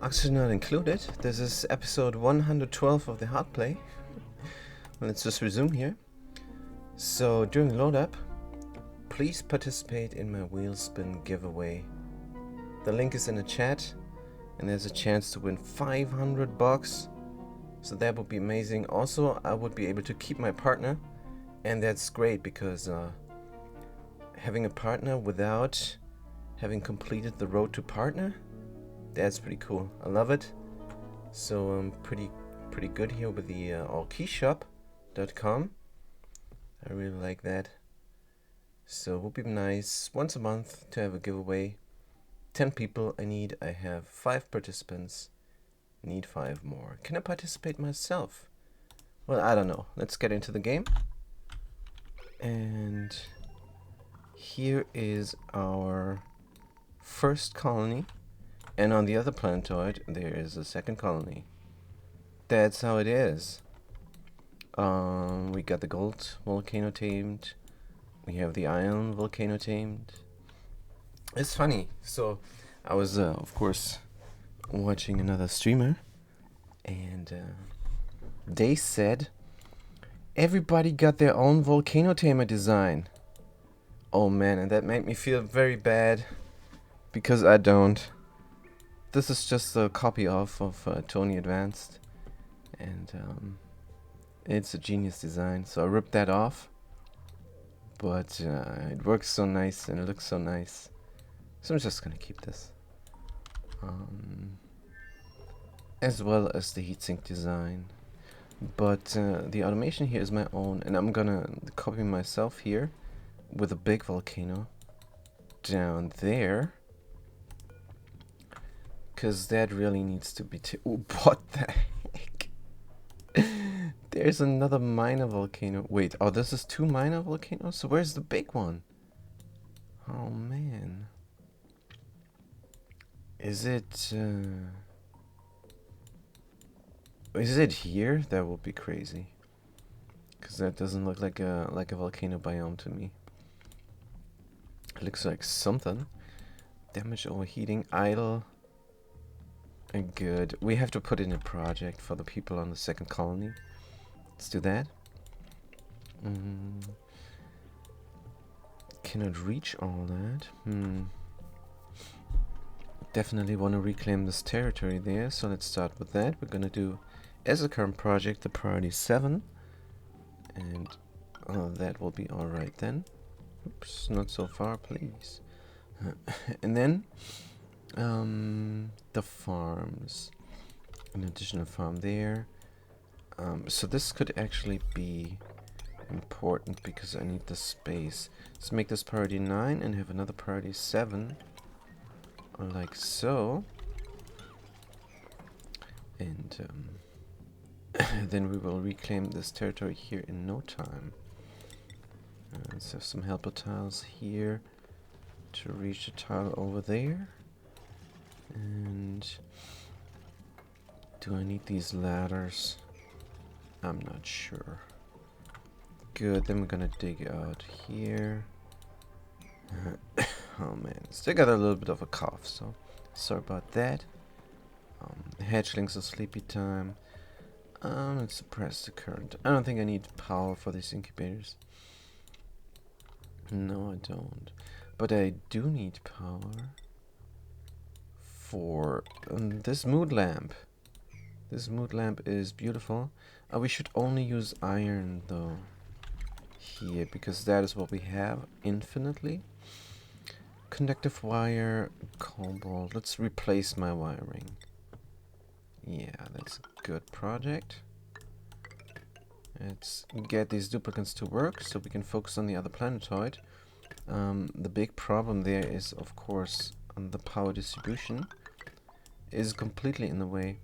Actually not included. This is episode 112 of the hard play. Let's just resume here. So during load up, please participate in my wheel spin giveaway. The link is in the chat and there's a chance to win 500 bucks. So that would be amazing. Also, I would be able to keep my partner, and that's great because having a partner without having completed the road to partner, that's pretty cool. I love it. So I'm pretty good here with the allkeyshop.com. I really like that. So it would be nice once a month to have a giveaway. 10 people I have 5 participants. Need 5 more. Can I participate myself? Well, I don't know. Let's get into the game. And here is our first colony. And on the other planetoid, there is a second colony. That's how it is. We got the gold volcano tamed. We have the iron volcano tamed. It's funny. So I was, of course, watching another streamer, and they said everybody got their own volcano tamer design. Oh man, and that made me feel very bad because I don't. This is just a copy of Tony Advanced, and it's a genius design, so I ripped that off. But it works so nice and it looks so nice, so I'm just gonna keep this. As well as the heatsink design. But the automation here is my own, and I'm gonna copy myself here with a big volcano down there. Because that really needs to be... what the heck? There's another minor volcano. Wait, oh, this is 2 minor volcanoes? So where's the big one? Oh, man. Is it... is it here? That would be crazy. Because that doesn't look like a volcano biome to me. It looks like something. Damage overheating, idle... Good. We have to put in a project for the people on the second colony. Let's do that. Cannot reach all that. Definitely want to reclaim this territory there, so let's start with that. We're gonna do, as a current project, the priority 7. And that will be alright then. Oops, not so far, please. And then the farms, an additional farm there. So this could actually be important because I need the space. Let's make this priority 9 and have another priority 7, like so. And then we will reclaim this territory here in no time. Let's have some helper tiles here to reach the tile over there. And do I need these ladders? I'm not sure. Good, then we're gonna dig out here. Oh man, still got a little bit of a cough, so sorry about that. The hatchlings are sleepy time. Let's suppress the current. I don't think I need power for these incubators. No, I don't. But I do need power for this mood lamp. This mood lamp is beautiful. We should only use iron though here, because that is what we have infinitely. Conductive wire, cobalt. Let's replace my wiring. Yeah, that's a good project. Let's get these duplicates to work so we can focus on the other planetoid. The big problem there is, of course, the power distribution is completely in the way.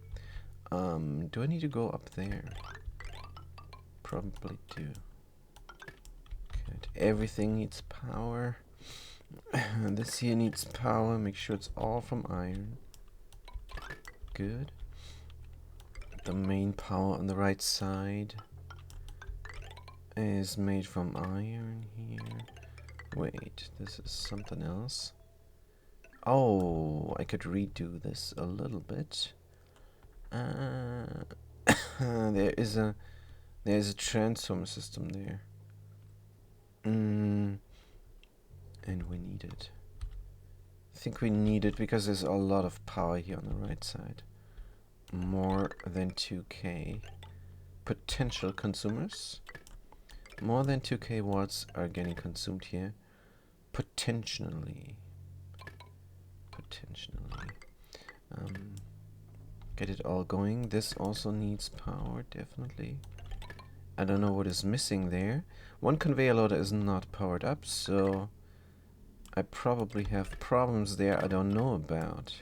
Do I need to go up there? Probably do. Good. Everything needs power. This here needs power. Make sure it's all from iron. Good. The main power on the right side is made from iron here. Wait, this is something else. Oh, I could redo this a little bit. Uh, there's a transformer system there. And we need it. I think we need it because there's a lot of power here on the right side. More than 2k potential consumers. More than 2k watts are getting consumed here. Potentially. Get it all going. This also needs power, definitely. I don't know what is missing there. One conveyor loader is not powered up, so I probably have problems there I don't know about.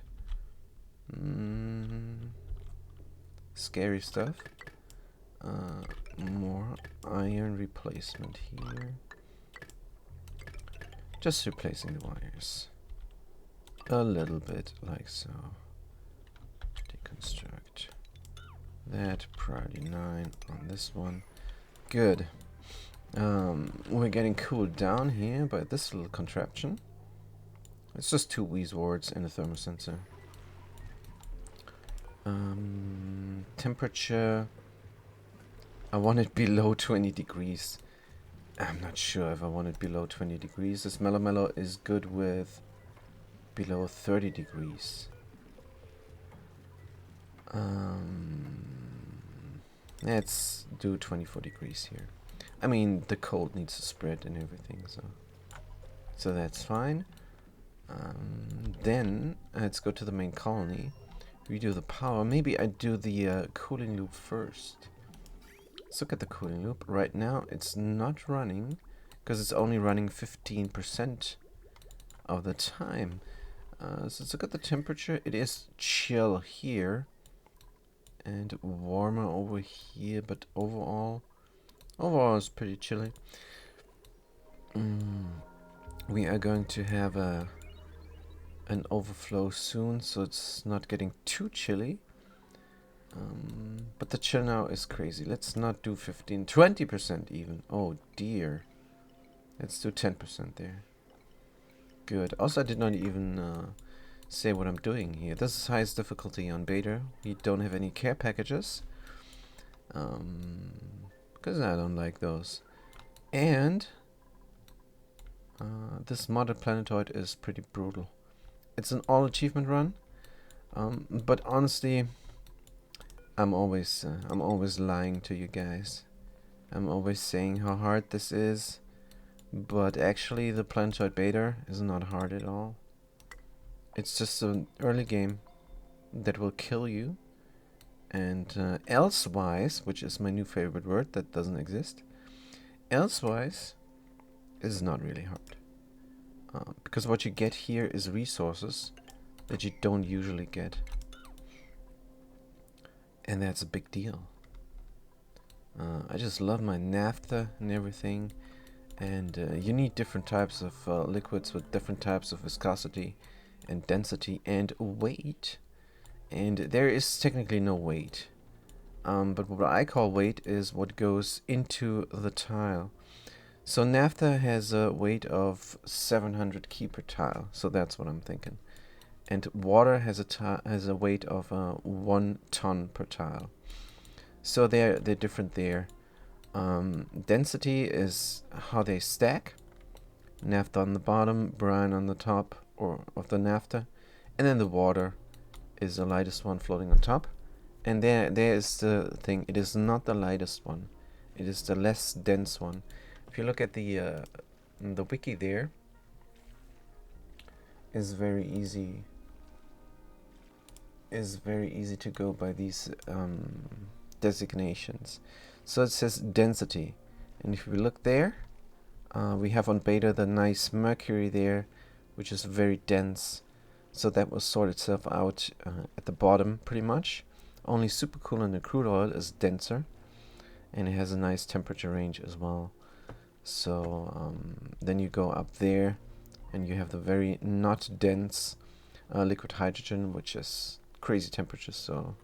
Scary stuff. More iron replacement here. Just replacing the wires. A little bit, like so. Deconstruct. That, priority 9 on this one. Good. We're getting cooled down here by this little contraption. It's just 2 wheeze wards and a thermosensor. Temperature. I want it below 20 degrees. I'm not sure if I want it below 20 degrees. This Mellow is good with below 30 degrees. Let's do 24 degrees here. I mean, the cold needs to spread and everything, so that's fine. Then let's go to the main colony. Redo the power. Maybe I do the cooling loop first. Let's look at the cooling loop. Right now, it's not running because it's only running 15% of the time. So let's look at the temperature. It is chill here and warmer over here, but overall it's pretty chilly. We are going to have an overflow soon, so it's not getting too chilly. But the chill now is crazy. Let's not do 15, 20% even. Oh dear. Let's do 10% there. Good. Also, I did not even say what I'm doing here. This is highest difficulty on beta. We don't have any care packages. Because I don't like those. And this modded planetoid is pretty brutal. It's an all achievement run. But honestly, I'm always lying to you guys. I'm always saying how hard this is, but actually the planetoid beta is not hard at all. It's just an early game that will kill you, and elsewise, which is my new favorite word that doesn't exist, elsewise is not really hard. Because what you get here is resources that you don't usually get. And that's a big deal. I just love my naphtha and everything. And you need different types of liquids with different types of viscosity and density and weight. And there is technically no weight. But what I call weight is what goes into the tile. So naphtha has a weight of 700 key per tile. So that's what I'm thinking. And water has a weight of 1 ton per tile. So they're different there. Density is how they stack. Naphtha on the bottom, brine on the top or of the naphtha, and then the water is the lightest one floating on top. And there is the thing. It is not the lightest one. It is the less dense one. If you look at the wiki, there is very easy. Is very easy to go by these designations. So it says density, and if we look there, we have on beta the nice mercury there, which is very dense. So that will sort itself out at the bottom pretty much. Only supercoolant and crude oil is denser, and it has a nice temperature range as well. So then you go up there, and you have the very not dense liquid hydrogen, which is crazy temperatures, so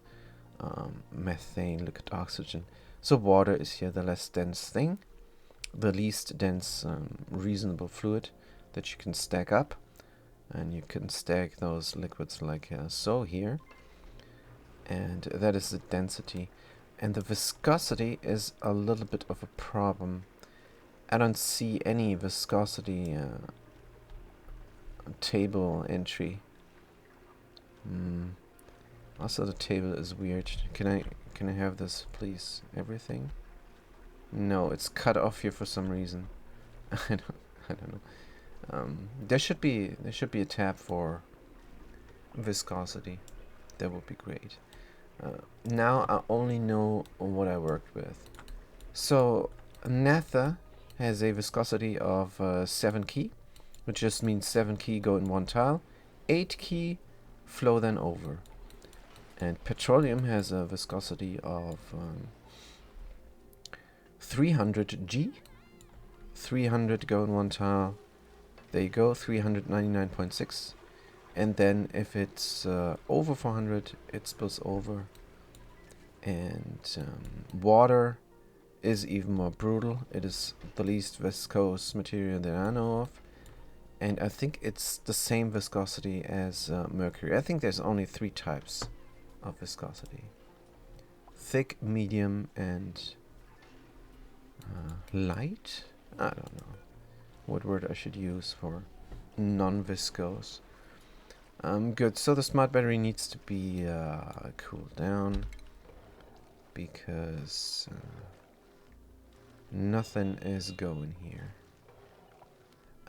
methane, liquid oxygen. So water is here the less dense thing, the least dense reasonable fluid that you can stack up. And you can stack those liquids like so here. And that is the density. And the viscosity is a little bit of a problem. I don't see any viscosity table entry. Also, the table is weird. Can I have this, please? Everything? No, it's cut off here for some reason. I don't know. There should be a tab for viscosity. That would be great. Now I only know what I worked with. So Natha has a viscosity of 7 key, which just means 7 key go in one tile, 8 key flow then over. And petroleum has a viscosity of 300 G. 300 go in one tile. There you go, 399.6. And then if it's over 400, it spills over. And water is even more brutal. It is the least viscose material that I know of. And I think it's the same viscosity as mercury. I think there's only 3 types of viscosity. Thick, medium, and light? I don't know what word I should use for non-viscose. Good, so the smart battery needs to be cooled down because nothing is going here.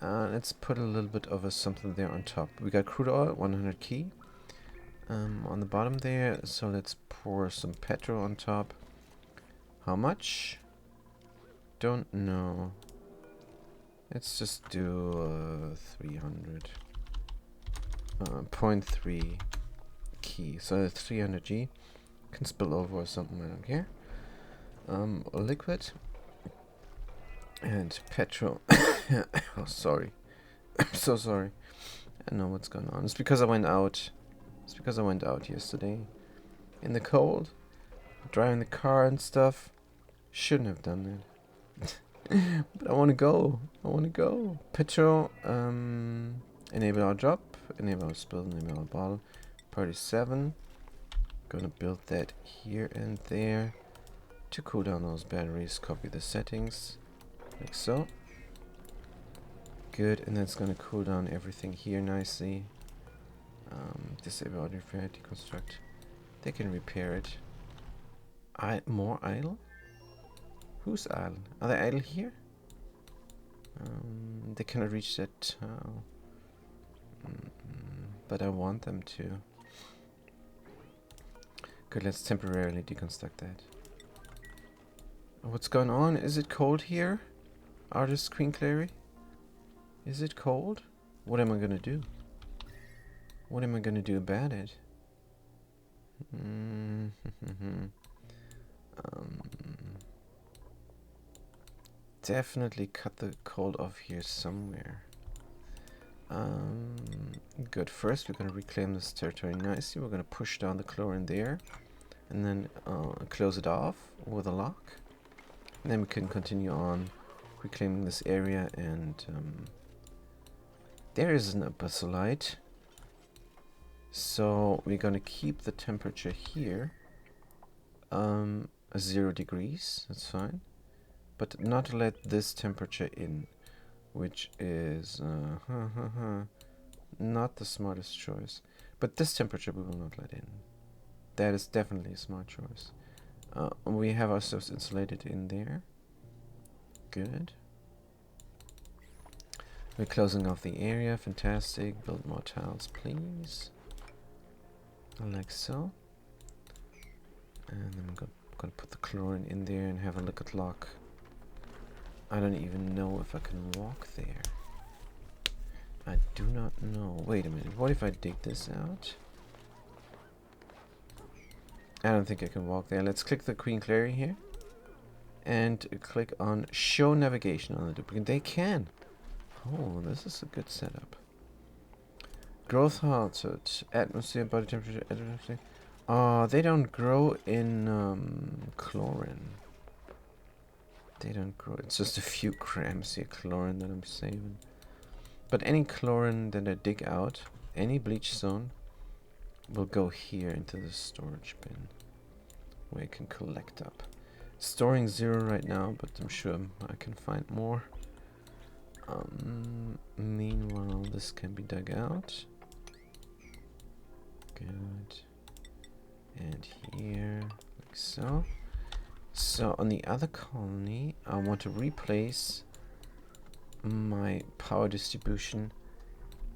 Let's put a little bit of something there on top. We got crude oil, 100 key on the bottom there, so let's pour some petrol on top. How much? Don't know. Let's just do 300. 0.3 key, so that's 300 G. Can spill over or something, I don't care. Liquid and petrol. Oh, sorry. I'm so sorry. I don't know what's going on. It's because I went out. It's because I went out yesterday in the cold, driving the car and stuff. Shouldn't have done that. But I want to go. I want to go. Petrol. Enable our drop. Enable our spill. Enable our bottle. Party 7. Gonna build that here and there to cool down those batteries. Copy the settings like so. Good, and that's gonna cool down everything here nicely. Disable audio repair, deconstruct. They can repair it. More idle? Who's idle? Are they idle here? They cannot reach that tile. But I want them to. Good, let's temporarily deconstruct that. What's going on? Is it cold here? Artist Queen Clary? Is it cold? What am I gonna do? What am I gonna do about it? Definitely cut the cold off here somewhere. Good. First, we're gonna reclaim this territory nicely. We're gonna push down the chlorine there, and then close it off with a lock. And then we can continue on reclaiming this area. And there is an apostolite. So we're gonna keep the temperature here 0 degrees. That's fine, but not let this temperature in, which is not the smartest choice. But this temperature we will not let in. That is definitely a smart choice. We have ourselves insulated in there. Good. We're closing off the area. Fantastic. Build more tiles, please. Like so. And then I'm gonna put the chlorine in there and have a look at lock. I don't even know if I can walk there. I do not know. Wait a minute. What if I dig this out? I don't think I can walk there. Let's click the Queen Clary here. And click on Show Navigation on the duplicate. They can. Oh, this is a good setup. Growth halted. Atmosphere, body temperature, atmosphere. They don't grow in chlorine. They don't grow. It's just a few grams here, chlorine that I'm saving. But any chlorine that I dig out, any bleach zone, will go here into the storage bin, where I can collect up. Storing 0 right now, but I'm sure I can find more. Meanwhile, this can be dug out. Good. And here, like so. So on the other colony, I want to replace my power distribution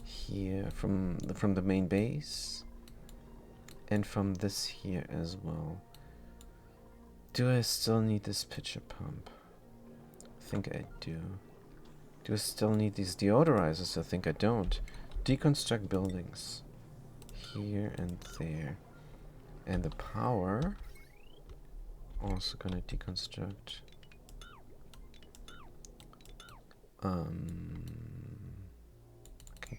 here from the main base, and from this here as well. Do I still need this pitcher pump? I think I do. Do I still need these deodorizers? I think I don't. Deconstruct buildings. Here and there. And the power. Also gonna deconstruct. Can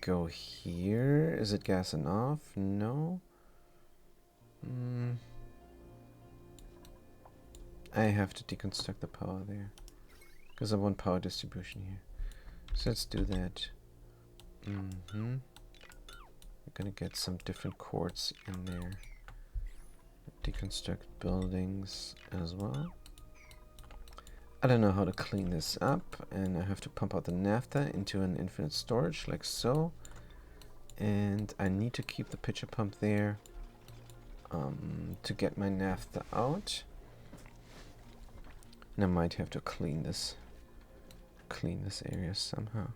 go here. Is it gas enough? No. I have to deconstruct the power there, because I want power distribution here. So let's do that. We're gonna get some different cords in there. Deconstruct buildings as well. I don't know how to clean this up, and I have to pump out the naphtha into an infinite storage like so. And I need to keep the pitcher pump there to get my naphtha out. And I might have to clean this area somehow.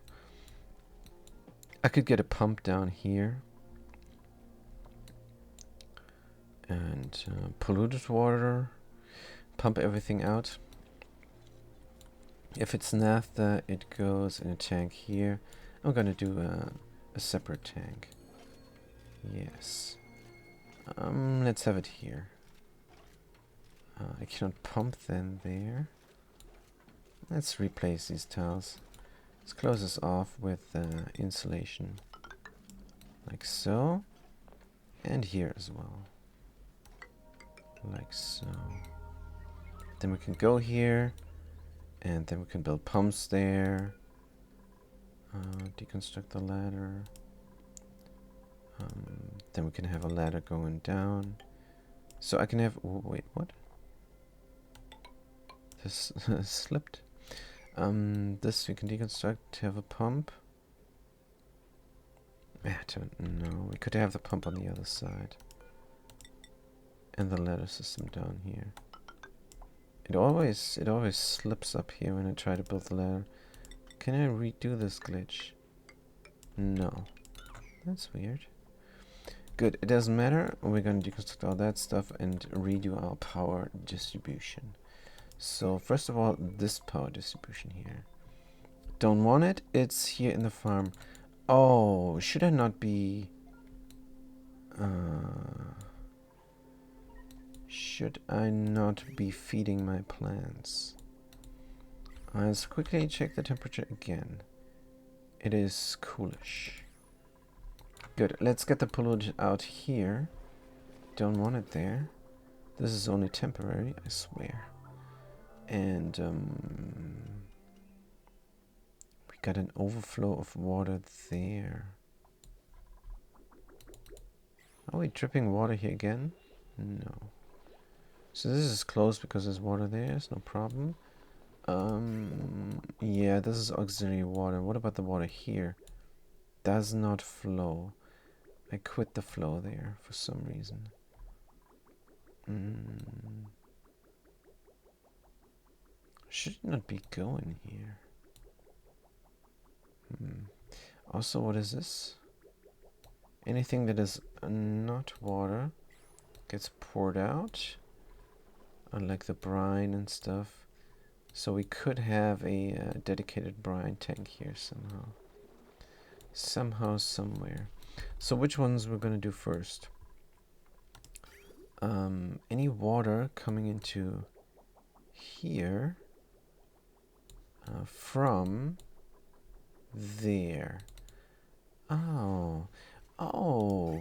I could get a pump down here and polluted water, pump everything out. If it's naphtha, it goes in a tank here. I'm gonna do a separate tank. Yes. Let's have it here. I cannot pump then there. Let's replace these tiles. Let's close this off with insulation. Like so. And here as well. Like so. Then we can go here. And then we can build pumps there. Deconstruct the ladder. Then we can have a ladder going down. So I can have... Oh, wait, what? This slipped. This we can deconstruct to have a pump. I don't know. We could have the pump on the other side. And the ladder system down here. It always slips up here when I try to build the ladder. Can I redo this glitch? No. That's weird. Good, it doesn't matter. We're gonna deconstruct all that stuff and redo our power distribution. So first of all, this power distribution here. Don't want it. It's here in the farm. Oh, should I not be... should I not be feeding my plants? Let's quickly check the temperature again. It is coolish. Good, let's get the polluted out here. Don't want it there. This is only temporary, I swear. And we got an overflow of water there. Are we dripping water here again? No. So this is closed because there's water there, it's no problem. Yeah, this is auxiliary water. What about the water here? Does not flow. I quit the flow there for some reason. Should not be going here. Also, what is this? Anything that is not water gets poured out. Unlike the brine and stuff. So we could have a dedicated brine tank here somehow. Somehow, somewhere. So which ones we're gonna do first? Any water coming into here from there. Oh,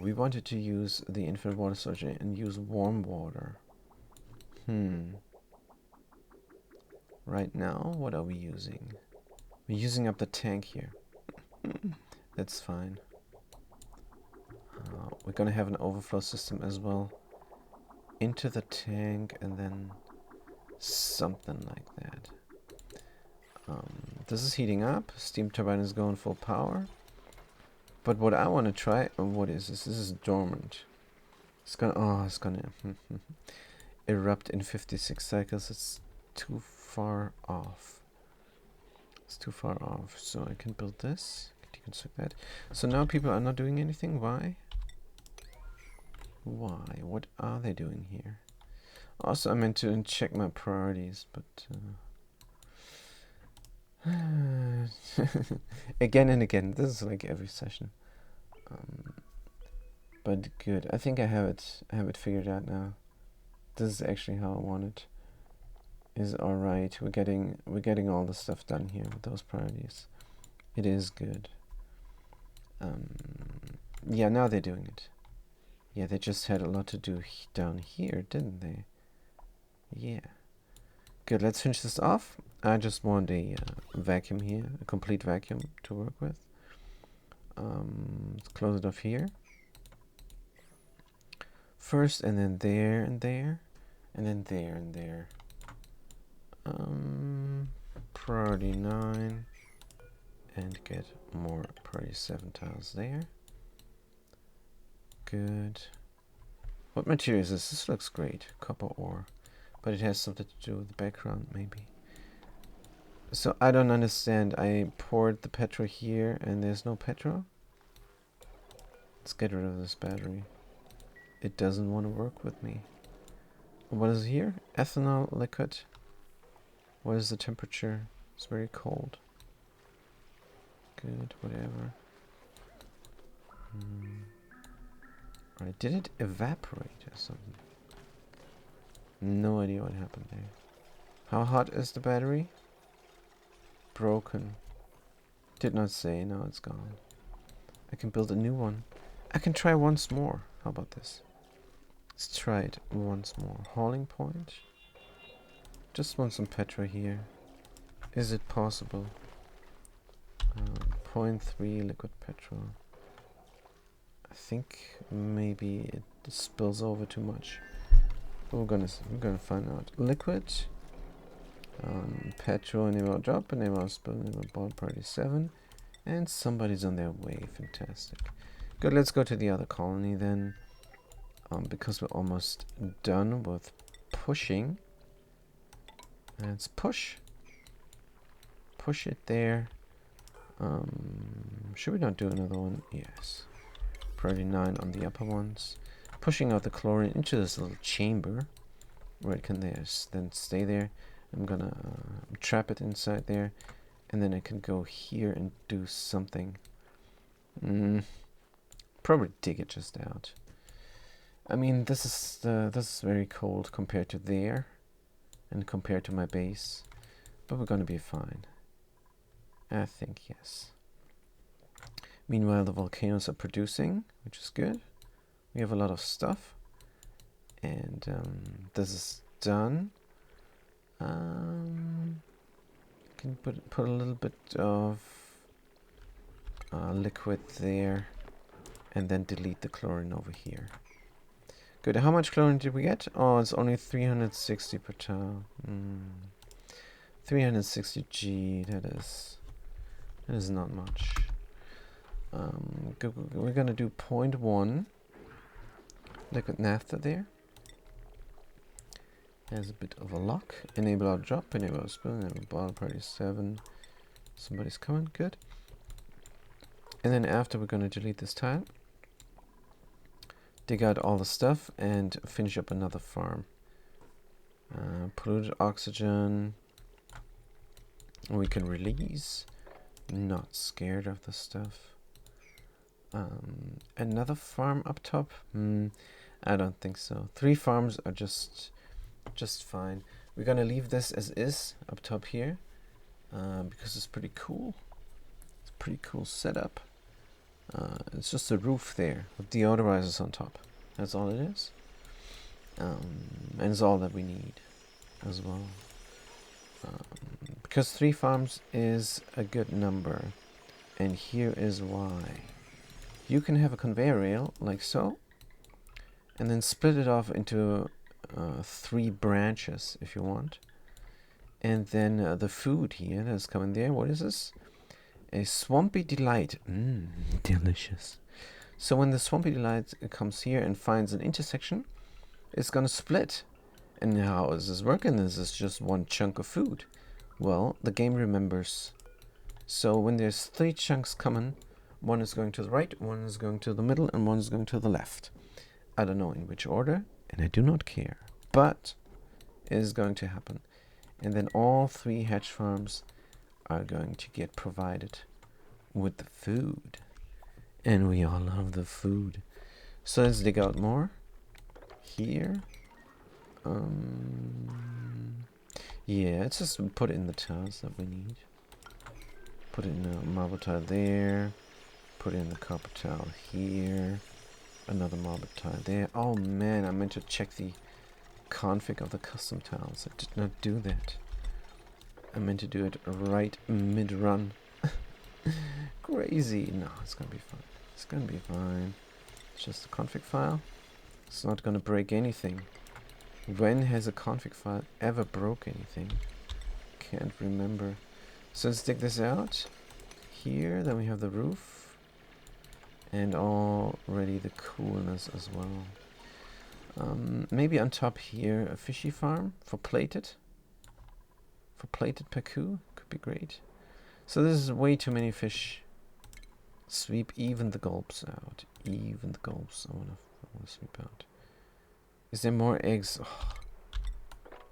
we wanted to use the infinite water storage and use warm water. Right now, what are we using? We're using up the tank here. That's fine. We're gonna have an overflow system as well into the tank, and then something like that. This is heating up. Steam turbine is going full power. But what I want to try, what is this? This is dormant. It's gonna erupt in 56 cycles. It's too far off. It's too far off. So I can build this. Deconstruct that. So now people are not doing anything. Why? Why? What are they doing here? Also, I meant to check my priorities, but again and again. This is like every session. But good. I think I have it figured out now. This is actually how I want it. Is alright. We're getting all the stuff done here with those priorities. It is good. Yeah, now they're doing it. Yeah, they just had a lot to do down here, didn't they? Yeah. Good, let's finish this off. I just want a vacuum here, a complete vacuum to work with. Let's close it off here. First, and then there and there, and then there and there. Priority 9, and get more priority 7 tiles there. Good. What material is this? This looks great. Copper ore. But it has something to do with the background, maybe. So I don't understand. I poured the petro here and there's no petro. Let's get rid of this battery. It doesn't want to work with me. What is here? Ethanol liquid. What is the temperature? It's very cold. Good, whatever. Alright, did it evaporate or something? No idea what happened there. How hot is the battery? Broken. Did not say. Now it's gone. I can build a new one. I can try once more. How about this? Let's try it once more. Hauling point. Just want some petro here. Is it possible? 0.3 liquid petrol. I think maybe it spills over too much. We're gonna find out. Liquid. Petrol, enable drop, enable spill, enable ball party 7. And somebody's on their way. Fantastic. Good, let's go to the other colony then. Because we're almost done with pushing. Let's push. Push it there. Should we not do another one? Yes. Priority 9 on the upper ones. Pushing out the chlorine into this little chamber. Where it can then stay there. I'm gonna trap it inside there. And then I can go here and do something. Probably dig it just out. I mean, this is very cold compared to there. And compared to my base. But we're gonna be fine. I think, yes. Meanwhile, the volcanoes are producing, which is good. We have a lot of stuff. And this is done. Can put a little bit of liquid there. And then delete the chlorine over here. Good. How much chlorine did we get? Oh, it's only 360 per tile. 360 G. That is not much. We're gonna do 0.1 liquid naphtha there. Has a bit of a lock. Enable our drop. Enable our spill. Enable bottle party 7. Somebody's coming. Good. And then after we're gonna delete this tile. Dig out all the stuff and finish up another farm. Polluted oxygen. We can release. Not scared of the stuff. Another farm up top? I don't think so. 3 farms are just fine. We're gonna leave this as is up top here. Because it's pretty cool. It's a pretty cool setup. It's just a roof there with deodorizers on top. That's all it is. And it's all that we need as well. Because 3 farms is a good number. And here is why. You can have a conveyor rail like so, and then split it off into 3 branches if you want. And then the food here that's coming there, what is this? A Swampy Delight. Delicious. So when the Swampy Delight comes here and finds an intersection, it's gonna split. And how is this working? This is just one chunk of food. Well, the game remembers. So when there's 3 chunks coming, one is going to the right, one is going to the middle, and one is going to the left. I don't know in which order, and I do not care. But it is going to happen. And then all 3 hatch farms are going to get provided with the food. And we all love the food. So let's dig out more. Here. Yeah, let's just put in the tiles that we need. Put in a marble tile there. Put in the copper tile here. Another marble tile there. Oh man, I meant to check the config of the custom tiles. I did not do that. I meant to do it right mid-run. Crazy. No, it's gonna be fine. It's gonna be fine. It's just a config file. It's not gonna break anything. When has a config file ever broke anything? Can't remember. So let's dig this out. Here, then we have the roof. And already the coolness as well. Maybe on top here, a fishy farm for plated. For plated pacu, could be great. So this is way too many fish. Sweep even the gulps out. Even the gulps. I wanna sweep out. Is there more eggs? Oh.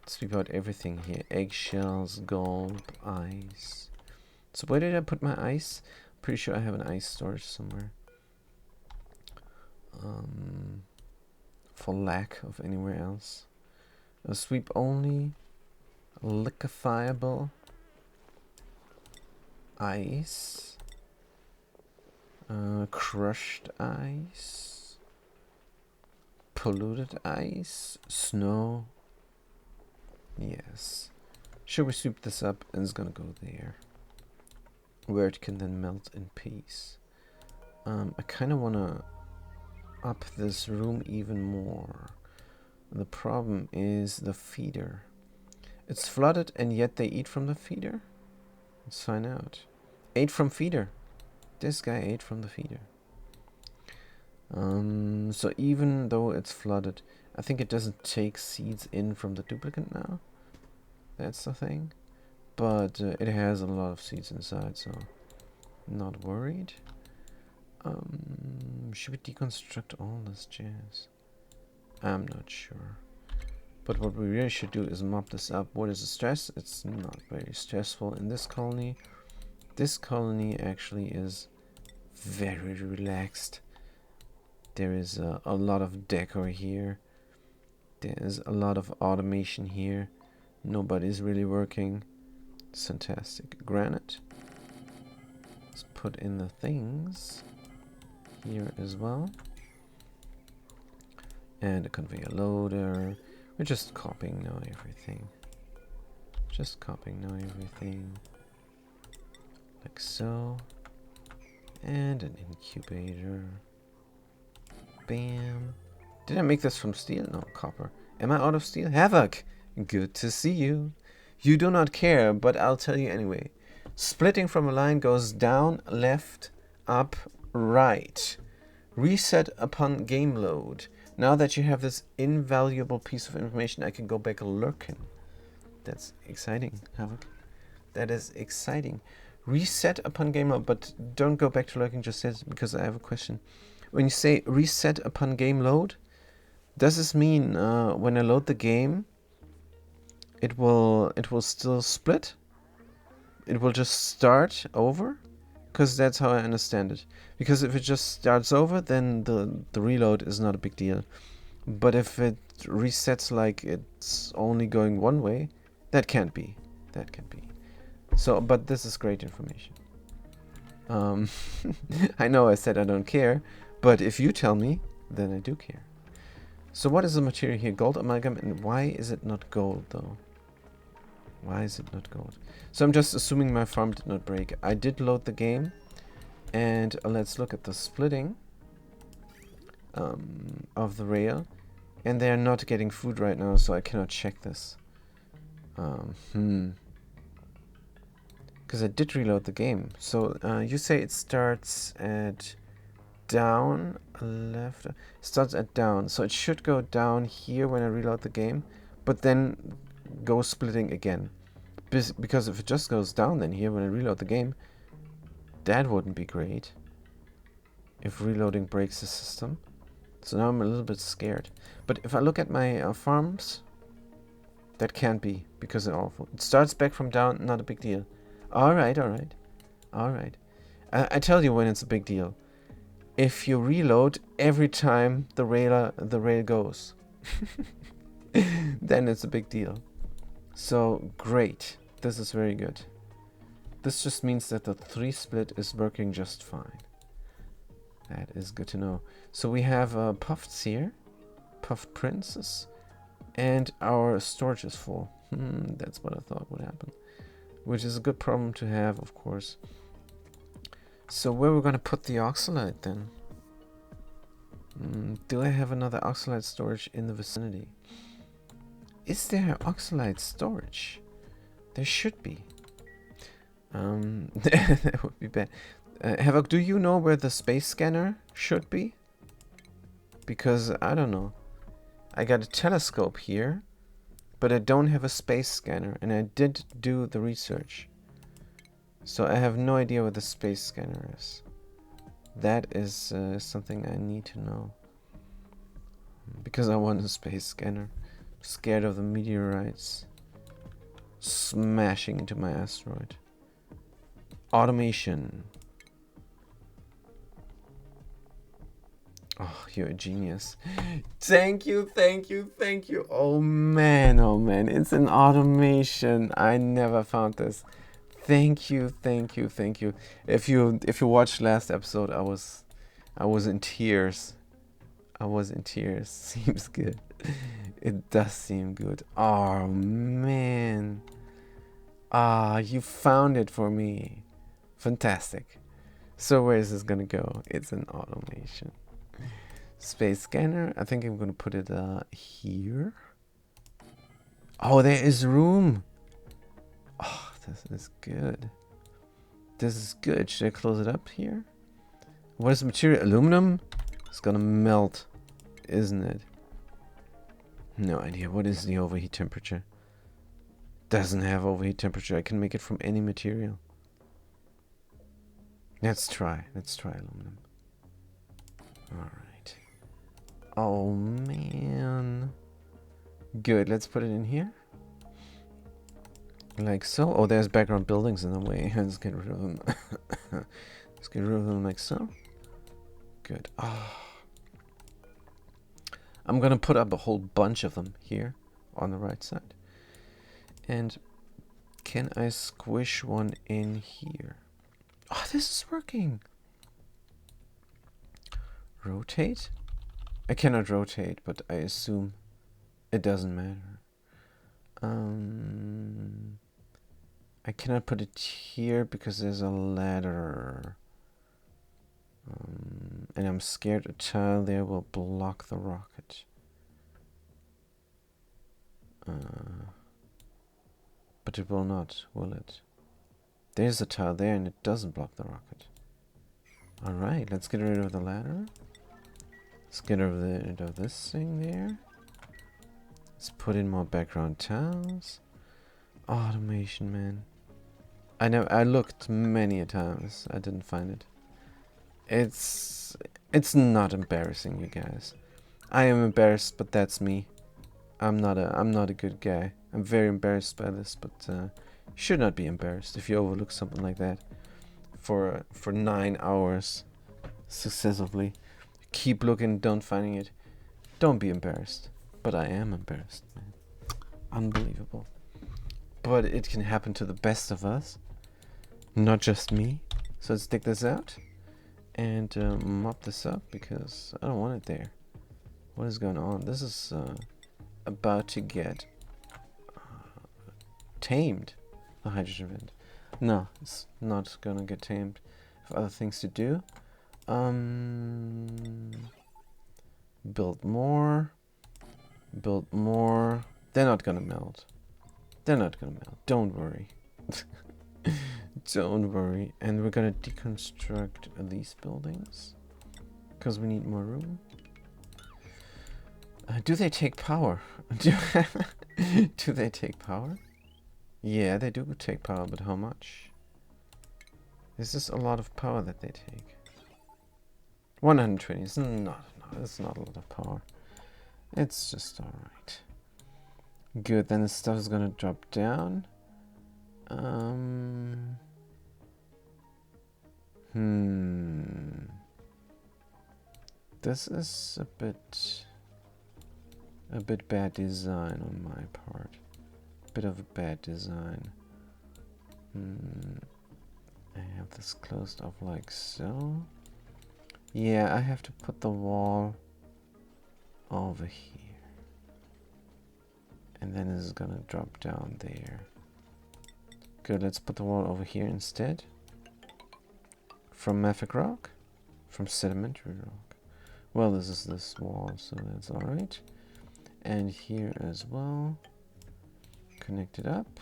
Sweep out everything here. Eggshells, gulp, ice. So where did I put my ice? Pretty sure I have an ice storage somewhere. For lack of anywhere else. A sweep only. Liquefiable. Ice. Crushed ice. Polluted ice. Snow. Yes. Should we sweep this up? And it's gonna go there. Where it can then melt in peace. I kind of want to up this room even more. The problem is the feeder. It's flooded and yet they eat from the feeder? Let's find out. Ate from feeder. This guy ate from the feeder. So even though it's flooded, I think it doesn't take seeds in from the duplicate now. That's the thing. But it has a lot of seeds inside, so not worried. Should we deconstruct all this jazz? I'm not sure. But what we really should do is mop this up. What is the stress? It's not very stressful in this colony. This colony actually is very relaxed. There is a lot of decor here. There's a lot of automation here. Nobody's really working. It's fantastic. Granite. Let's put in the things here as well. And a conveyor loader. We're just copying now everything. Just copying now everything. Like so. And an incubator. Bam. Did I make this from steel? No, copper. Am I out of steel? Havoc! Good to see you. You do not care, but I'll tell you anyway. Splitting from a line goes down, left, up, right. Reset upon game load. Now that you have this invaluable piece of information, I can go back lurking. That's exciting, Havoc. That is exciting. Reset upon game load, but don't go back to lurking just yet, because I have a question. When you say reset upon game load, does this mean when I load the game, it will still split? It will just start over? Because that's how I understand it. Because if it just starts over, then the reload is not a big deal. But if it resets like it's only going one way, that can't be. That can't be. So, but this is great information. I know I said I don't care, but if you tell me, then I do care. So what is the material here? Gold amalgam, and why is it not gold though? Why is it not gold? So I'm just assuming my farm did not break. I did load the game, And let's look at the splitting of the rail. And they're not getting food right now, so I cannot check this. Because I did reload the game. So you say it starts at down, left. It starts at down, so it should go down here when I reload the game, but then go splitting again. Because if it just goes down then here when I reload the game, that wouldn't be great. If reloading breaks the system. So now I'm a little bit scared. But if I look at my farms, that can't be, because it's awful. It starts back from down, not a big deal. Alright, alright. Alright. I tell you when it's a big deal. If you reload every time the rail goes. Then it's a big deal. So, great. This is very good. This just means that the 3 split is working just fine. That is good to know. So we have puffs here. Puffed princes. And our storage is full. That's what I thought would happen. Which is a good problem to have, of course. So where we're gonna put the oxalite then? Do I have another oxalite storage in the vicinity? Is there oxalite storage? There should be. That would be bad. Havoc, do you know where the space scanner should be? Because I don't know. I got a telescope here, but I don't have a space scanner, and I did do the research. So I have no idea where the space scanner is. That is something I need to know. Because I want a space scanner. I'm scared of the meteorites smashing into my asteroid. Automation. Oh, you're a genius. Thank you, thank you, thank you. Oh man, it's an automation. I never found this. Thank you, thank you, thank you. If you watched last episode, I was in tears. I was in tears. Seems good. It does seem good. Oh man. You found it for me. Fantastic. So where is this gonna go? It's an automation. Space scanner. I think I'm gonna put it here. Oh, there is room. Oh, this is good. This is good. Should I close it up here? What is the material? Aluminum? It's gonna melt, isn't it? No idea. What is the overheat temperature? Doesn't have overheat temperature. I can make it from any material. Let's try aluminum. Alright. Oh man. Good, let's put it in here. Like so. Oh, there's background buildings in the way. Let's get rid of them. Let's get rid of them like so. Good. I'm gonna put up a whole bunch of them here on the right side. And can I squish one in here? Oh, this is working. Rotate? I cannot rotate, but I assume it doesn't matter. I cannot put it here because there's a ladder. And I'm scared a tile there will block the rocket. But it will not, will it? There's a tile there and it doesn't block the rocket. Alright, let's get rid of the ladder. Let's get rid of this thing there. Let's put in more background tiles. Automation, man. I looked many a times. I didn't find it. It's not embarrassing, you guys. I am embarrassed, but that's me. I'm not a good guy. I'm very embarrassed by this, but you should not be embarrassed if you overlook something like that for 9 hours successively. Keep looking, don't finding it. Don't be embarrassed. But I am embarrassed, man. Unbelievable. But it can happen to the best of us. Not just me. So let's dig this out. And mop this up because I don't want it there. What is going on? This is about to get tamed. The hydrogen vent. No, it's not gonna get tamed. have other things to do. Build more. Build more. They're not gonna melt. They're not gonna melt. Don't worry. Don't worry. And we're gonna deconstruct these buildings. Because we need more room. Do they take power? Do they take power? Yeah, they do take power, but how much? This is a lot of power that they take. 120 is not, it's not a lot of power. It's just alright. Good, then the stuff is gonna drop down. This is a bit bad design on my part. Bit of a bad design. I have this closed off like so. Yeah, I have to put the wall over here. And then this is gonna drop down there. Good, let's put the wall over here instead. From mafic rock? From sedimentary rock. Well, this is this wall, so that's alright. And here as well. Connect it up.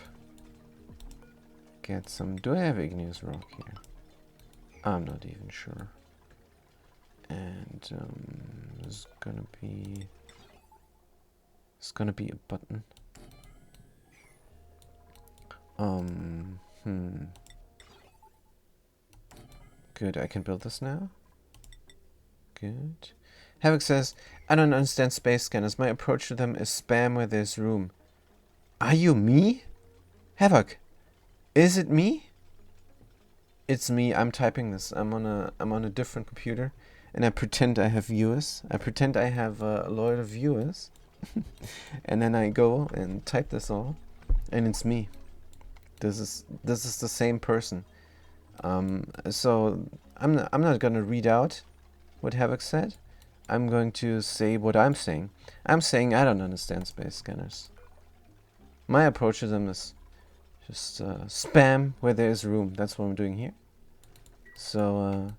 Get some... Do I have igneous rock here? I'm not even sure. And there's gonna be... It's gonna be a button. Good, I can build this now. Good. Havoc says, I don't understand space scanners. My approach to them is spam where there's room. Are you me? Havoc, is it me? It's me. I'm typing this. I'm on a different computer, and I pretend I have viewers. I pretend I have a lot of viewers, and then I go and type this all, and it's me. This is the same person. So I'm not gonna read out what Havoc said. I'm going to say what I'm saying. I'm saying I don't understand space scanners. My approach to them is just spam where there is room. That's what I'm doing here. So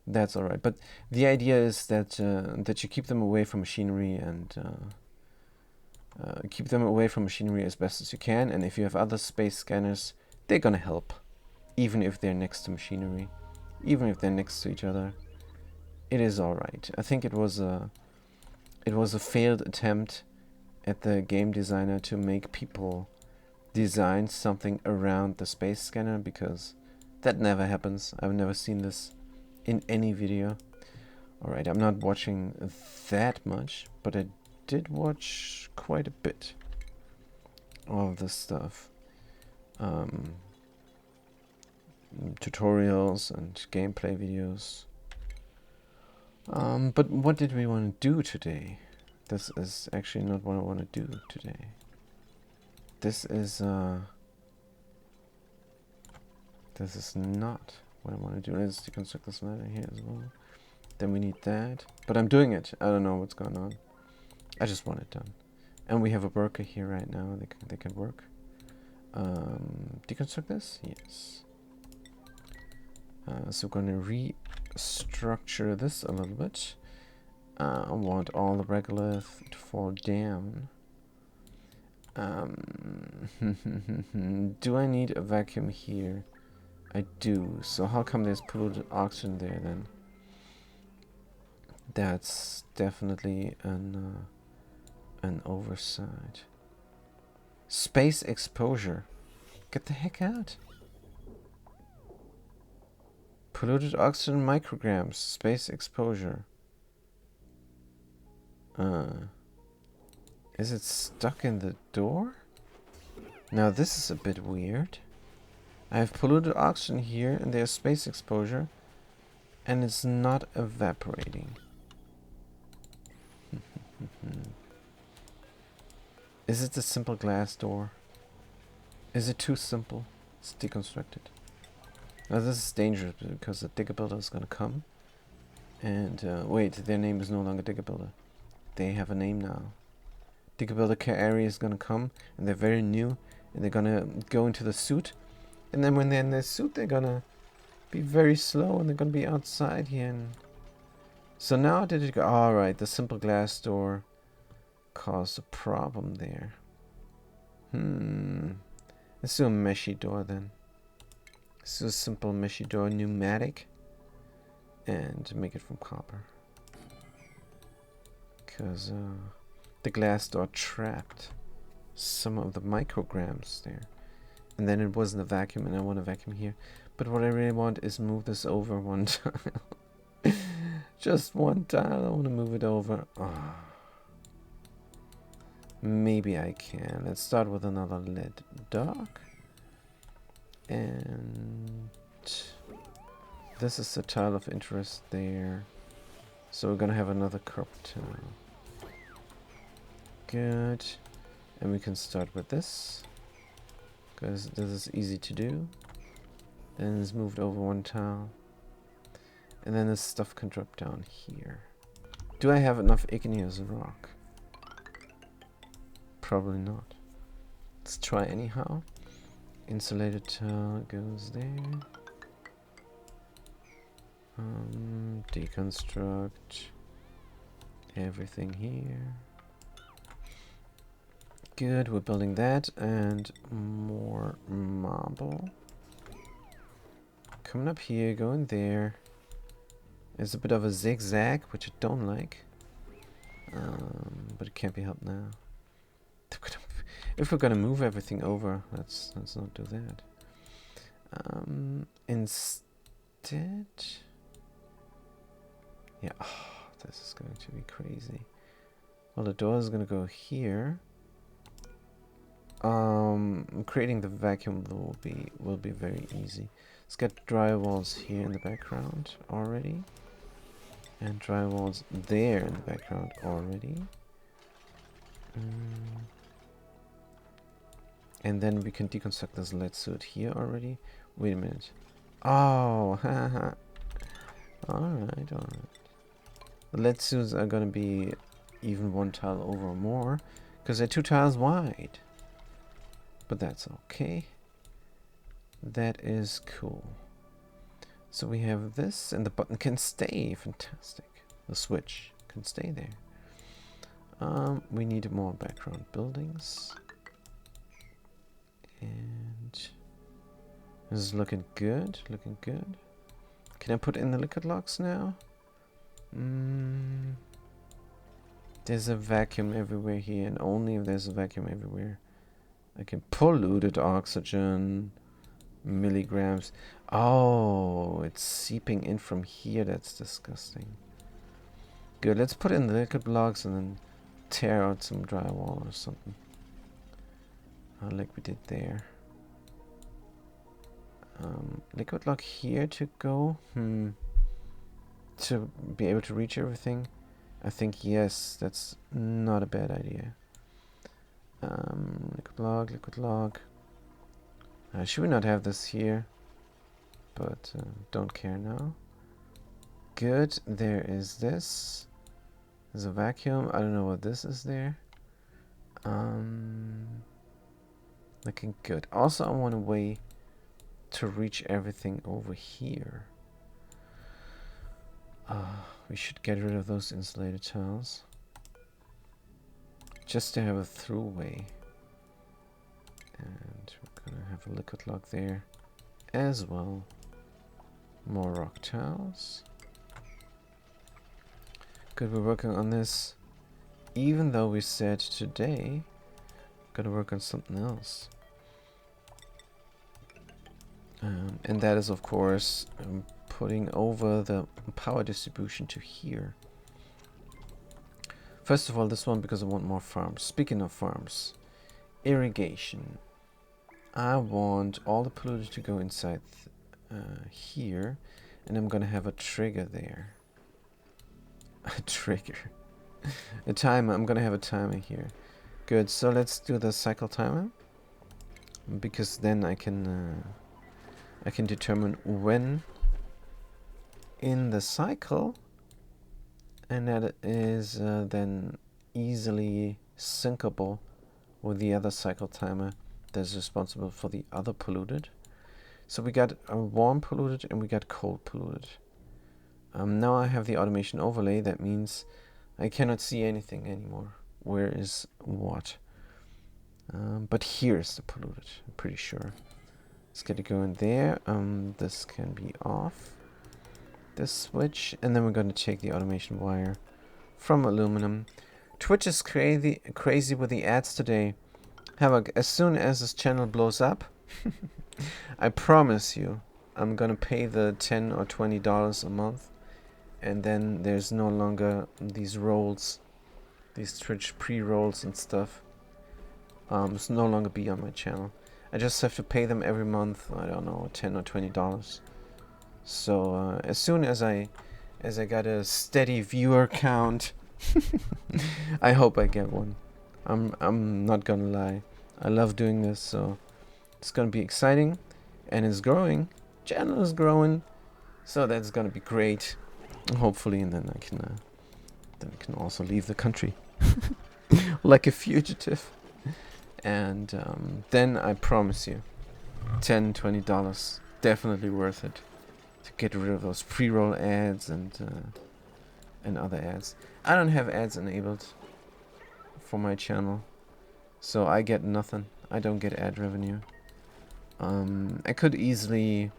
that's all right. But the idea is that that you keep them away from machinery and keep them away from machinery as best as you can. And if you have other space scanners, they're gonna help, even if they're next to machinery, even if they're next to each other. It is all right. I think it was a failed attempt at the game designer to make people design something around the space scanner, because that never happens. I've never seen this in any video. Alright, I'm not watching that much, but I did watch quite a bit of this stuff. Tutorials and gameplay videos. But what did we want to do today? This is actually not what I want to do today. This is not what I want to do. Let's deconstruct this ladder here as well. Then we need that. But I'm doing it. I don't know what's going on. I just want it done. And we have a worker here right now. They can work. Deconstruct this? Yes. So we're going to restructure this a little bit. I want all the regolith to fall down. Do I need a vacuum here? I do. So how come there's polluted oxygen there then? That's definitely an oversight. Space exposure. Get the heck out. Polluted oxygen micrograms. Space exposure. Is it stuck in the door? Now this is a bit weird. I have polluted oxygen here and there's space exposure, and it's not evaporating. Is it a simple glass door? Is it too simple? It's deconstructed. Now this is dangerous because the digger builder is gonna come. And wait, their name is no longer digger builder. They have a name now. Digger builder care area is gonna come, and they're very new, and they're gonna go into the suit. And then when they're in their suit, they're gonna be very slow and they're gonna be outside here. And so now did it go? All right, the simple glass door caused a problem there. Let's do a meshy door then. Let's do a simple meshy door, pneumatic, and make it from copper. Because the glass door trapped some of the micrograms there. And then it wasn't a vacuum, and I want a vacuum here. But what I really want is move this over one tile. Just one tile, I want to move it over. Oh. Maybe I can. Let's start with another lead dock. And this is the tile of interest there. So we're gonna have another curb tile. Good. And we can start with this, because this is easy to do. Then it's moved over one tile. And then this stuff can drop down here. Do I have enough igneous rock? Probably not. Let's try anyhow. Insulated tile goes there. Deconstruct everything here. Good, we're building that, and more marble. Coming up here, going there. There's a bit of a zigzag, which I don't like. But it can't be helped now. If we're gonna move everything over, let's not do that. Instead, yeah, this is going to be crazy. Well, the door is gonna go here. Creating the vacuum will be very easy. Let's get drywalls here in the background already, and drywalls there in the background already. And then we can deconstruct this lead suit here already. Wait a minute. Oh, haha. Alright. The lead suits are gonna be even one tile over or more, because they're 2 tiles wide. But that's okay. That is cool. So we have this, and the button can stay. Fantastic. The switch can stay there. We need more background buildings. And this is looking good. Looking good. Can I put in the liquid locks now? There's a vacuum everywhere here, and only if there's a vacuum everywhere. I can polluted oxygen. Milligrams. Oh, it's seeping in from here. That's disgusting. Good, let's put in the liquid blocks and then tear out some drywall or something. Like we did there. Liquid lock here to go. To be able to reach everything. I think yes, that's not a bad idea. Liquid lock. Should we not have this here? But don't care now. Good, there is this. There's a vacuum. I don't know what this is there. Looking good. Also, I want a way to reach everything over here. We should get rid of those insulated tiles. Just to have a throughway. And we're gonna have a liquid lock there as well. More rock tiles. Good, we're working on this. Even though we said today, gotta work on something else. And that is, of course, putting over the power distribution to here. First of all, this one because I want more farms. Speaking of farms, irrigation. I want all the polluters to go inside here, and I'm gonna have a trigger there. A trigger. A timer. I'm gonna have a timer here. Good, so let's do the cycle timer, because then I can determine when in the cycle, and that is then easily syncable with the other cycle timer that's responsible for the other polluted. So we got warm polluted and we got cold polluted. Now I have the automation overlay. That means I cannot see anything anymore. Where is what? But here's the polluted, I'm pretty sure. Let's get it going there. This can be off. This switch, and then we're going to take the automation wire from aluminum. Twitch is crazy with the ads today. Havoc, as soon as this channel blows up, I promise you, I'm gonna pay the $10 or $20 a month, and then there's no longer these rolls, these Twitch pre-rolls and stuff. It's no longer be on my channel. I just have to pay them every month. I don't know, $10 or $20. So as soon as I got a steady viewer count, I hope I get one. I'm not gonna lie. I love doing this, so it's gonna be exciting, and it's growing. Channel is growing, so that's gonna be great. Hopefully, and then I can also leave the country like a fugitive. And then I promise you, $10, $20, definitely worth it to get rid of those pre-roll ads and other ads. I don't have ads enabled for my channel, so I get nothing. I don't get ad revenue. I could easily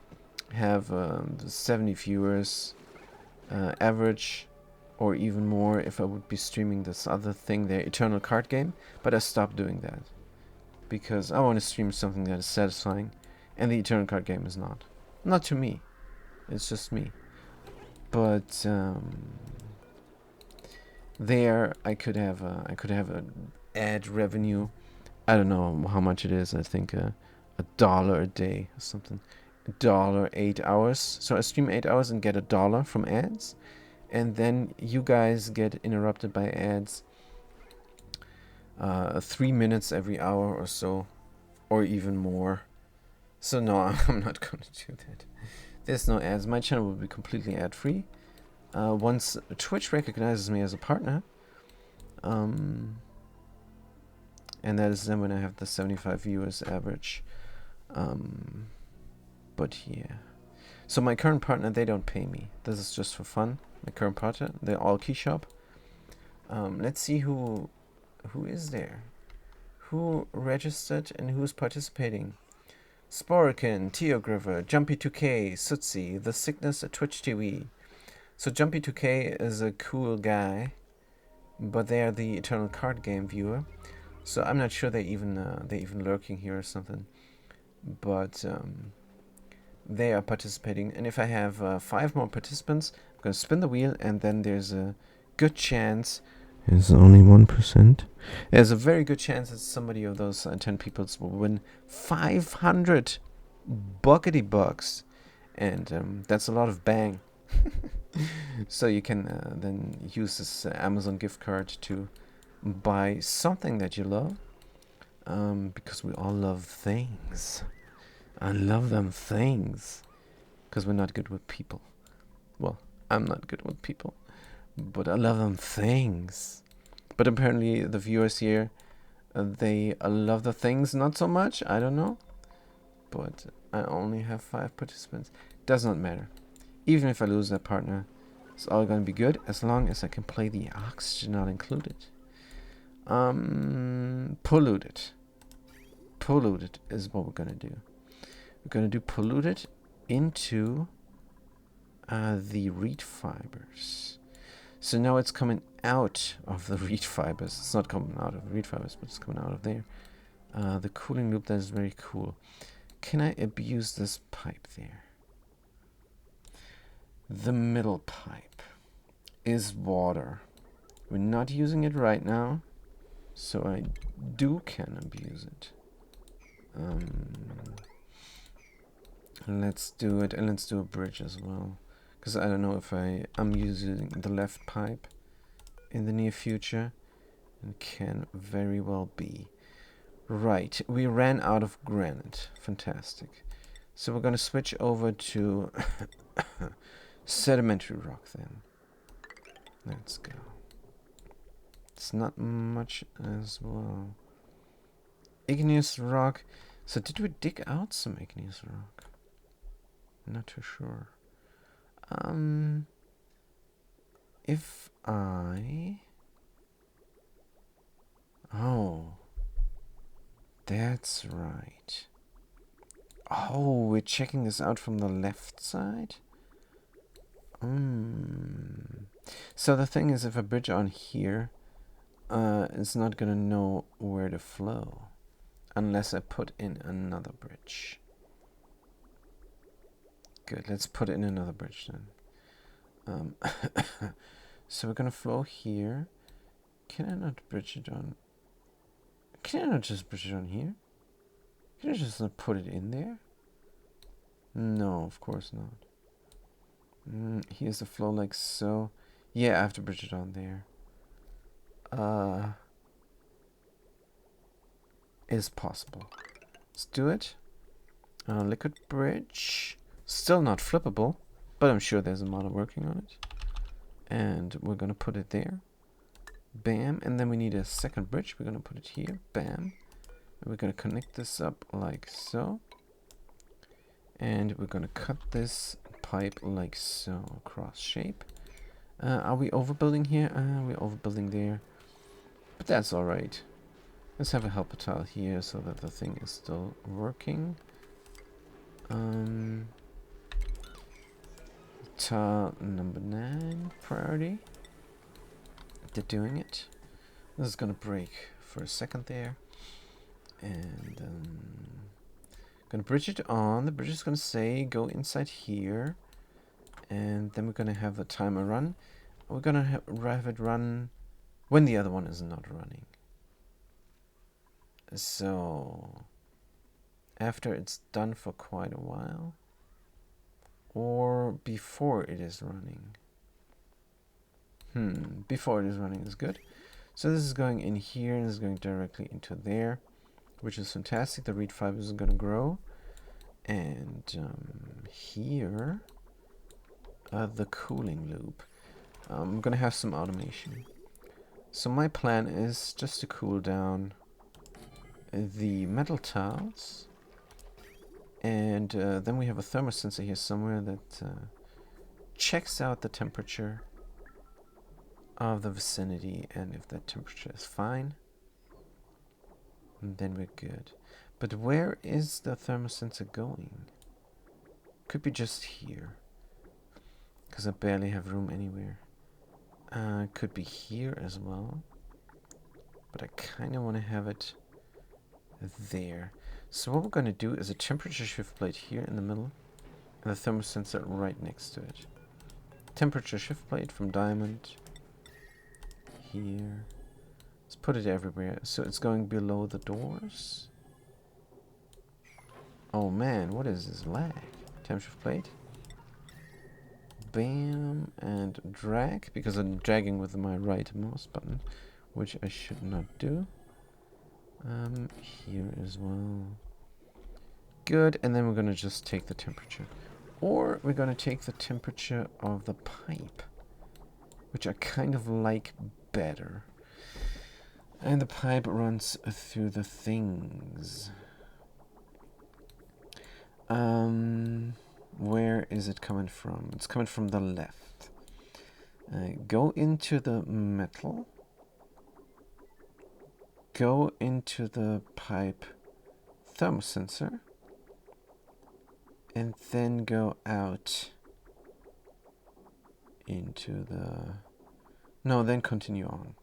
have 70 viewers average, or even more if I would be streaming this other thing there, Eternal Card Game, but I stopped doing that because I want to stream something that is satisfying, and the Eternal Card Game is not. Not to me. It's just me. But there I could have an ad revenue. I don't know how much it is. I think $1 a day or something. $1 8 hours. So I stream 8 hours and get $1 from ads, and then you guys get interrupted by ads 3 minutes every hour or so, or even more. So no, I'm not going to do that. There's no ads. My channel will be completely ad free. Once Twitch recognizes me as a partner, and that is then when I have the 75 viewers average. But yeah. So my current partner, they don't pay me. This is just for fun. My current partner, they're all key shop. Let's see who is there. Who registered and who's participating. Sporican, Teogriver, Jumpy2K, Sutsi, The Sickness at Twitch TV. So Jumpy2K is a cool guy, but they are the Eternal Card Game viewer. So I'm not sure they even lurking here or something. But they are participating, and if I have 5 more participants, I'm gonna spin the wheel, and then there's a good chance. It's only 1%. There's a very good chance that somebody of those 10 people will win 500 buckety bucks, and that's a lot of bang. So you can then use this Amazon gift card to buy something that you love, because we all love things. I love them things, because we're not good with people. Well, I'm not good with people, but I love them things. But apparently the viewers here, they love the things not so much. I don't know. But I only have 5 participants. Does not matter. Even if I lose that partner, it's all going to be good as long as I can play the oxygen not included. Polluted. Polluted is what we're going to do. We're going to do polluted into the reed fibers. So now it's coming out of the reed fibers. It's not coming out of the reed fibers, but it's coming out of there. The cooling loop, that is very cool. Can I abuse this pipe there? The middle pipe is water. We're not using it right now, so I can abuse it. Let's do it, and let's do a bridge as well. Because I don't know if I'm using the left pipe in the near future. It can very well be. Right, we ran out of granite. Fantastic. So we're going to switch over to sedimentary rock then. Let's go. It's not much as well. Igneous rock. So did we dig out some igneous rock? Not too sure. If I... Oh, that's right. Oh, we're checking this out from the left side? So the thing is, if I bridge on here, it's not gonna know where to flow unless I put in another bridge. Good, let's put in another bridge then. So we're gonna flow here. Can I not bridge it on? Can I not just bridge it on here? Can I just not put it in there? No, of course not. Here's the flow like so. Yeah, I have to bridge it on there. Is possible. Let's do it. Liquid bridge. Still not flippable, but I'm sure there's a model working on it. And we're gonna put it there. Bam. And then we need a second bridge. We're gonna put it here. Bam. And we're gonna connect this up like so. And we're gonna cut this pipe like so, cross shape. Are we overbuilding here? We're overbuilding there. But that's alright. Let's have a helper tile here so that the thing is still working. Tile number 9, priority. They're doing it. This is gonna break for a second there. And gonna bridge it on. The bridge is gonna say go inside here. And then we're gonna have the timer run. We're gonna have it run when the other one is not running. So after it's done for quite a while, or before it is running. Before it is running is good. So this is going in here and this is going directly into there, which is fantastic. The reed fibers is going to grow. And here, the cooling loop. I'm going to have some automation. So my plan is just to cool down the metal tiles. And then we have a thermosensor here somewhere that checks out the temperature of the vicinity, and if that temperature is fine, then we're good. But where is the thermosensor going? Could be just here, because I barely have room anywhere. Could be here as well, but I kind of want to have it there. So what we're going to do is a temperature shift plate here in the middle, and the thermosensor right next to it. Temperature shift plate from diamond here. Let's put it everywhere. So it's going below the doors. Oh man, what is this lag? Temp shift plate. Bam, and drag, because I'm dragging with my right mouse button, which I should not do. Here as well. Good, and then we're gonna just take the temperature. Or we're gonna take the temperature of the pipe, which I kind of like better. And the pipe runs through the things. Where is it coming from? It's coming from the left. Go into the metal. Go into the pipe thermosensor. And then go out into the... No, then continue on.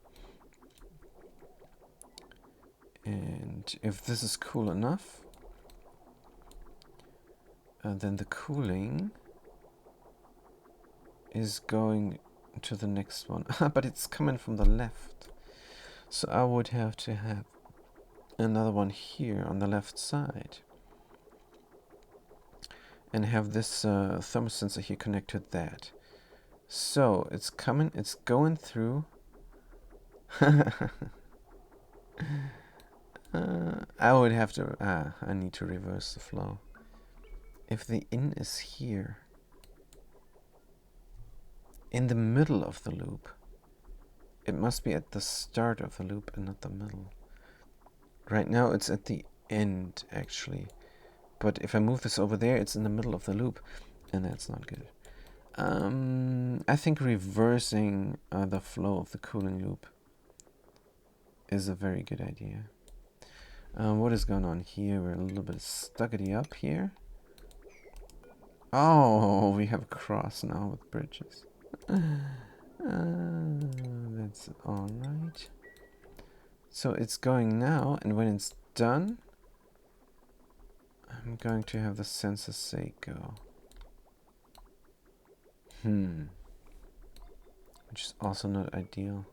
And if this is cool enough, then the cooling is going to the next one. But it's coming from the left. So I would have to have another one here on the left side. And have this thermosensor here connect to that. So it's coming, it's going through. I would have to, I need to reverse the flow. If the in is here, in the middle of the loop, it must be at the start of the loop and not the middle. Right now it's at the end, actually. But if I move this over there, it's in the middle of the loop. and that's not good. I think reversing the flow of the cooling loop is a very good idea. What is going on here? We're a little bit stuckety up here. Oh, we have a cross now with bridges. That's alright. So it's going now, and when it's done, I'm going to have the sensor say go. Which is also not ideal.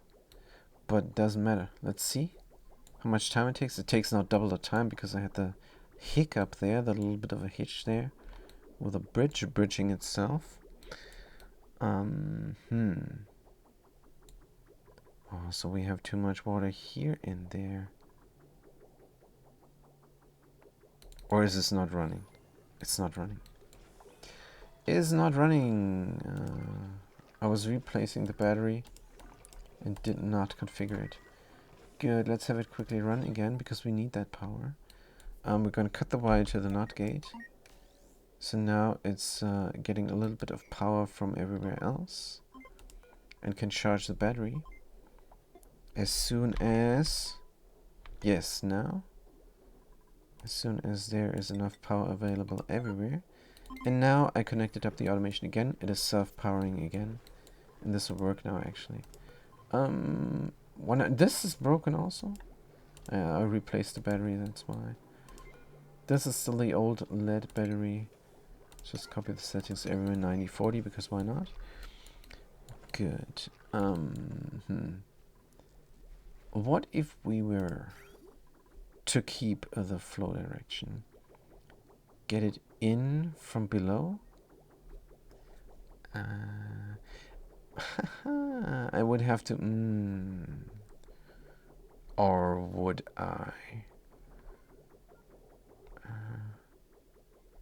But doesn't matter. Let's see how much time it takes. It takes now double the time because I had the hiccup there, the little bit of a hitch there with a bridge bridging itself. Oh, so we have too much water here and there. Or is this not running? It's not running. It's not running. I was replacing the battery and did not configure it. Good, let's have it quickly run again because we need that power. We're going to cut the wire to the NOT gate. So now it's getting a little bit of power from everywhere else and can charge the battery as soon as, yes, now, as soon as there is enough power available everywhere. And now I connected up the automation again. It is self-powering again, and this will work now actually. This is broken also. I replaced the battery, that's why. This is still the old lead battery. Just copy the settings everywhere 9040 because why not? Good. What if we were to keep the flow direction? Get it in from below? I would have to... Or would I?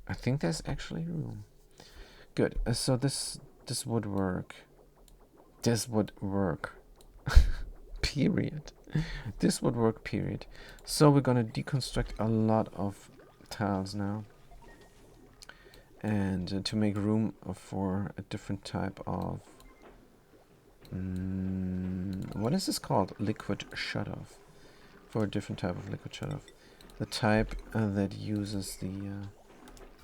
I think there's actually room. Good. So this would work. This would work. Period. This would work, period. So we're going to deconstruct a lot of tiles now. And to make room for a different type of... what is this called? Liquid shutoff. For a different type of liquid shutoff. The type that uses the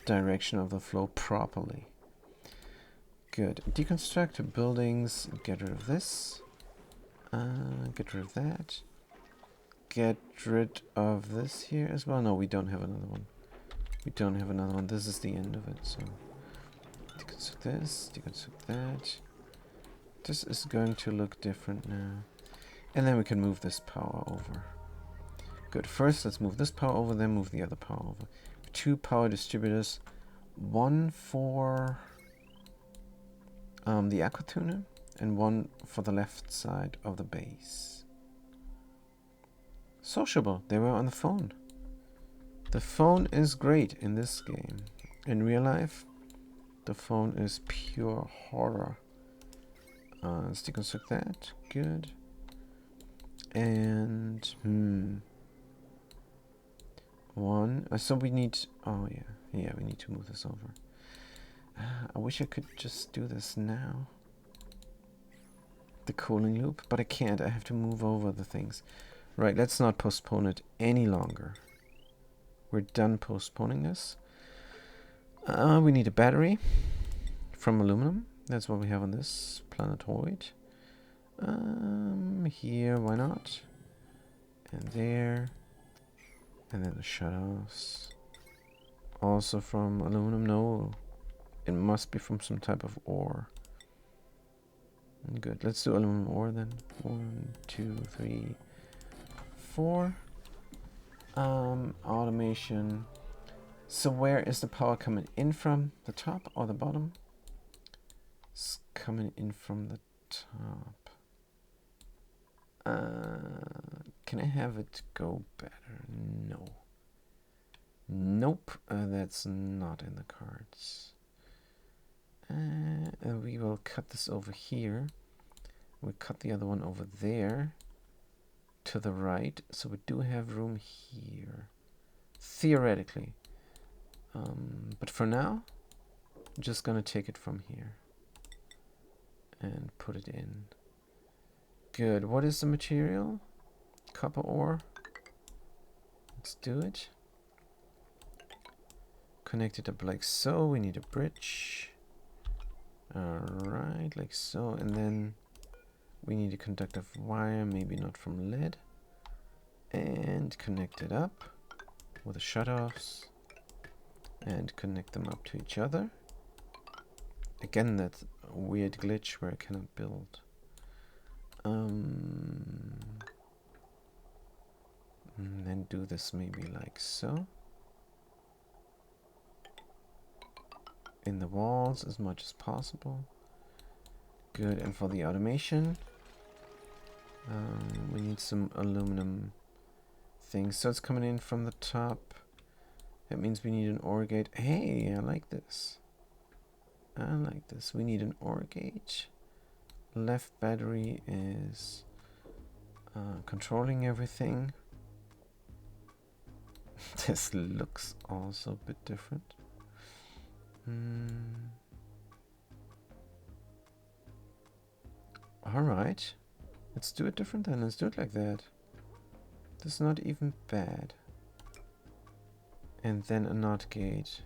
direction of the flow properly. Good. Deconstruct buildings. Get rid of this. Get rid of that. Get rid of this here as well. No, we don't have another one. We don't have another one. This is the end of it. So deconstruct this. Deconstruct that. This is going to look different now. And then we can move this power over. Good. First, let's move this power over, then move the other power over. 2 power distributors. One for the aqua tuner and one for the left side of the base. Sociable. They were on the phone. The phone is great in this game. In real life, the phone is pure horror. Let's deconstruct that. Good. And one. So we need. Oh yeah, we need to move this over. I wish I could just do this now. The cooling loop, but I can't. I have to move over the things. Right. Let's not postpone it any longer. We're done postponing this. We need a battery from aluminum. That's what we have on this planetoid. Here, why not? And there. And then the shutoffs. Also from aluminum. No, it must be from some type of ore. Good. Let's do aluminum ore then. 1, 2, 3, 4. Automation. So where is the power coming in from? The top or the bottom? It's coming in from the top. Can I have it go better? No. Nope, that's not in the cards. We will cut this over here. We'll cut the other one over there to the right. So we do have room here. Theoretically. But for now, I'm just gonna take it from here and put it in. Good. What is the material? Copper ore. Let's do it. Connect it up like so. We need a bridge. Alright, like so. And then we need a conductive wire, maybe not from lead. And connect it up with the shutoffs. And connect them up to each other. Again, that weird glitch where I cannot build. And then do this maybe like so. In the walls as much as possible. Good. And for the automation, we need some aluminum things. So it's coming in from the top. That means we need an OR gate. Hey, I like this. I like this. We need an OR gate. Left battery is controlling everything. This looks also a bit different. Alright. Let's do it different then. Let's do it like that. That's not even bad. And then a NOT gate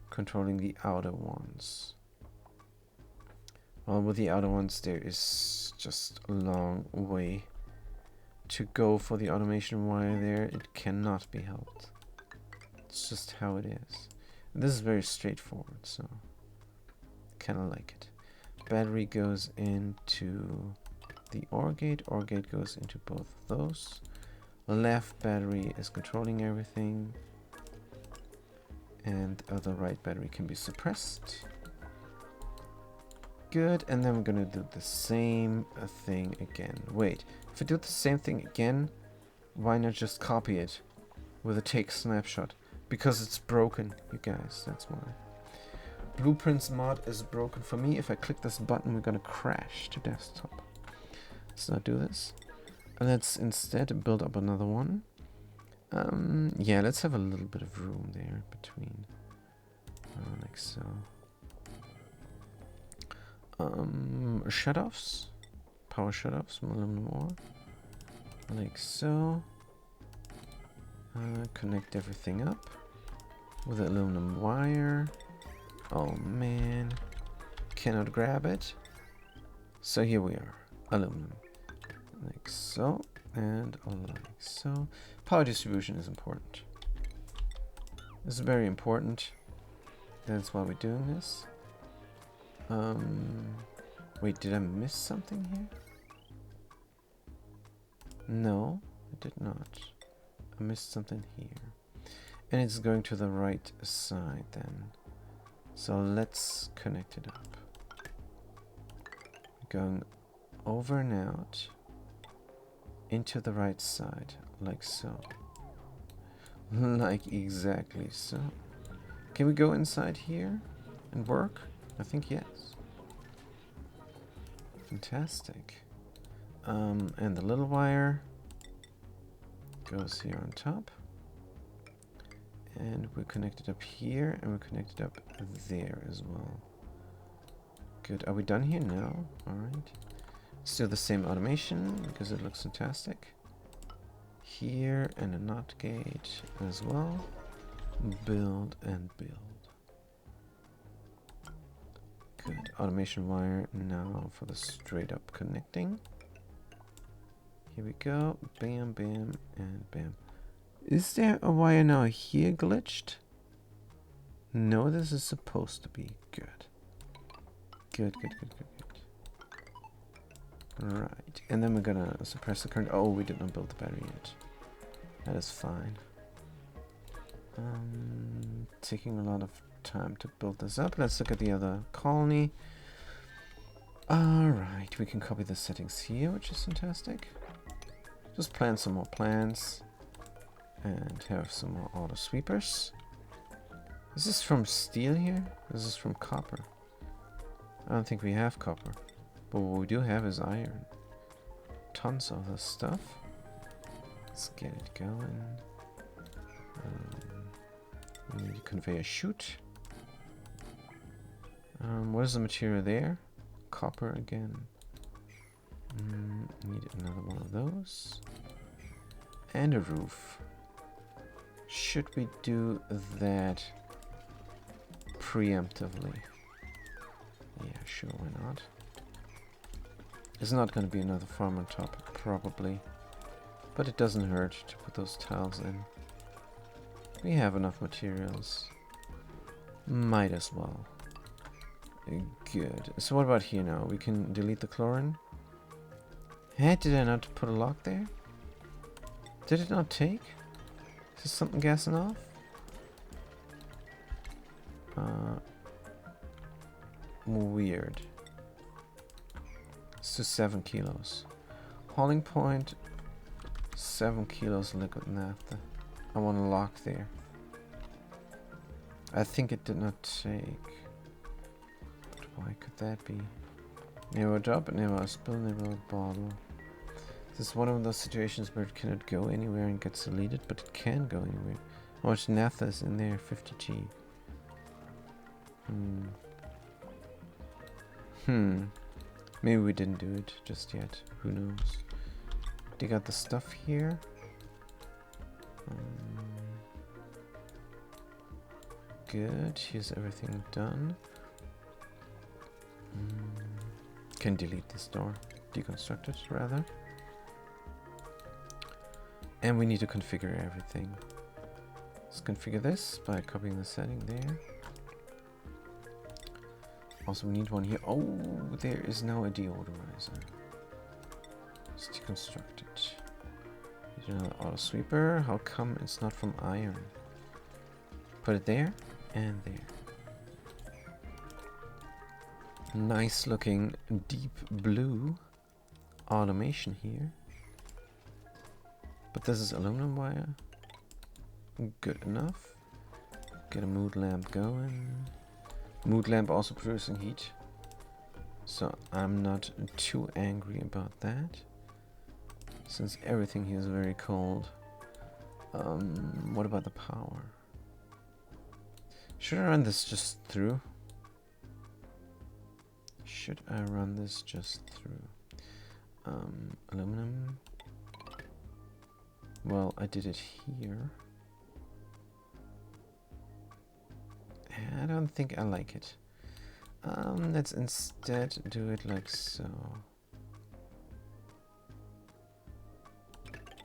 controlling the outer ones. Well, with the outer ones there is just a long way to go for the automation wire there. It cannot be helped. It's just how it is. And this is very straightforward, so kind of like it. Battery goes into the OR gate. OR gate goes into both of those. Left battery is controlling everything. And the right battery can be suppressed. Good, and then we're gonna do the same thing again. Wait, if I do the same thing again, why not just copy it with a take snapshot? Because it's broken, you guys, that's why. Blueprints mod is broken for me. If I click this button, we're gonna crash to desktop. Let's not do this. Let's instead build up another one. Yeah, let's have a little bit of room there between, like so. Shutoffs, power shutoffs from aluminum ore, like so. Connect everything up with aluminum wire. Oh man, cannot grab it. So here we are, aluminum, like so, and like so. Power distribution is important. This is very important. That's why we're doing this. Wait, did I miss something here? No, I did not. I missed something here. And it's going to the right side then. So let's connect it up. Going over and out into the right side, like so. Like exactly so. Can we go inside here and work? I think yes. Fantastic. And the little wire goes here on top. And we're connected up here, and we're connected up there as well. Good. Are we done here? No. Alright. Still the same automation, because it looks fantastic. Here, and a NOT gate as well. Build and build. Good. Automation wire now for the straight up connecting. Here we go. Bam, bam, and bam. Is there a wire now here glitched? No, this is supposed to be. Good. Good, good, good, good, good. Right. And then we're gonna suppress the current. Oh, we did not build the battery yet. That is fine. Taking a lot of time to build this up. Let's look at the other colony. Alright, we can copy the settings here, which is fantastic. Just plant some more plants. And have some more auto sweepers. Is this from steel here? This is from copper. I don't think we have copper. But what we do have is iron. Tons of this stuff. Let's get it going. We need a conveyor chute. What is the material there? Copper again. Need another one of those. And a roof. Should we do that preemptively? Yeah, sure, why not? There's not going to be another farm on top, probably. But it doesn't hurt to put those tiles in. We have enough materials. Might as well. Good. So what about here now? We can delete the chlorine. Hey, did I not put a lock there? Did it not take? Is this something gassing off? Weird. It's to 7 kilos. Hauling point, 7 kilos liquid naphtha. I want a lock there. I think it did not take. But why could that be? Never drop, never spill, never bottle. This is one of those situations where it cannot go anywhere and gets deleted, but it can go anywhere. How much naphtha is in there? 50G. Maybe we didn't do it just yet. Who knows? Dig out the stuff here. Good. Here's everything done. Can delete this door. Deconstruct it, rather. And we need to configure everything. Let's configure this by copying the setting there. Also, we need one here. Oh, there is now a deodorizer. Let's deconstruct it. Need another auto sweeper. How come it's not from iron? Put it there and there. Nice looking deep blue automation here. But this is aluminum wire. Good enough. Get a mood lamp going. Mood lamp also producing heat. So I'm not too angry about that. Since everything here is very cold. What about the power? Should I run this just through? Should I run this just through? Aluminum. Well, I did it here. I don't think I like it. Let's instead do it like so.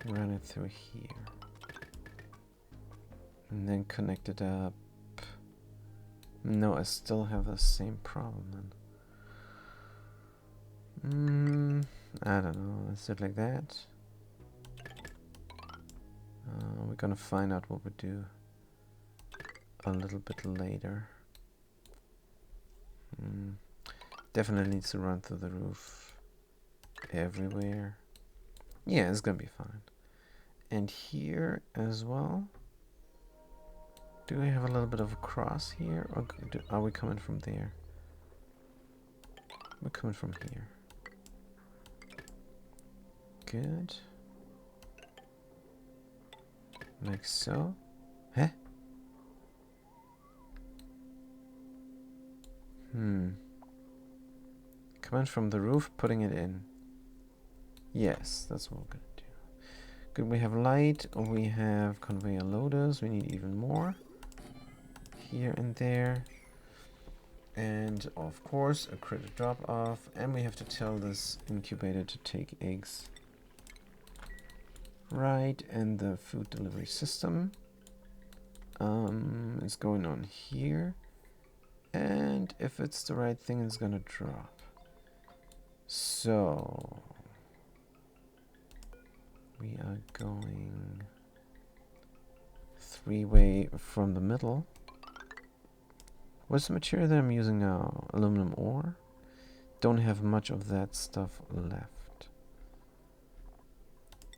Run it through here. And then connect it up. No, I still have the same problem then. I don't know. Let's do it like that. We're gonna find out what we do a little bit later. Definitely needs to run through the roof everywhere. Yeah, it's gonna be fine. And here as well. Do we have a little bit of a cross here, or are we coming from there? We're coming from here. Good. Like so. Huh? Coming from the roof, putting it in. Yes, that's what we're gonna do. Good, we have light, we have conveyor loaders, we need even more. Here and there. And of course a critter drop off, and we have to tell this incubator to take eggs. Right, and the food delivery system is going on here. And if it's the right thing, it's gonna drop. So we are going 3-way from the middle. What's the material that I'm using now? Aluminum ore? Don't have much of that stuff left.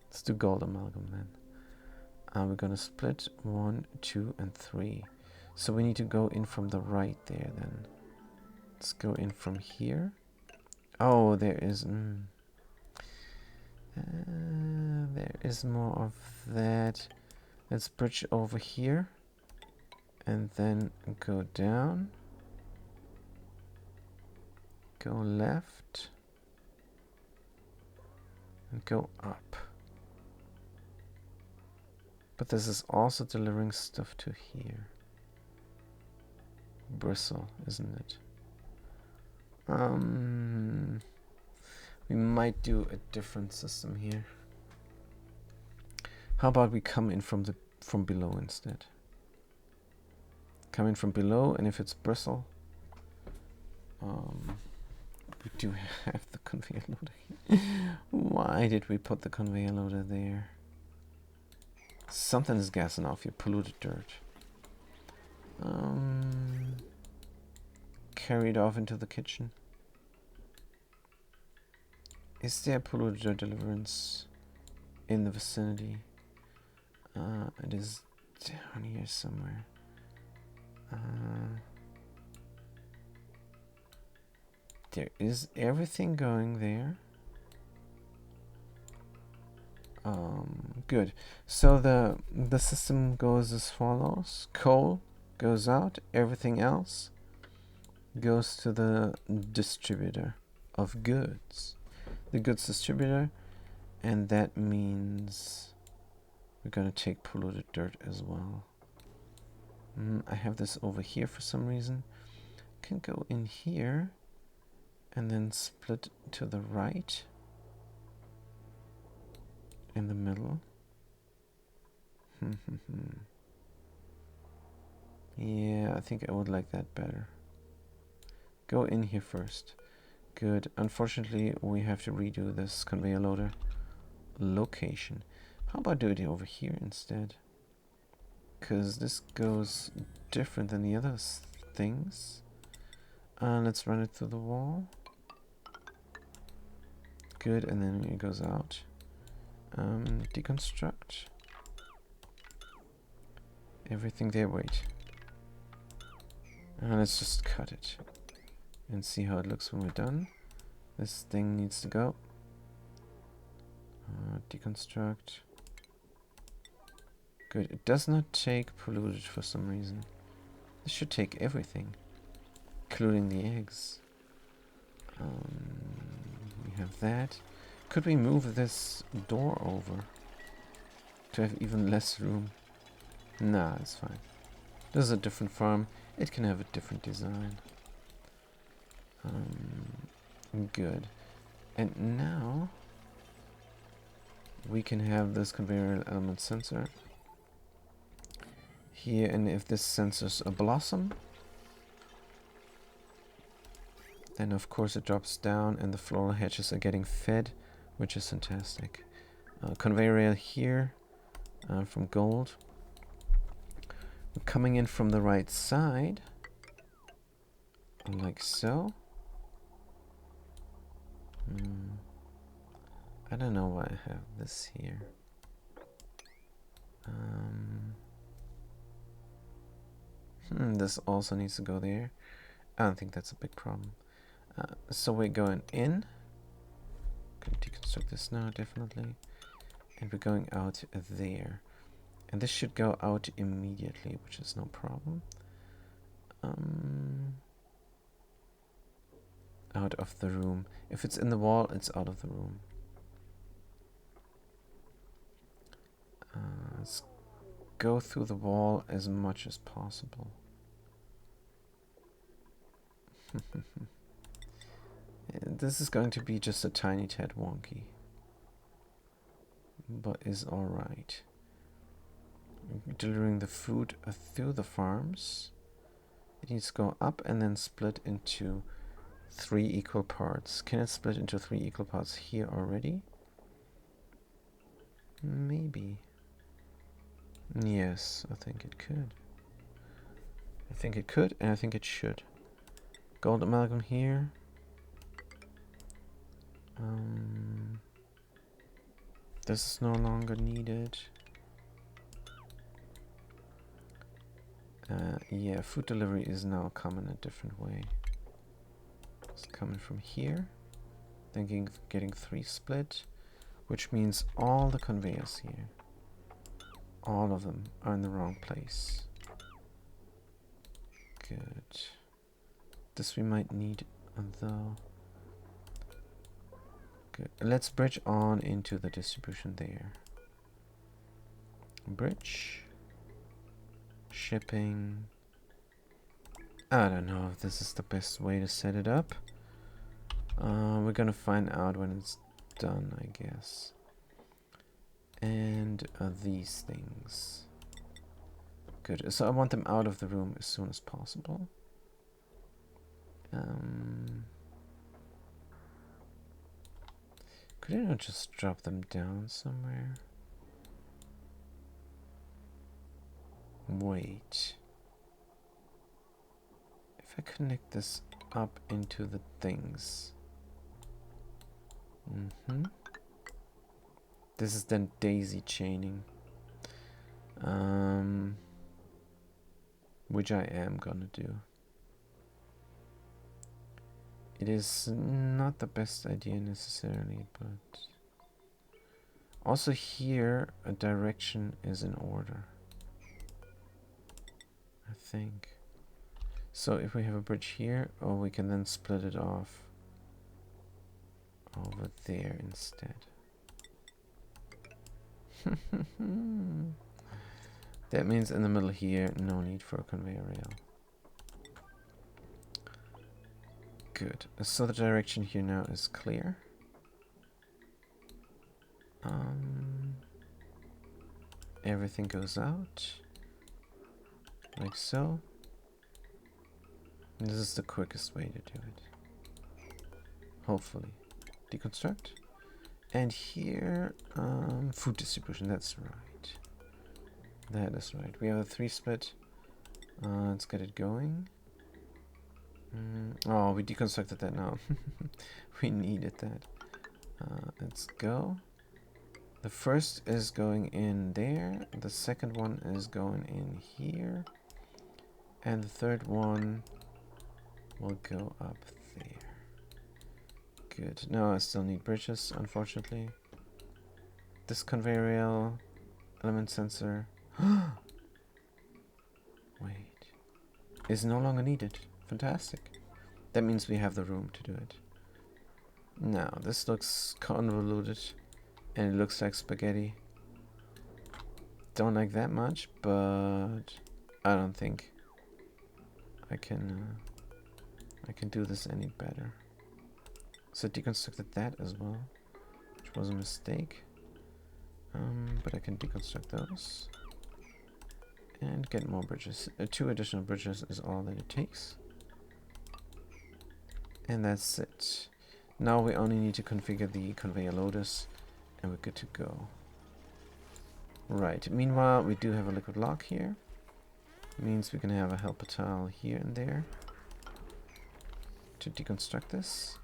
Let's do gold amalgam then. We're gonna split 1, 2, and 3. So we need to go in from the right there then. Let's go in from here. Oh, there is... there is more of that. Let's bridge over here. And then go down. Go left. And go up. But this is also delivering stuff to here. Bristle, isn't it? We might do a different system here. How about we come in from below instead? Come in from below, and if it's bristle, we do have the conveyor loader here. Why did we put the conveyor loader there? Something is gassing off here. Polluted dirt. Carried off into the kitchen. Is there polluted dirt deliverance in the vicinity? It is down here somewhere. There is everything going there. Good. So the system goes as follows. Coal goes out. Everything else goes to the distributor of goods. The goods distributor, and that means we're going to take polluted dirt as well. I have this over here for some reason. Can go in here and then split to the right in the middle. Yeah, I think I would like that better. Go in here first. Good. Unfortunately, we have to redo this conveyor loader location. How about do it over here instead? Because this goes different than the other things. Let's run it through the wall. Good, and then it goes out. Deconstruct. Everything there, wait. Let's just cut it. And see how it looks when we're done. This thing needs to go. Deconstruct. Good. It does not take polluted for some reason. This should take everything, including the eggs. We have that. Could we move this door over to have even less room? Nah, it's fine. This is a different farm. It can have a different design. Good. And now we can have this conveyor element sensor here, and if this sensors a blossom, then of course it drops down and the floral hatches are getting fed, which is fantastic. Conveyor rail here from gold. We're coming in from the right side, like so. I don't know why I have this here. This also needs to go there. I don't think that's a big problem. So we're going in. Going to deconstruct this now, definitely. And we're going out there. And this should go out immediately, which is no problem. Out of the room. If it's in the wall, it's out of the room. Let's go through the wall as much as possible. This is going to be just a tiny tad wonky, but is alright. Delivering the food through the farms. It needs to go up and then split into 3 equal parts. Can it split into 3 equal parts here already? Maybe. Yes, I think it could. I think it could, and I think it should. Gold amalgam here. This is no longer needed. Yeah, food delivery is now coming a different way. It's coming from here, then getting 3 split, which means all the conveyors here, all of them are in the wrong place. Good. This we might need though. Good. Let's bridge on into the distribution there. Bridge. Shipping. I don't know if this is the best way to set it up. We're gonna find out when it's done, I guess. And these things. Good. So I want them out of the room as soon as possible. Could I not just drop them down somewhere? Wait. If I connect this up into the things. This is then daisy chaining. Which I am gonna do. It is not the best idea necessarily, but also here a direction is in order, I think. So if we have a bridge here, oh, we can then split it off over there instead. That means in the middle here, no need for a conveyor rail. Good. So the direction here now is clear. Everything goes out like so. And this is the quickest way to do it. Hopefully. Deconstruct. And here, food distribution. That's right. That is right. We have a 3 split. Let's get it going. Oh, we deconstructed that now. We needed that. Let's go. The first is going in there. The second one is going in here. And the third one will go up there. Good. No, I still need bridges, unfortunately. This conveyor rail, element sensor. Wait. Is no longer needed. Fantastic. That means we have the room to do it. Now, this looks convoluted and it looks like spaghetti. Don't like that much, but I don't think I can do this any better. So deconstructed that as well, which was a mistake. But I can deconstruct those and get more bridges. 2 additional bridges is all that it takes. And that's it. Now we only need to configure the conveyor loaders and we're good to go. Right, meanwhile we do have a liquid lock here. Means we can have a helper tile here and there to deconstruct this.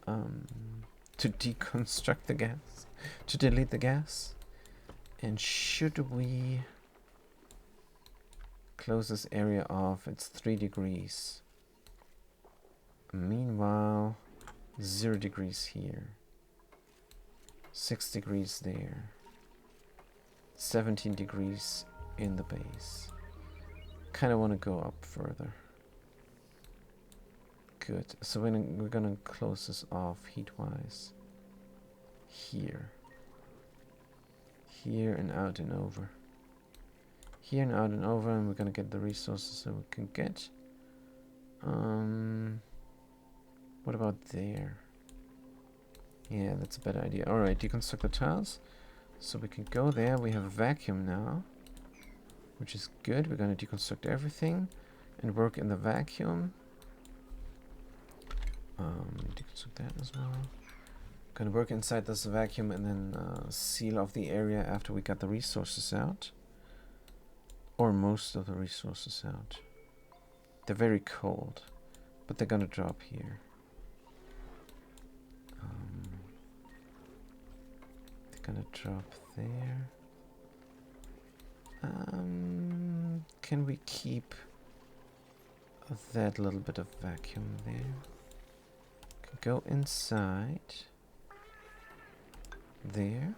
To deconstruct the gas. To delete the gas. And should we close this area off, it's 3 degrees. Meanwhile, 0 degrees here, 6 degrees there, 17 degrees in the base. Kind of want to go up further. Good. So we're gonna close this off heat-wise. Here. Here and out and over. Here and out and over, and we're gonna get the resources that we can get. What about there? Yeah, that's a better idea. Alright, deconstruct the tiles. So we can go there. We have a vacuum now, which is good. We're going to deconstruct everything and work in the vacuum. Deconstruct that as well. Going to work inside this vacuum and then seal off the area after we got the resources out. Or most of the resources out. They're very cold, but they're going to drop here. Gonna drop there. Can we keep that little bit of vacuum there? Can go inside there,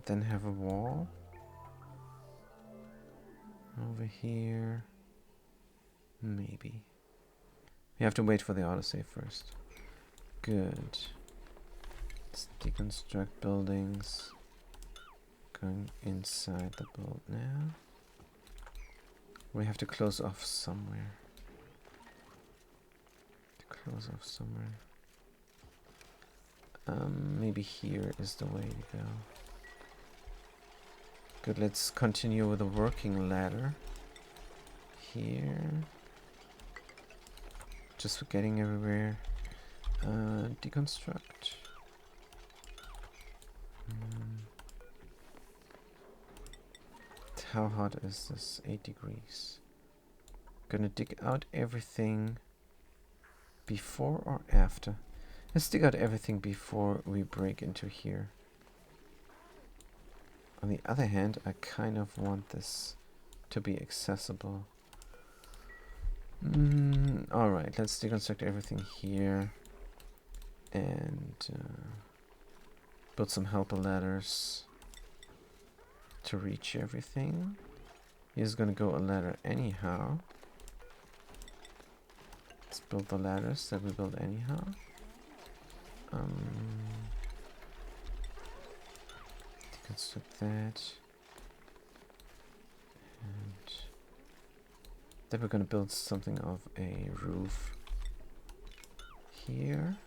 then have a wall over here. Maybe we have to wait for the autosave first. Good. Let's deconstruct buildings. Going inside the build now. We have to close off somewhere. Maybe here is the way to go. Good, let's continue with a working ladder. Here. Just for getting everywhere. Deconstruct. How hot is this? 8 degrees. Gonna dig out everything before or after? Let's dig out everything before we break into here. On the other hand, I kind of want this to be accessible. Alright, let's deconstruct everything here. And build some helper ladders to reach everything. He's gonna go a ladder anyhow. Let's build the ladders that we build anyhow. Deconstruct that. And then we're gonna build something of a roof here.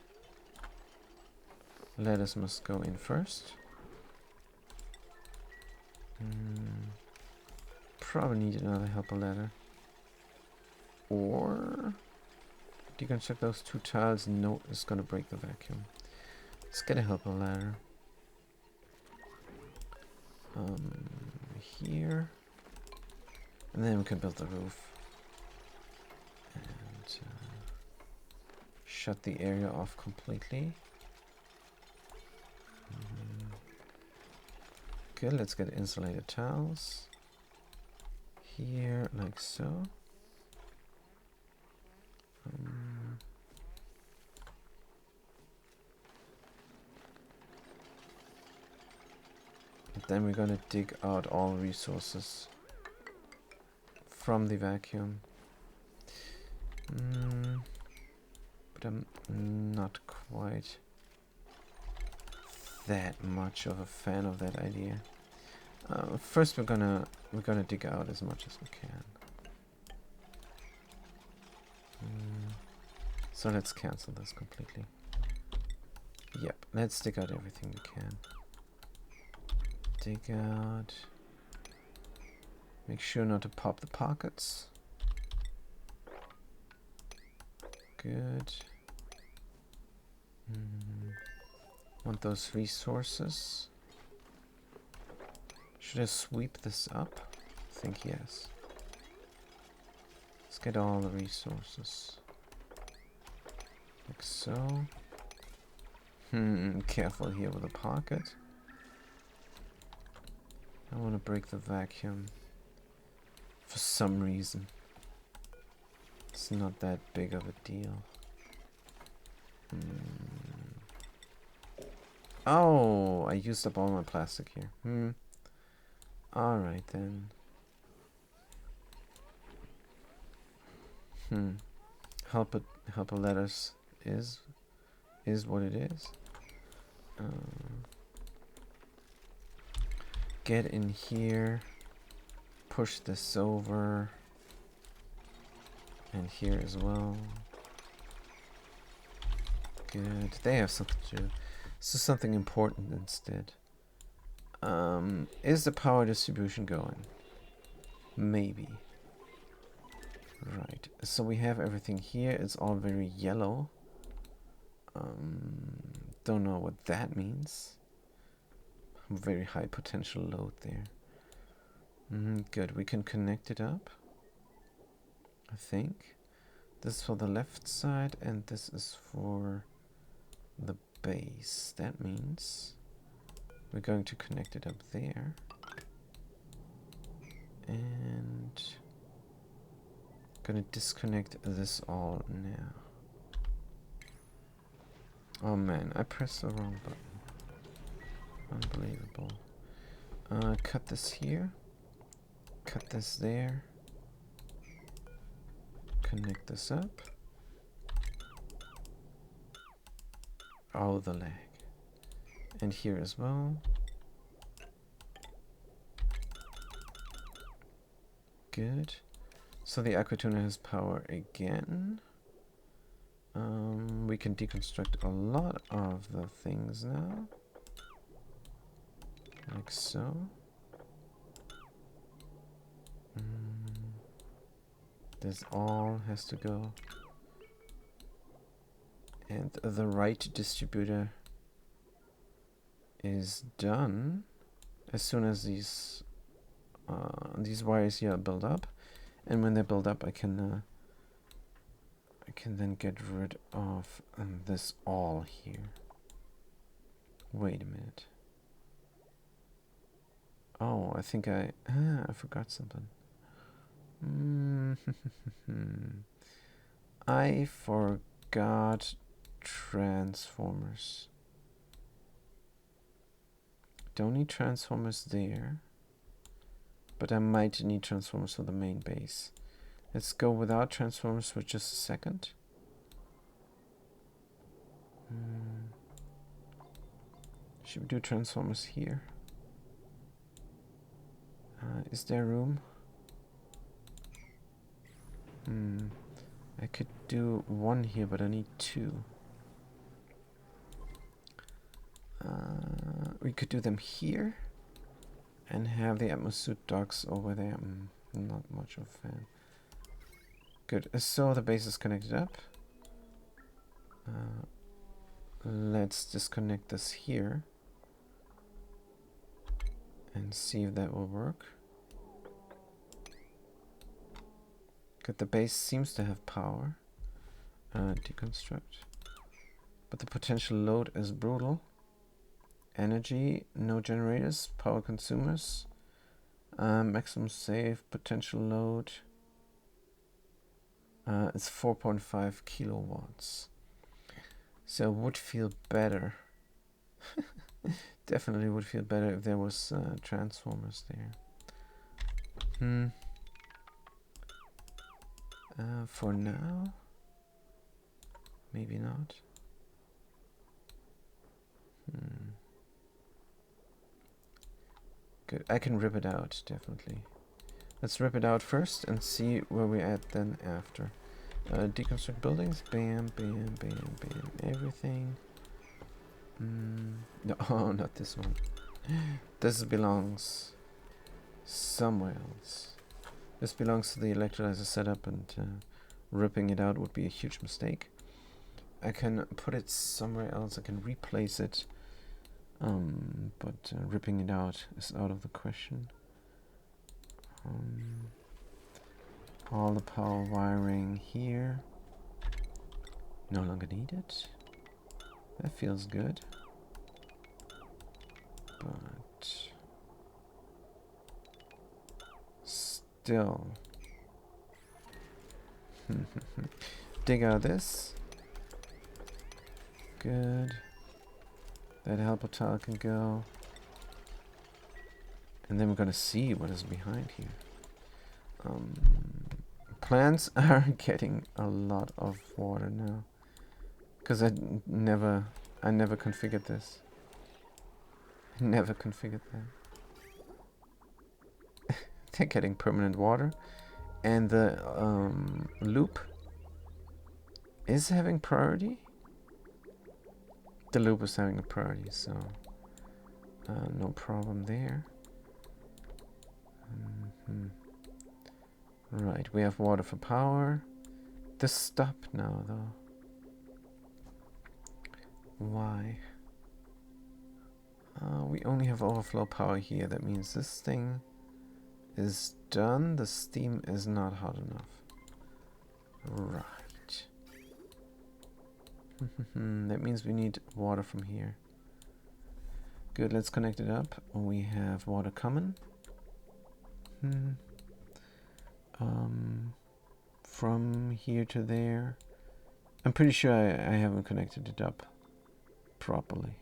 Ladders must go in first. Probably need another helper ladder. Or deconstruct those 2 tiles. No, it's gonna break the vacuum. Let's get a helper ladder. Here. And then we can build the roof. And shut the area off completely. Okay, let's get insulated tiles. Here, like so. Then we're gonna dig out all resources from the vacuum. But I'm not quite that much of a fan of that idea. First we're gonna dig out as much as we can. So let's cancel this completely. Yep, let's dig out everything we can. Dig out. Make sure not to pop the pockets. Good. Want those resources. Should I sweep this up? I think yes. Let's get all the resources. Like so. Careful here with the pocket. I want to break the vacuum. For some reason. It's not that big of a deal. Oh, I used up all my plastic here. Alright then. Helper letters is what it is. Get in here. Push this over. And here as well. Good. They have something to do. So something important instead. Is the power distribution going? Maybe. Right. So we have everything here. It's all very yellow. Don't know what that means. Very high potential load there. Good. We can connect it up. I think. This is for the left side and this is for the base. That means we're going to connect it up there. And gonna disconnect this all now. Oh man, I pressed the wrong button. Unbelievable. Cut this here. Cut this there. Connect this up. Oh, the lag. And here as well. Good. So the aquatuner has power again. We can deconstruct a lot of the things now. Like so. This all has to go. And the right distributor is done as soon as these wires here build up. And when they build up, I can then get rid of this all here. Wait a minute. Oh, I think I forgot something. I forgot transformers. Don't need transformers there, but I might need transformers for the main base. Let's go without transformers for just a second. Should we do transformers here? Is there room? I could do one here, but I need two. We could do them here and have the atmosuit docks over there. Not much of a fan. Good. So the base is connected up. Let's disconnect this here and see if that will work. Good. The base seems to have power. Deconstruct. But the potential load is brutal. Energy, no generators, power consumers. Maximum save, potential load. It's 4.5 kilowatts. So would feel better. Definitely would feel better if there was transformers there. For now, maybe not. Good. I can rip it out, definitely. Let's rip it out first and see where we're at then after. Deconstruct buildings. Bam, bam, bam, bam. Everything. No, oh, not this one. This belongs somewhere else. This belongs to the electrolyzer setup, and ripping it out would be a huge mistake. I can put it somewhere else. I can replace it. But ripping it out is out of the question. All the power wiring here. No longer needed. That feels good. But still. Dig out this. Good. That helper tile can go. And then we're gonna see what is behind here. Plants are getting a lot of water now. Because I never configured this. I never configured that. They're getting permanent water. And the loop is having priority. The loop is having a priority, so no problem there. Right, we have water for power. This stopped now, though. Why? We only have overflow power here. That means this thing is done. The steam is not hot enough. Right. That means we need water from here. Good, let's connect it up. We have water coming. From here to there. I'm pretty sure I haven't connected it up properly.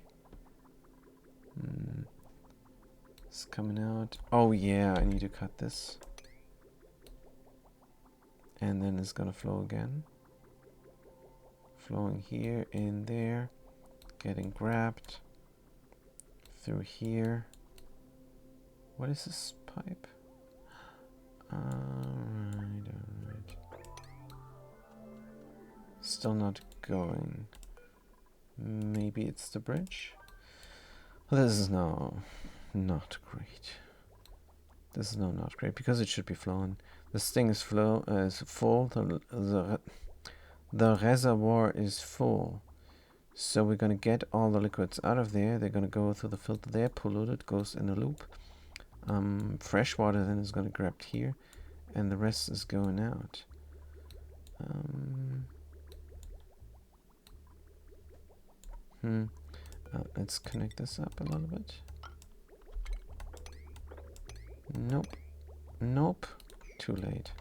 It's coming out. Oh yeah, I need to cut this. And then it's gonna flow again. Flowing here, in there. Getting grabbed. through here. What is this pipe? Alright. Still not going. Maybe it's the bridge? This is now not great. This is now not great because it should be flowing. This thing is full. The reservoir is full. So we're gonna get all the liquids out of there. They're gonna go through the filter there, polluted, goes in a loop. Fresh water then is gonna grab here, and the rest is going out. Let's connect this up a little bit. Nope. Nope. Too late.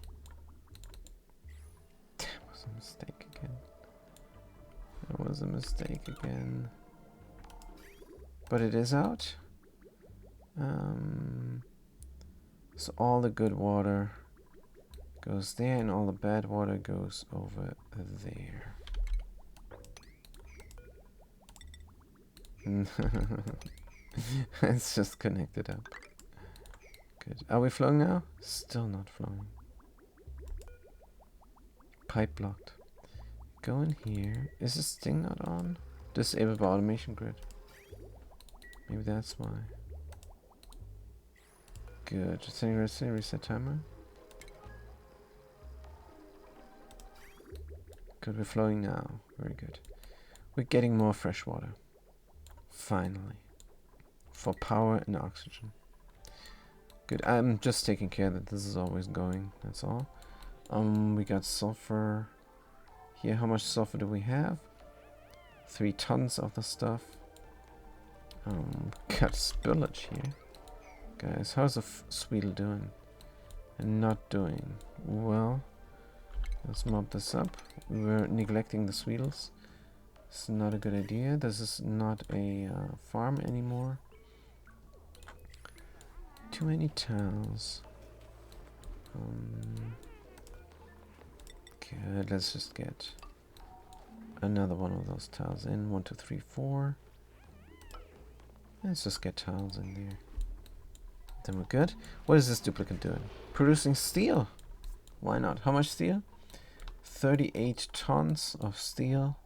That was a mistake again. That was a mistake again. But it is out. So all the good water goes there and all the bad water goes over there. It's just connected up. Good. Are we flowing now? Still not flowing. Pipe blocked. Go in here. Is this thing not on? Disable the automation grid. Maybe that's why. Good. Reset timer. Good, we're flowing now. Very good. We're getting more fresh water. Finally. For power and oxygen. Good. I'm just taking care that this is always going. That's all. We got sulfur. Here, how much sulfur do we have? 3 tons of the stuff. Got spillage here. Guys, how's the Sweedle doing? And not doing well. Let's mop this up. We were neglecting the Sweedles. It's not a good idea. This is not a farm anymore. Too many tiles. Good, let's just get another one of those tiles in. 1, 2, 3, 4. Let's just get tiles in there. Then we're good. What is this duplicate doing? Producing steel. Why not? How much steel? 38 tons of steel.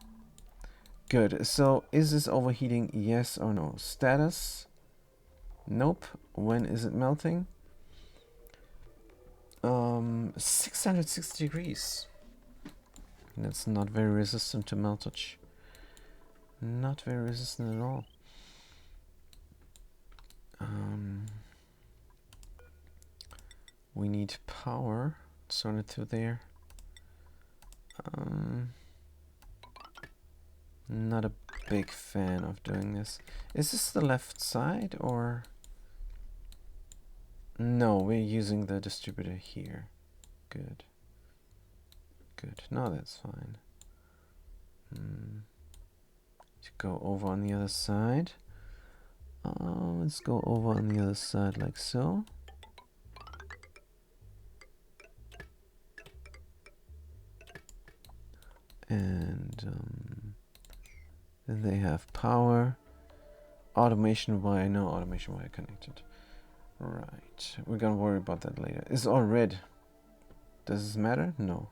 Good. So is this overheating? Yes or no? Status? Nope. When is it melting? 660 degrees. That's not very resistant to meltage. Not very resistant at all. We need power. Let's run it through there. Not a big fan of doing this. Is this the left side or? No, we're using the distributor here. Good. Good. No, that's fine. To go over on the other side. Let's go over on the other side like so. And then they have power. Automation wire. No automation wire connected. Right. We're gonna worry about that later. It's all red. Does this matter? No.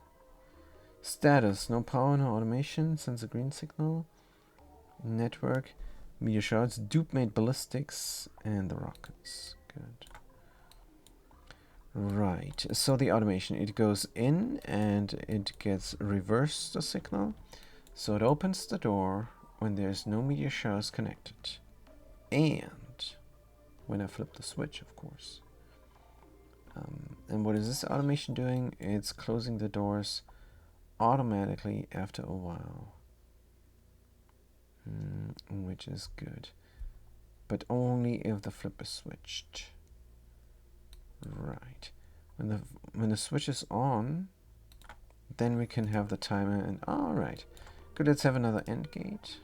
Status. No power, no automation. Sends a green signal. Network. Meteor shards. Dupe made ballistics. And the rockets. Good. Right. So the automation. It goes in and it gets reverse the signal. So it opens the door when there's no meteor showers connected. And when I flip the switch, of course. And what is this automation doing? It's closing the doors automatically after a while. Which is good. But only if the flip is switched. Right. When the switch is on, then we can have the timer and alright. Good, let's have another end gate.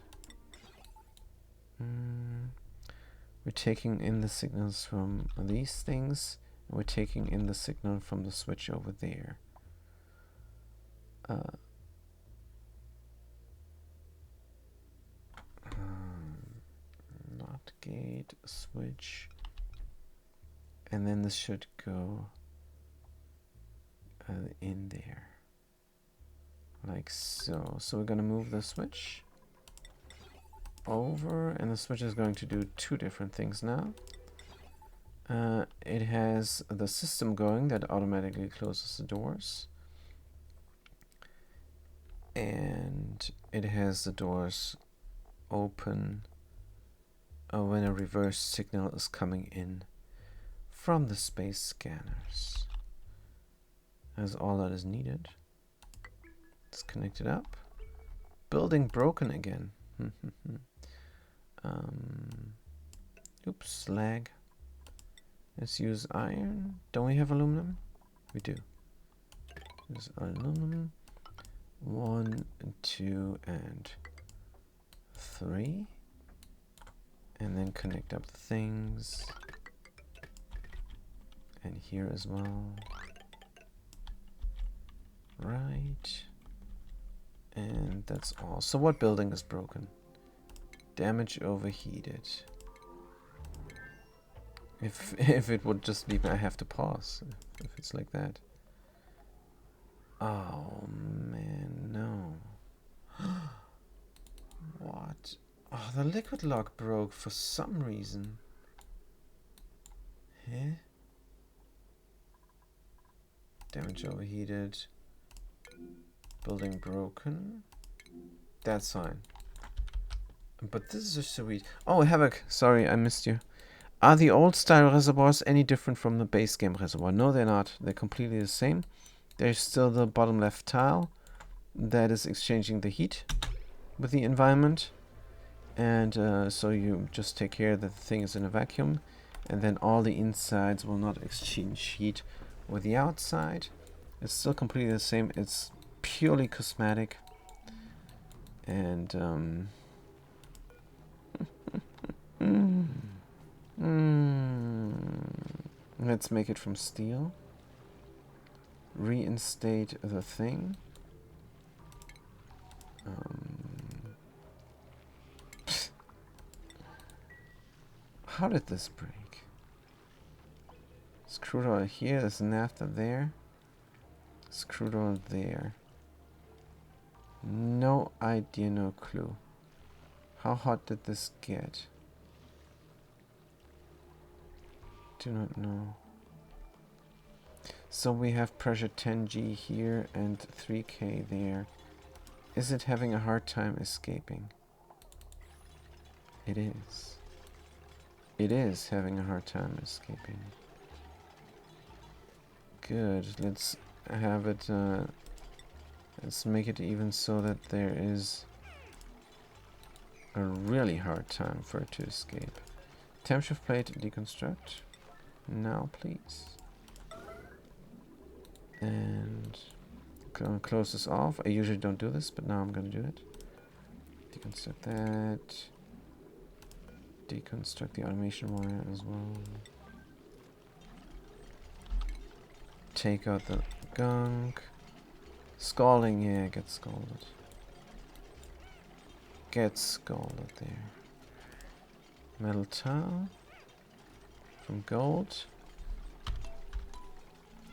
We're taking in the signals from these things, and we're taking in the signal from the switch over there. Not gate switch, and then this should go in there, like so. So we're gonna move the switch over, and the switch is going to do two different things now. It has the system going that automatically closes the doors, and it has the doors open when a reverse signal is coming in from the space scanners. That's all that is needed. Let's connect it up. Building broken again. Oops, lag. Let's use iron. Don't we have aluminum? We do. There's aluminum. 1, 2, and 3. And then connect up the things. And here as well. Right. And that's all. So what building is broken? Damage overheated. If it would just be, I have to pause if it's like that. Oh man, no. What? Oh, the liquid lock broke for some reason. Huh? Damage overheated. Building broken. That's fine. But this is just so weird. Oh, Havoc, sorry, I missed you. Are the old style reservoirs any different from the base game reservoir? No, they're not. They're completely the same. There's still the bottom left tile that is exchanging the heat with the environment. And so you just take care that the thing is in a vacuum. And then all the insides will not exchange heat with the outside. It's still completely the same. It's purely cosmetic. And let's make it from steel. Reinstate the thing. How did this break? Screwdriver here, there's an after there. Screwdriver there. No idea, no clue. How hot did this get? Do not know. So we have pressure 10G here and 3K there. Is it having a hard time escaping? It is. It is having a hard time escaping. Good. Let's have it. Let's make it even so that there is a really hard time for it to escape. Temp shift plate deconstruct. Now, please. And gonna close this off. I usually don't do this, but now I'm gonna do it. Deconstruct that. Deconstruct the automation wire as well. Take out the gunk. Scalding, yeah, get scalded. Get scalded there. Metal tile. From gold.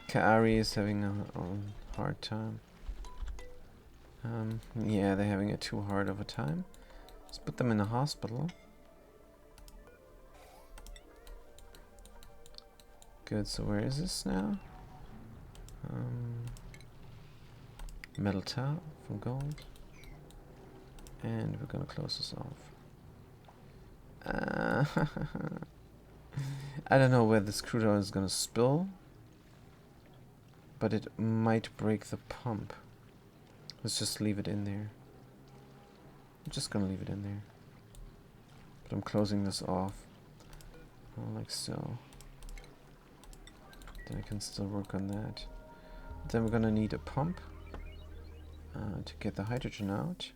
Kaari is having a hard time. Yeah, they're having a too hard of a time. Let's put them in a hospital. Good, so where is this now? Metal tile from gold. And we're gonna close this off. I don't know where the screwdriver is gonna spill, but it might break the pump. Let's just leave it in there. I'm just gonna leave it in there. But I'm closing this off. Like so. Then I can still work on that. Then we're gonna need a pump to get the hydrogen out.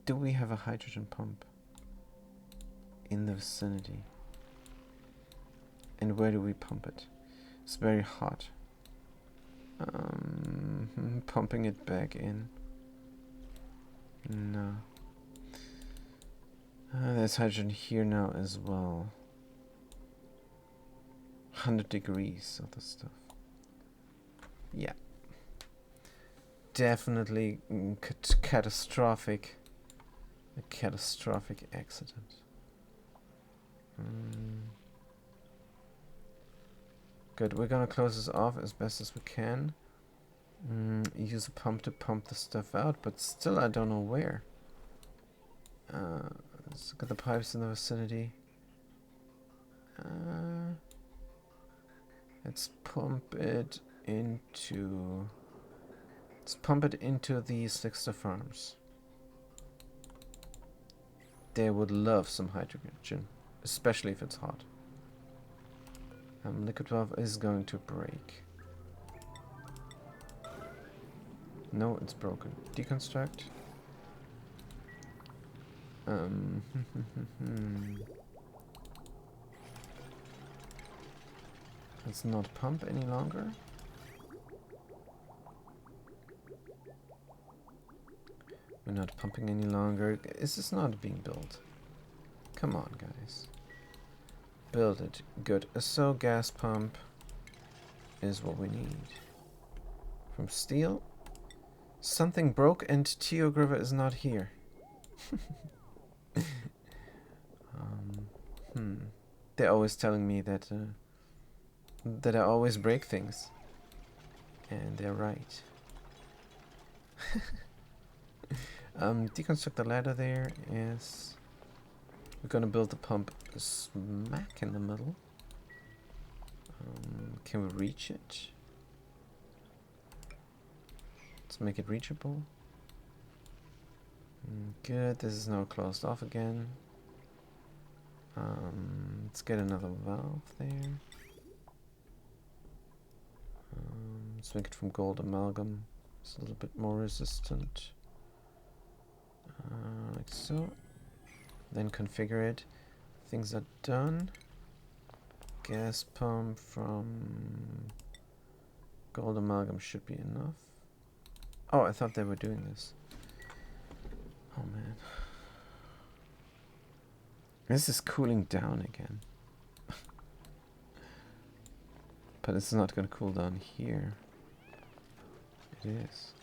Do we have a hydrogen pump in the vicinity? And where do we pump it? It's very hot. Pumping it back in. No. There's hydrogen here now as well. 100 degrees of the stuff. Yeah. Definitely catastrophic. A catastrophic accident. Good, we're gonna close this off as best as we can. Use a pump to pump the stuff out, but still I don't know where. Let's look at the pipes in the vicinity. Let's pump it into the Sixter farms. They would love some hydrogen, especially if it's hot. Liquid valve is going to break. No, it's broken. Deconstruct. Let's not pump any longer. We're not pumping any longer. Is this not being built? Come on, guys. Build it. Good. So gas pump is what we need. From steel. Something broke and Teogriver is not here. They're always telling me that I always break things. And they're right. Deconstruct the ladder there. Yes. We're gonna build the pump smack in the middle. Can we reach it? Let's make it reachable. Good, this is now closed off again. Let's get another valve there. Let's make it from gold amalgam. It's a little bit more resistant. Like so. Then configure it. Things are done. Gas pump from gold amalgam should be enough. Oh, I thought they were doing this. Oh man. This is cooling down again. But it's not going to cool down here. It is.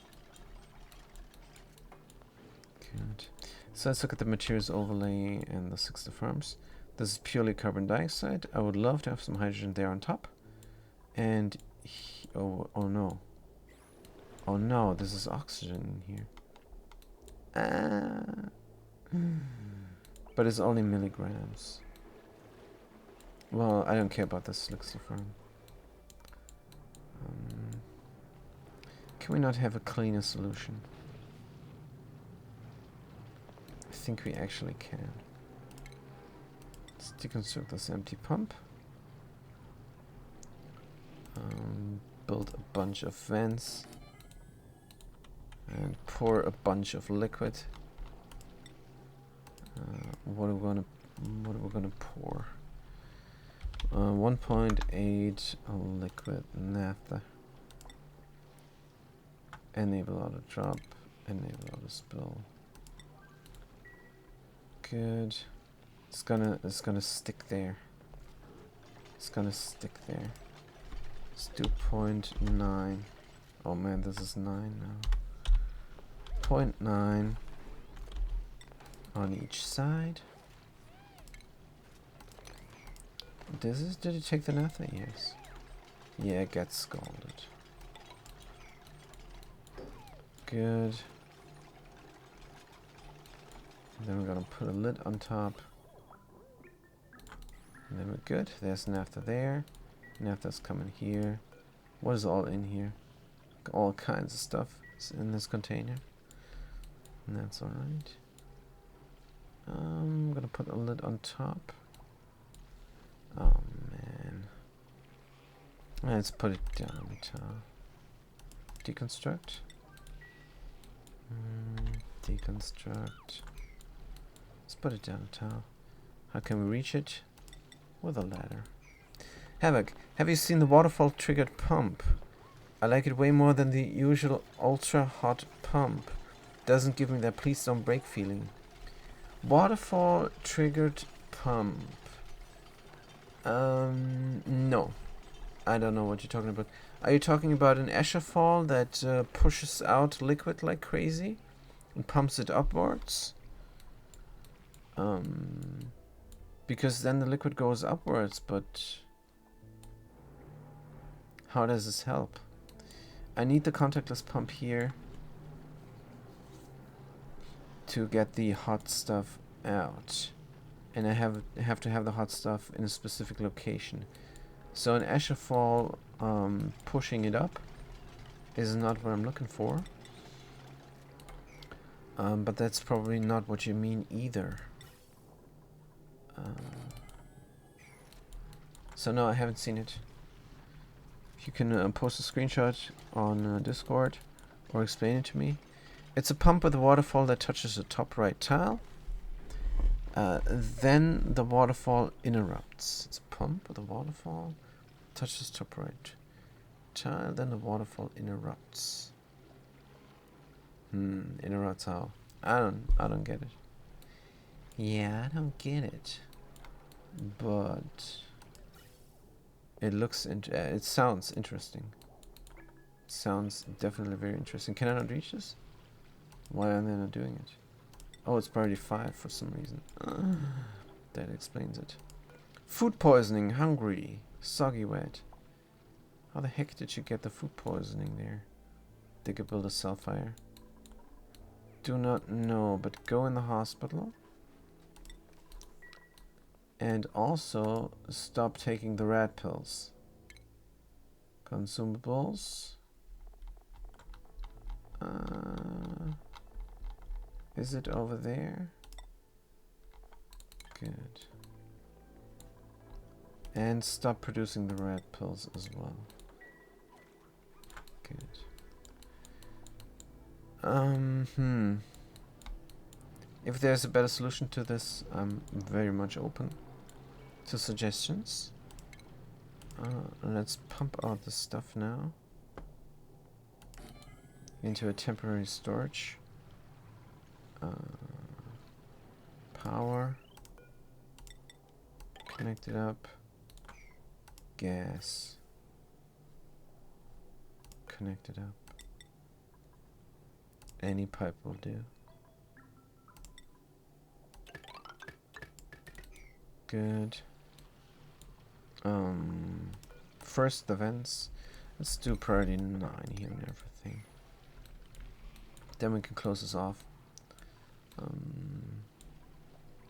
Good. So let's look at the materials overlay and the Sixter farms. This is purely carbon dioxide. I would love to have some hydrogen there on top. And oh no. Oh no, this is oxygen in here. But it's only milligrams. Well, I don't care about the Sixter farm. Can we not have a cleaner solution? I think we actually can. Let's deconstruct this empty pump. Build a bunch of vents. And pour a bunch of liquid. What are we gonna pour? 1.8 liquid naphtha. Enable auto drop. Enable auto spill. Good. It's gonna stick there. It's gonna stick there. Let's do 0.9. Oh man, this is 9 now. 0.9 on each side. Did it take the naphtha? Yes. Yeah, it gets scalded. Good. And then we're gonna put a lid on top. And then we're good. There's naphtha there. Naphtha's coming here. What is all in here? All kinds of stuff is in this container. And that's alright. I'm gonna put a lid on top. Oh man. Let's put it down on the top. Deconstruct. Deconstruct. Let's put it down on top. How can we reach it? With a ladder. Havoc, have you seen the waterfall triggered pump? I like it way more than the usual ultra hot pump. Doesn't give me that please don't break feeling. Waterfall triggered pump. No. I don't know what you're talking about. Are you talking about an Escherfall that pushes out liquid like crazy and pumps it upwards? Because then the liquid goes upwards, but how does this help? I need the contactless pump here to get the hot stuff out. And I have to have the hot stuff in a specific location. So an Escherfall pushing it up is not what I'm looking for. But that's probably not what you mean either. So no, I haven't seen it. If you can post a screenshot on Discord or explain it to me. It's a pump with a waterfall that touches the top right tile. Then the waterfall interrupts. It's a pump with a waterfall, touches top right tile, then the waterfall interrupts. Interrupts how? I don't get it. Yeah, I don't get it. But it looks it sounds interesting. It sounds definitely very interesting. Can I not reach this? Why are they not doing it? Oh, it's priority 5 for some reason. That explains it. Food poisoning, hungry, soggy wet. How the heck did you get the food poisoning there? Did you build a cell fire? Do not know, but go in the hospital. And also stop taking the rat pills. Consumables. Is it over there? Good. And stop producing the rat pills as well. Good. If there's a better solution to this, I'm very much open to suggestions. Let's pump out the stuff now into a temporary storage. Power. Connect it up. Gas. Connect it up. Any pipe will do. Good. First the vents. Let's do priority 9 here and everything. Then we can close this off.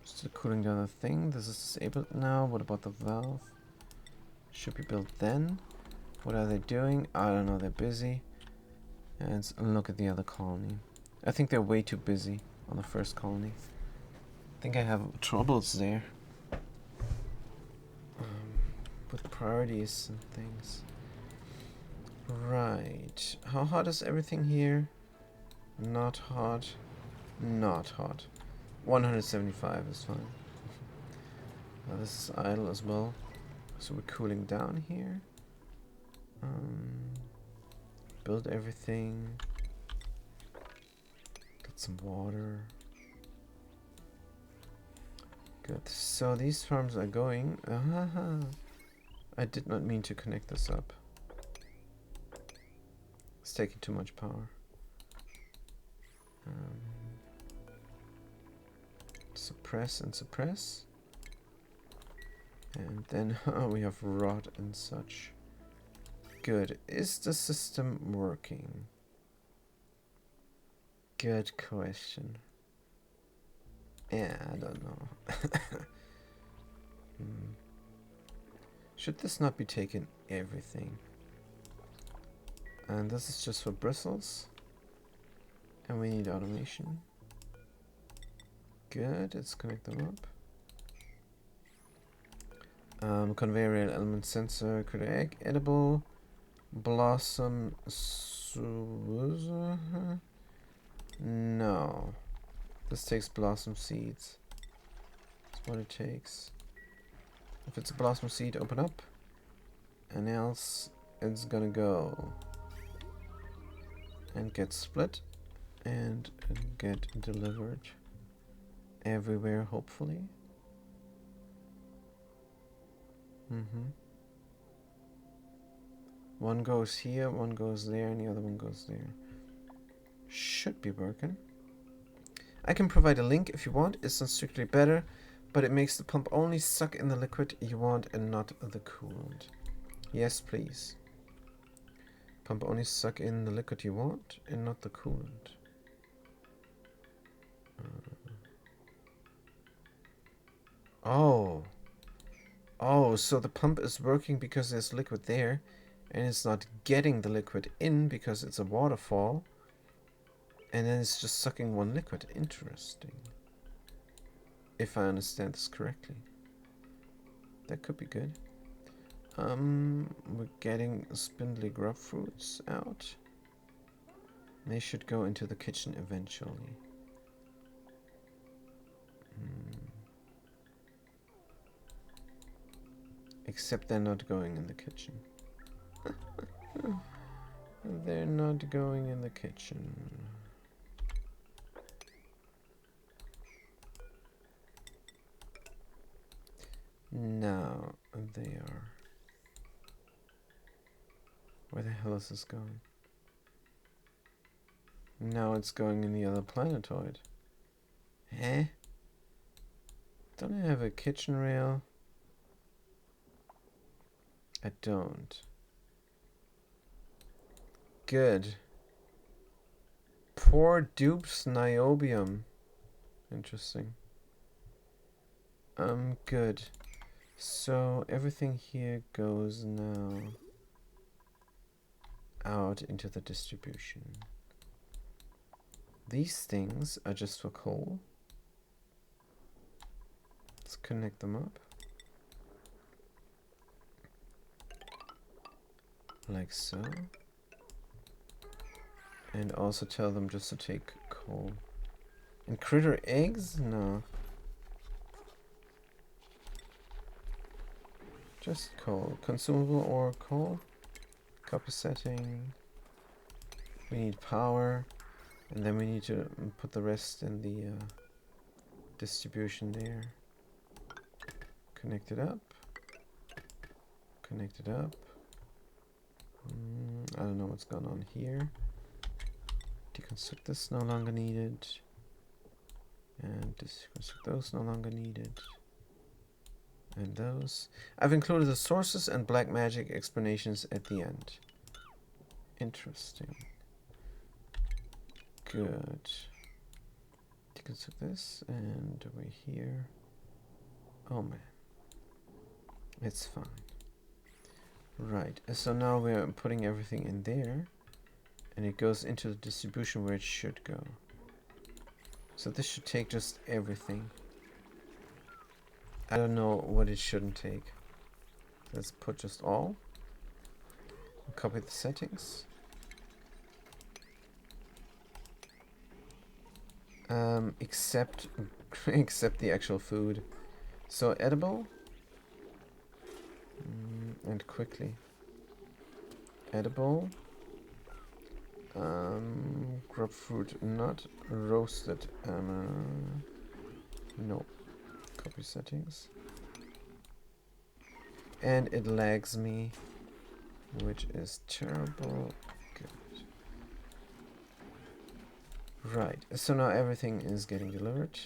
Still cooling down the thing. This is disabled now. What about the valve? Should be built then. What are they doing? I don't know. They're busy. And let's look at the other colony. I think they're way too busy on the first colony. I think I have troubles there. With priorities and things. Right. How hot is everything here? Not hot. Not hot. 175 is fine. This is idle as well. So we're cooling down here. Build everything. Get some water. Good. So these farms are going. I did not mean to connect this up. It's taking too much power. Suppress and suppress. And then we have rot and such. Good. Is the system working? Good question. Yeah, I don't know. Should this not be taken everything? And this is just for bristles. And we need automation. Good, let's connect them up. Conveyor rail element sensor, critter egg, edible, blossom, no. This takes blossom seeds. That's what it takes. If it's a blossom seed, open up. And else it's gonna go and get split and get delivered. everywhere, hopefully. One goes here, one goes there, and the other one goes there. Should be working. I can provide a link if you want. It's not strictly better, but it makes the pump only suck in the liquid you want and not the coolant. Yes, please. Pump only suck in the liquid you want and not the coolant. Oh. Oh, so the pump is working because there's liquid there, and it's not getting the liquid in because it's a waterfall, and then it's just sucking one liquid. Interesting. If I understand this correctly. That could be good. We're getting spindly grub fruits out. They should go into the kitchen eventually. Except they're not going in the kitchen. They're not going in the kitchen. Now they are. Where the hell is this going? Now it's going in the other planetoid. Eh? Don't I have a kitchen rail? I don't. Good. Poor dupes niobium. Interesting. Good. So everything here goes now out into the distribution. These things are just for coal. Let's connect them up. Like so. And also tell them just to take coal. And critter eggs? No. Just coal. Consumable or coal. Copy setting. We need power. And then we need to put the rest in the distribution there. Connect it up. Connect it up. I don't know what's going on here. Deconstruct this, no longer needed. And deconstruct those, no longer needed. And those. I've included the sources and black magic explanations at the end. Interesting. Good. Deconstruct this, and over here. Oh man. It's fine. Right, so now we're putting everything in there. And it goes into the distribution where it should go. So this should take just everything. I don't know what it shouldn't take. Let's put just all. Copy the settings. Except except the actual food. So edible. And quickly. Edible. Grapefruit not roasted. No. Copy settings. And it lags me, which is terrible. Good. Right, so now everything is getting delivered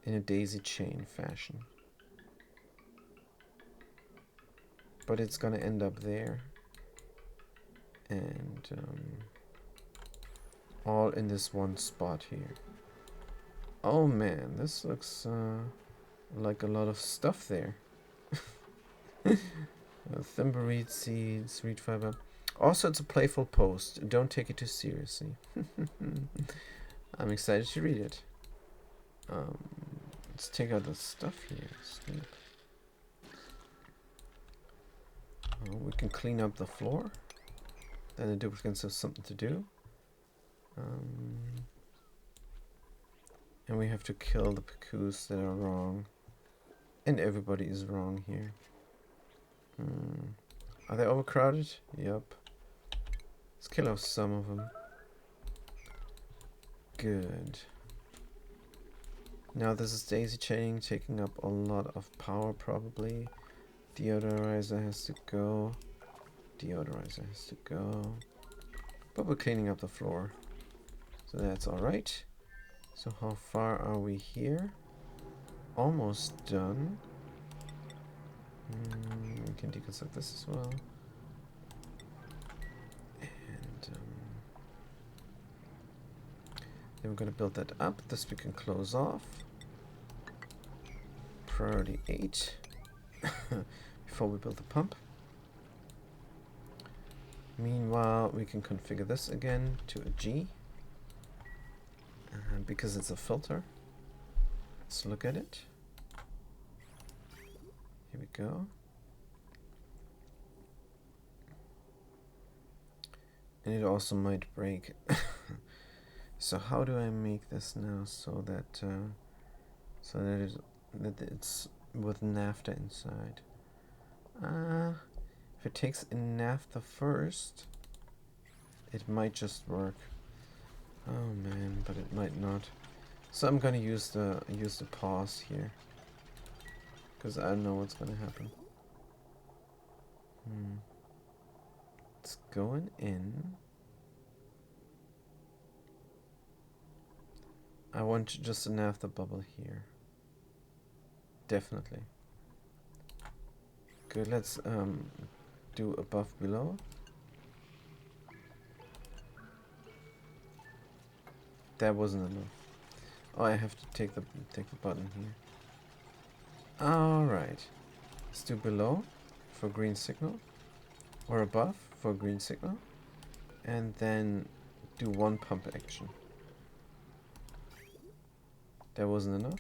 in a daisy chain fashion. But it's gonna end up there. And all in this one spot here. Oh man, this looks like a lot of stuff there. Thimberweed seeds, reed fiber. Also, it's a playful post. Don't take it too seriously. I'm excited to read it. Let's take out the stuff here. Sleep. We can clean up the floor. Then the duplicates have something to do. And we have to kill the picus that are wrong. And everybody is wrong here. Are they overcrowded? Yup. Let's kill off some of them. Good. Now this is daisy chaining, taking up a lot of power probably. Deodorizer has to go. Deodorizer has to go. But we're cleaning up the floor, so that's alright. So how far are we here? Almost done. We can deconstruct this as well. And then we're going to build that up. This we can close off. Priority 8. Before we build the pump. Meanwhile, we can configure this again to a G. Because it's a filter. Let's look at it. Here we go. And it also might break. So how do I make this now so that it's with naphtha inside? If it takes in naphtha first, it might just work. Oh man, but it might not. So I'm gonna use the pause here, because I don't know what's gonna happen. It's going in. I want just a naphtha bubble here. Definitely. Good, let's do above below. That wasn't enough. Oh, I have to take the button here. Alright. Let's do below for green signal. Or above for green signal. And then do one pump action. That wasn't enough.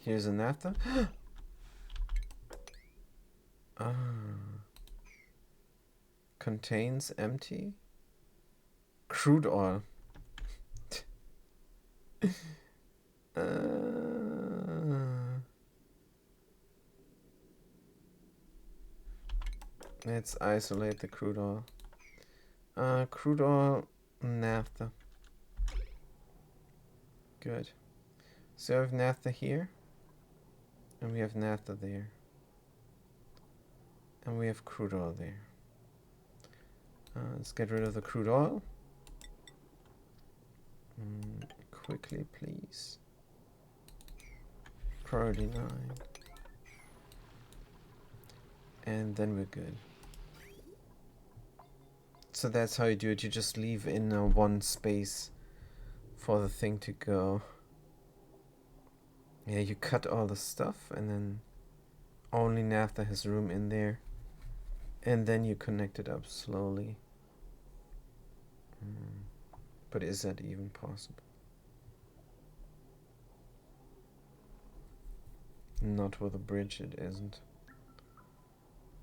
Here's a naphtha. Contains empty crude oil. Let's isolate the crude oil. Crude oil, naphtha. Good. So we have naphtha here. And we have naphtha there. And we have crude oil there. Let's get rid of the crude oil. Quickly, please. Priority 9. And then we're good. So that's how you do it. You just leave in one space for the thing to go. Yeah, you cut all the stuff and then only naphtha has room in there. And then you connect it up slowly. But is that even possible? Not with a bridge, it isn't.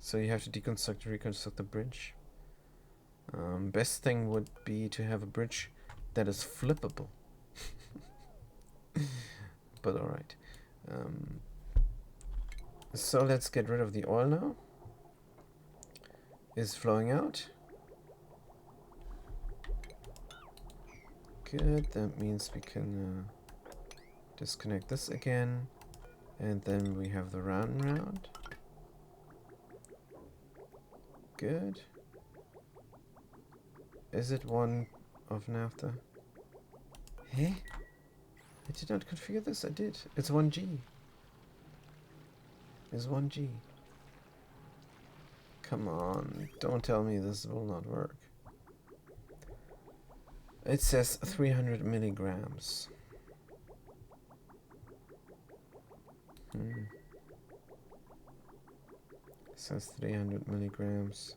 So you have to deconstruct, reconstruct the bridge. Best thing would be to have a bridge that is flippable. But alright. So let's get rid of the oil now. It's flowing out. Good, that means we can disconnect this again. And then we have the round and round. Good. Is it one of naphtha? Hey? I did not configure this. I did. It's 1G. It's 1G. Come on. Don't tell me this will not work. It says 300 milligrams. It says 300 milligrams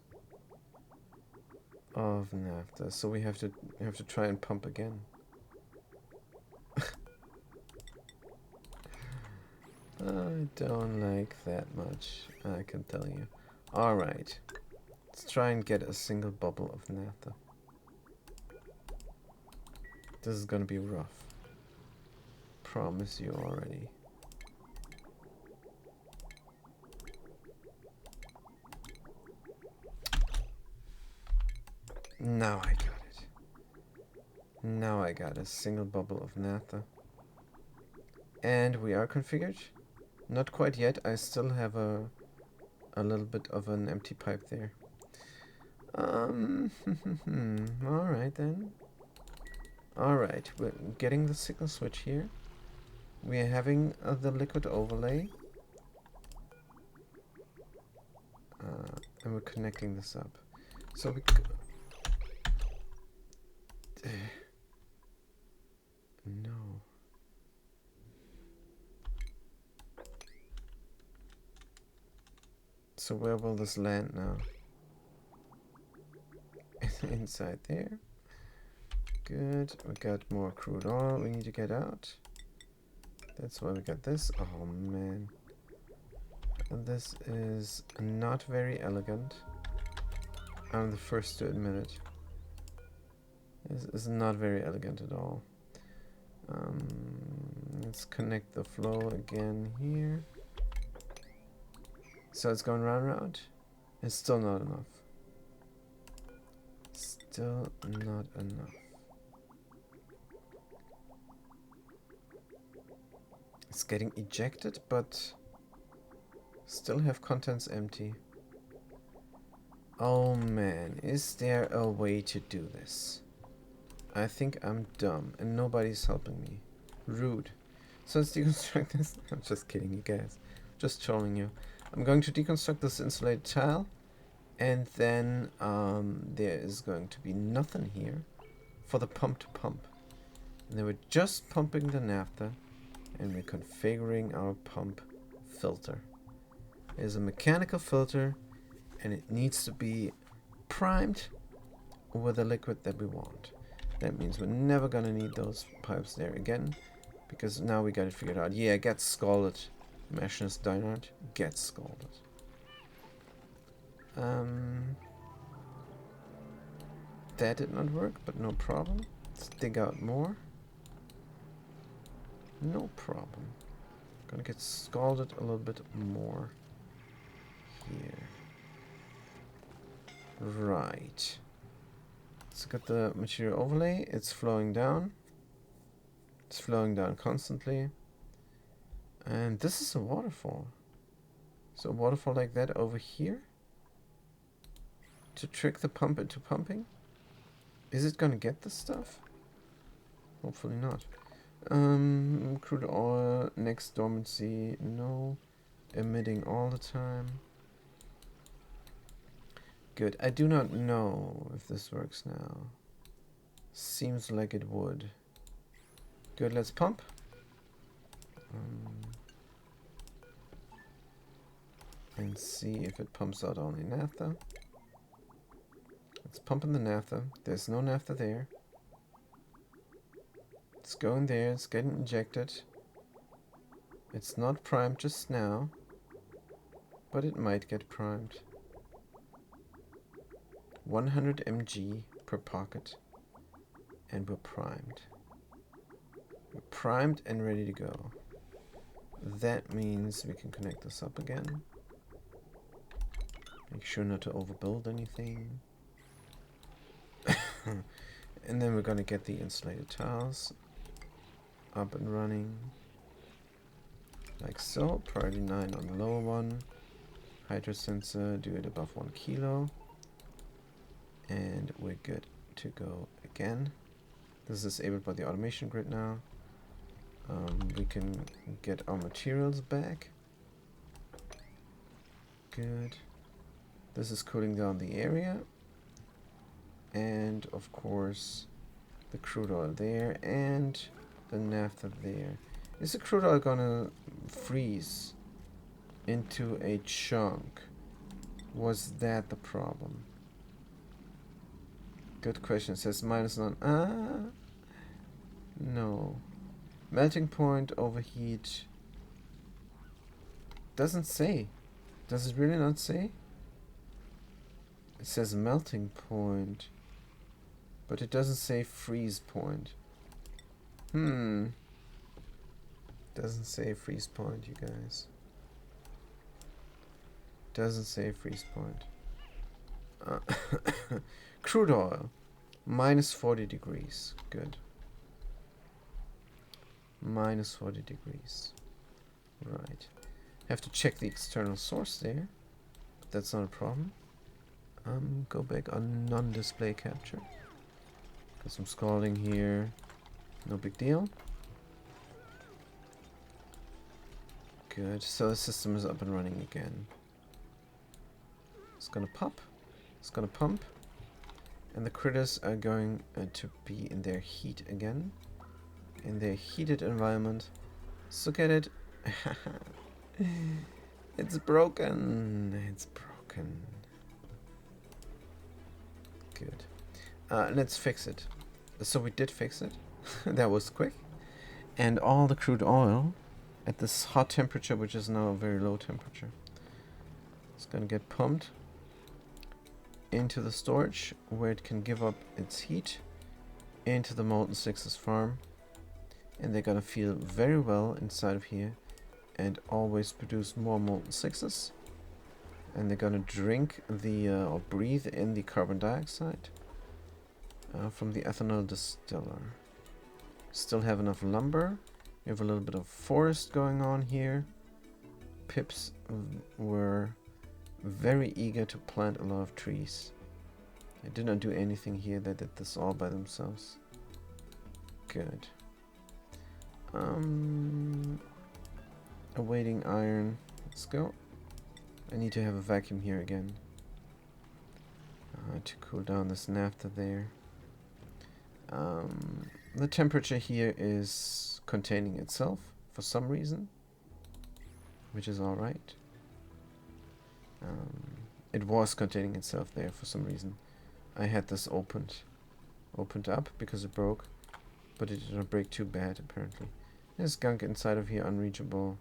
of naphtha. So we have to try and pump again. I don't like that much, I can tell you. Alright. Let's try and get a single bubble of naphtha. This is gonna be rough. Promise you already. Now I got it. Now I got a single bubble of naphtha. And we are configured. Not quite yet. I still have a little bit of an empty pipe there. Alright then. Alright, we're getting the signal switch here. We're having the liquid overlay. And we're connecting this up. So we... No. So where will this land now? Inside there. Good. We got more crude oil we need to get out. That's why we got this. Oh man. And this is not very elegant. I'm the first to admit it. This is not very elegant at all. Let's connect the flow again here. So it's going round and round. It's still not enough. Still not enough. It's getting ejected, but still have contents empty. Oh man, is there a way to do this? I think I'm dumb and nobody's helping me. Rude. So let's deconstruct this. I'm just kidding you guys. Just trolling you. I'm going to deconstruct this insulated tile, and then there is going to be nothing here for the pump to pump. And then we're just pumping the naphtha, and we're configuring our pump filter. It is a mechanical filter, and it needs to be primed with the liquid that we want. That means we're never gonna need those pipes there again, because now we got it figured out. Yeah, get scalded. Meshness Dynard, get scalded. That did not work, but no problem. Let's dig out more. No problem. Gonna get scalded a little bit more here. Right. Let's get the material overlay. It's flowing down. It's flowing down constantly. And this is a waterfall. So a waterfall like that over here to trick the pump into pumping. Is it gonna get this stuff? Hopefully not. Crude oil, next dormancy, no. Emitting all the time. Good. I do not know if this works now. Seems like it would. Good, let's pump. And see if it pumps out only naphtha. Let's pump in the naphtha. There's no naphtha there. It's going there. It's getting injected. It's not primed just now, but it might get primed. 100 mg per pocket, and we're primed. We're primed and ready to go. That means we can connect this up again. Make sure not to overbuild anything. And then we're going to get the insulated tiles up and running. Like so. Priority 9 on the lower one. Hydro sensor, do it above 1 kilo. And we're good to go again. This is enabled by the automation grid now. We can get our materials back. Good. This is cooling down the area. And of course the crude oil there and the naphtha there. Is the crude oil gonna freeze into a chunk? Was that the problem? Good question. It says -9. No. Melting point, overheat. Doesn't say. Does it really not say? It says melting point, but it doesn't say freeze point. Doesn't say freeze point, you guys. Doesn't say freeze point. Crude oil. Minus 40 degrees. Good. Minus 40 degrees. Right. Have to check the external source there. But that's not a problem. Go back on non-display capture. Got some scalding here. No big deal. Good. So the system is up and running again. It's gonna pop. It's gonna pump. And the critters are going to be in their heat again. In their heated environment. So look at it. It's broken. It's broken. Good. Let's fix it. So we did fix it. That was quick. And all the crude oil at this hot temperature, which is now a very low temperature, it's gonna get pumped into the storage where it can give up its heat into the Molten Sixes farm. And they're gonna feel very well inside of here and always produce more Molten Sixes. And they're gonna drink the or breathe in the carbon dioxide from the ethanol distiller. Still have enough lumber. We have a little bit of forest going on here. Pips were very eager to plant a lot of trees. I did not do anything here. They did this all by themselves. Good. Awaiting iron. Let's go. I need to have a vacuum here again to cool down this naphtha there. The temperature here is containing itself for some reason, which is alright. It was containing itself there for some reason. I had this opened up because it broke, but it did not break too bad apparently. There's gunk inside of here, unreachable.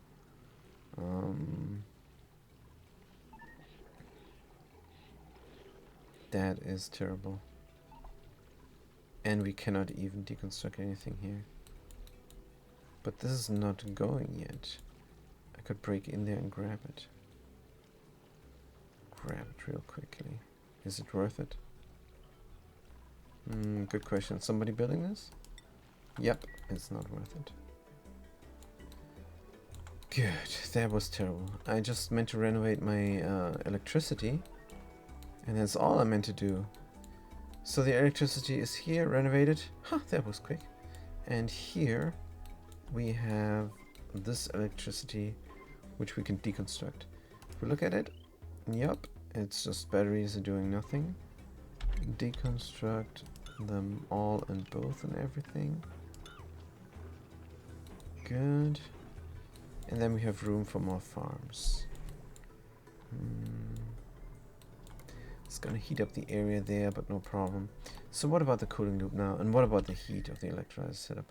That is terrible. And we cannot even deconstruct anything here. But this is not going yet. I could break in there and grab it. Grab it real quickly. Is it worth it? Good question. Somebody building this? Yep, it's not worth it. Good, that was terrible. I just meant to renovate my electricity. And that's all I meant to do. So the electricity is here, renovated. Huh, that was quick. And here we have this electricity, which we can deconstruct. If we look at it, yep, it's just batteries are doing nothing. Deconstruct them all and both and everything. Good. And then we have room for more farms. It's gonna heat up the area there, but no problem. So what about the cooling loop now? And what about the heat of the electrolyzer setup?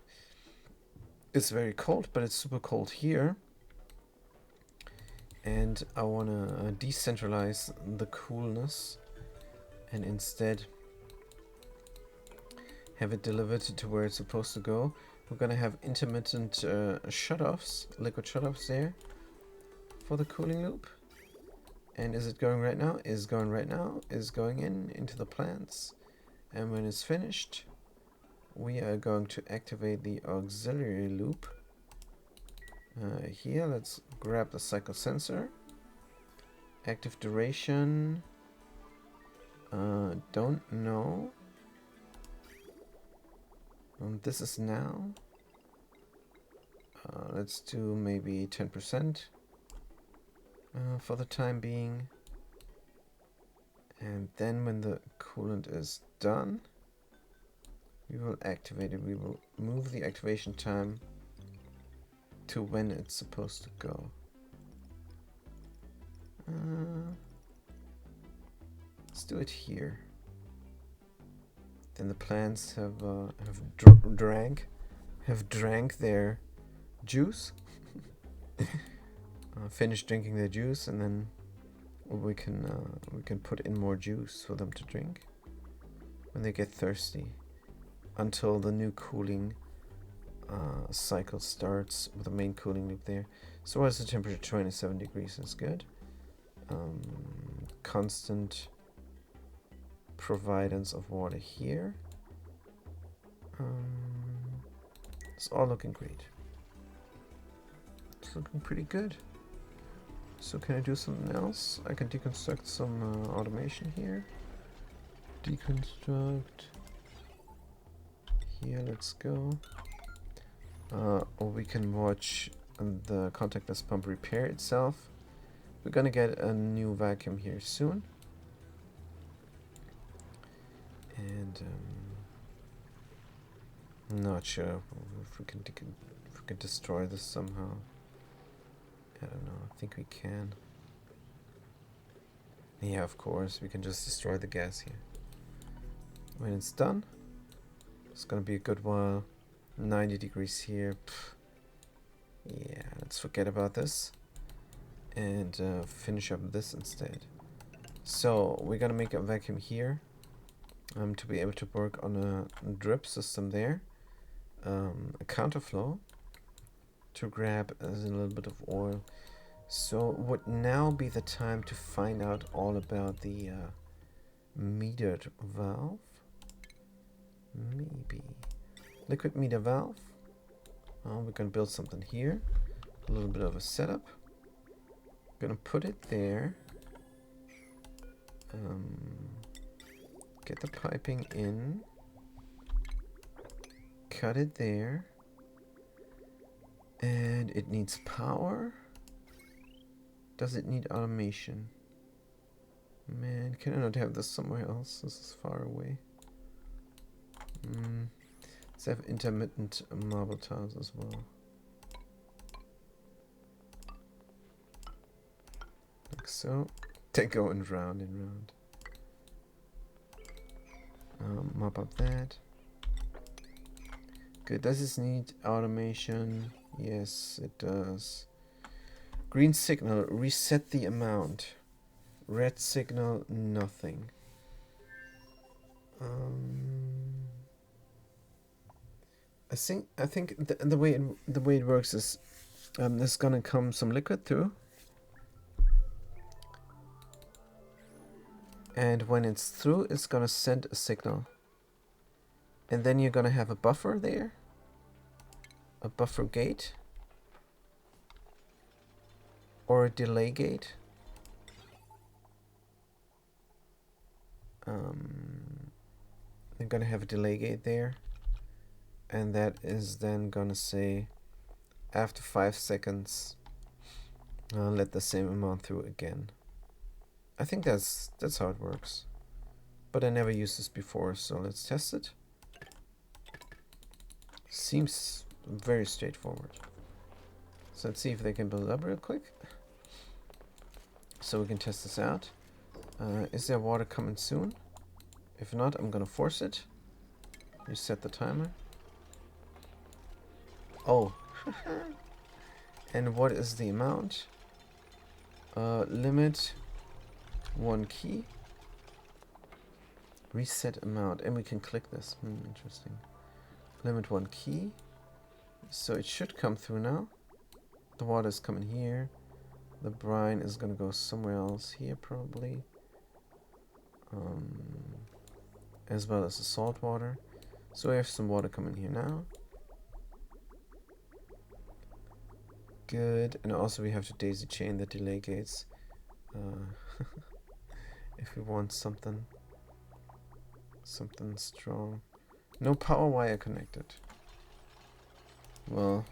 It's very cold, but it's super cold here. And I wanna decentralize the coolness and instead have it delivered to where it's supposed to go. We're gonna have intermittent shutoffs, liquid shutoffs there for the cooling loop. And is it going right now? Is going right now. Is going into the plants. And when it's finished, we are going to activate the auxiliary loop. Here, let's grab the cycle sensor. Active duration. Don't know. This is now. Let's do maybe 10%. For the time being. And then when the coolant is done, we will activate it. We will move the activation time to when it's supposed to go. Let's do it here. Then the plants have drank their juice. Finish drinking their juice, and then we can put in more juice for them to drink when they get thirsty, until the new cooling cycle starts with the main cooling loop there. So what's the temperature? 27 degrees is good. Constant providence of water here. It's all looking great. It's looking pretty good. So can I do something else? I can deconstruct some automation here. Deconstruct. Here, let's go. Or we can watch the contactless pump repair itself. We're gonna get a new vacuum here soon. And I'm not sure if we can destroy this somehow. I don't know. I think we can. Yeah, of course. We can just destroy the gas here. When it's done, it's gonna be a good while. 90 degrees here. Pff. Yeah, let's forget about this and finish up this instead. So we're gonna make a vacuum here to be able to work on a drip system there, a counterflow to grab a little bit of oil. So would now be the time to find out all about the metered valve. Maybe liquid meter valve. We're gonna build something here, a little bit of a setup. Gonna put it there. Get the piping in. Cut it there. And it needs power. Does it need automation? Man, can I not have this somewhere else? This is far away. Let's have intermittent marble tiles as well. Like so. They're going round and round. Mop up that. Good. Does this need automation? Yes, it does. Green signal, reset the amount. Red signal, nothing. I think the way it works is there's gonna come some liquid through, and when it's through, it's gonna send a signal, and then you're gonna have a buffer there, a buffer gate, or a delay gate. You're gonna have a delay gate there. And that is then gonna say, after 5 seconds, let the same amount through again. I think that's how it works. But I never used this before, so let's test it. Seems very straightforward. So let's see if they can build it up real quick. So we can test this out. Is there water coming soon? If not, I'm gonna force it. Reset the timer. Oh. And what is the amount? Limit 1 key. Reset amount. And we can click this. Interesting. Limit 1 key. So it should come through now. The water is coming here. The brine is going to go somewhere else here probably. As well as the salt water. So we have some water coming here now. Good. And also we have to daisy chain the delay gates. If we want something strong. No power wire connected. Well,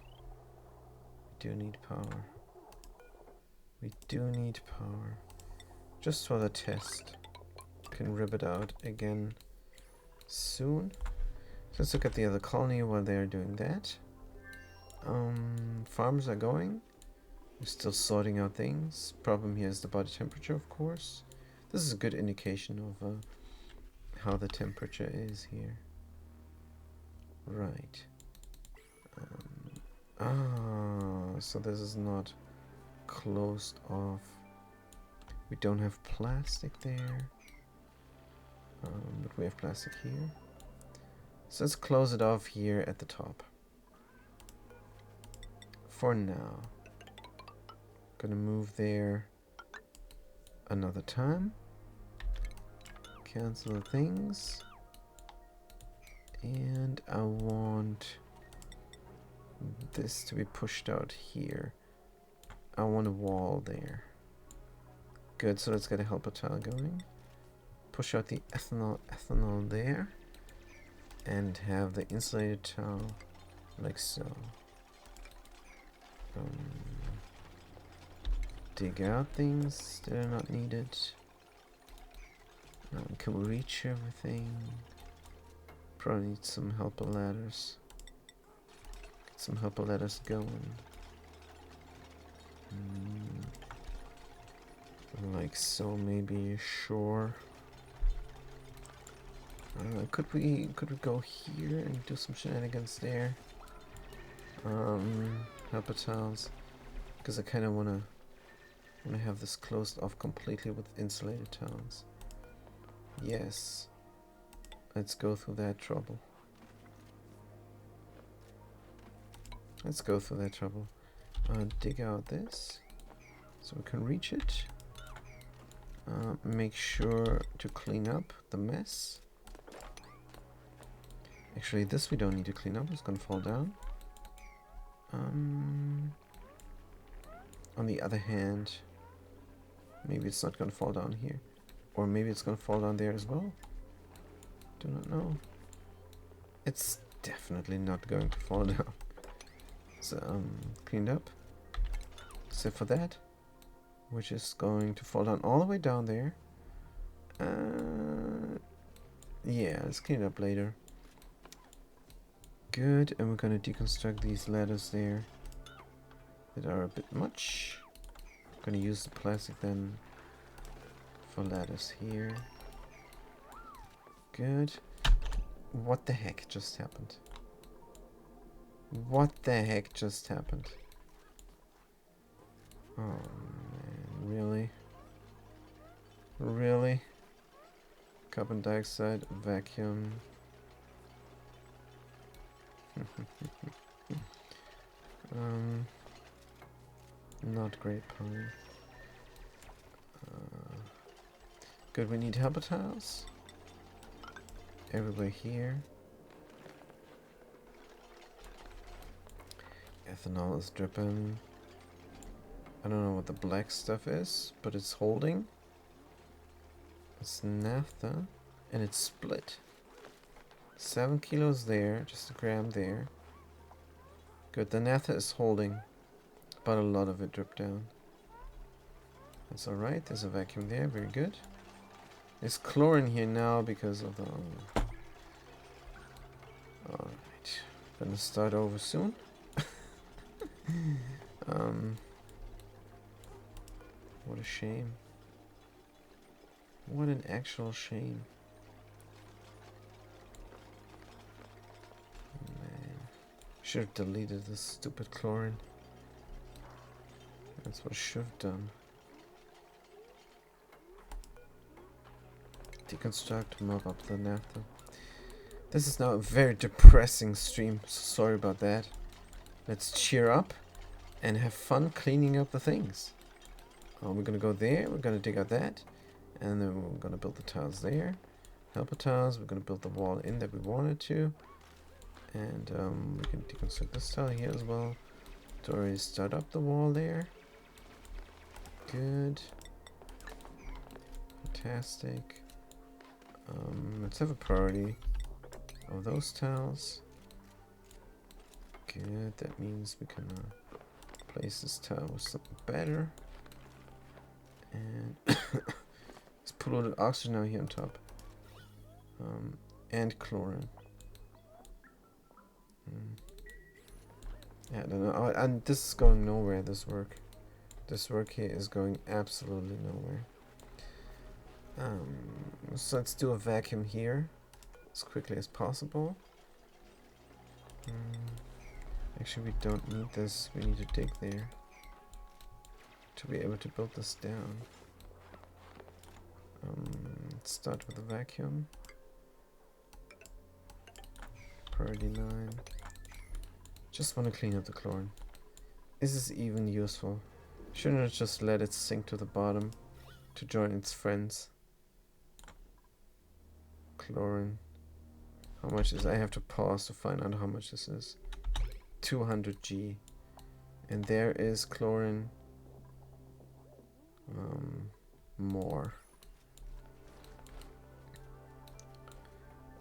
we do need power. We do need power. Just for the test. Can rip it out again soon. So let's look at the other colony while they're doing that. Farms are going. We're still sorting out things. Problem here is the body temperature, of course. This is a good indication of how the temperature is here. Right. So this is not closed off. We don't have plastic there. But we have plastic here. So let's close it off here at the top. For now. Gonna move there another time. Cancel the things. And I want this to be pushed out here. I want a wall there. Good, so let's get a helper tile going. Push out the ethanol there. And have the insulated tile like so. Dig out things that are not needed. Can we reach everything? Probably need some helper ladders. Get some helper ladders going. Like so, maybe. Sure. Could we go here and do some shenanigans there? Helper tiles, because I kind of wanna have this closed off completely with insulated tiles. Yes. Let's go through that trouble. Let's go through that trouble. Dig out this so we can reach it. Make sure to clean up the mess. Actually, this we don't need to clean up. It's gonna fall down. On the other hand, maybe it's not gonna fall down here. Or maybe it's gonna fall down there as well. Do not know. It's definitely not going to fall down. So, cleaned up. Except for that, which is going to fall down all the way down there. Yeah, let's clean it up later. Good, and we're gonna deconstruct these ladders there that are a bit much. I'm gonna use the plastic then for ladders here. Good. What the heck just happened? What the heck just happened? Oh man, really? Really? Carbon dioxide, vacuum. Not great pun. Good, we need helper tiles. Everywhere here. Ethanol is dripping. I don't know what the black stuff is, but it's holding. It's naphtha, and it's split. 7 kilos there, just a gram there. Good, the naphtha is holding, but a lot of it dripped down. That's alright, there's a vacuum there, very good. There's chlorine here now because of the... Alright, gonna start over soon. What a shame. What an actual shame. Man. Should have deleted this stupid chlorine. That's what I should have done. Deconstruct, mop up the naphtha. This is now a very depressing stream, so sorry about that. Let's cheer up and have fun cleaning up the things. We're gonna go there, we're gonna dig out that, and then we're gonna build the tiles there. Helper tiles, we're gonna build the wall in that we wanted to. And we can deconstruct this tile here as well to already start up the wall there. Good. Fantastic. Let's have a priority of those tiles. Good, that means we can place this tile with something better. And let's put a little oxygen out here on top. And chlorine. Yeah, I don't know. And this is going nowhere, this work. This work here is going absolutely nowhere. So let's do a vacuum here as quickly as possible. Actually, we don't need this. We need to dig there to be able to build this down. Let's start with a vacuum. Priority 9. Just want to clean up the chlorine. Is this even useful? Shouldn't I just let it sink to the bottom to join its friends? Chlorine. How much is... I have to pause to find out how much this is. 200 G. And there is chlorine. More.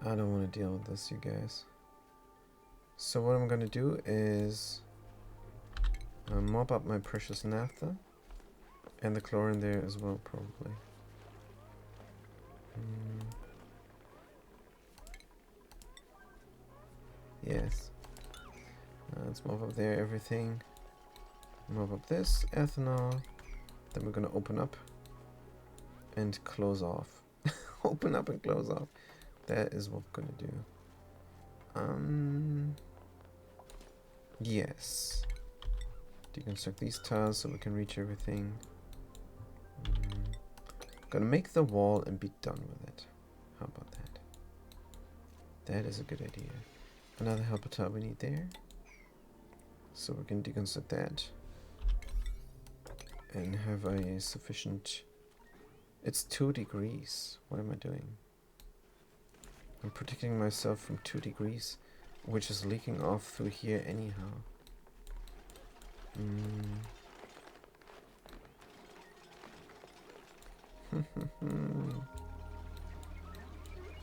I don't want to deal with this, you guys. So what I'm going to do is mop up my precious naphtha. And the chlorine there as well, probably. Yes. Let's mop up there, everything. Mop up this, ethanol. Then we're gonna open up and close off. Open up and close off. That is what we're gonna do. Yes. Deconstruct these tiles so we can reach everything. Gonna make the wall and be done with it. How about that? That is a good idea. Another helper tile we need there. So we can deconstruct that. And have a sufficient... It's 2 degrees. What am I doing? I'm protecting myself from 2 degrees, which is leaking off through here anyhow.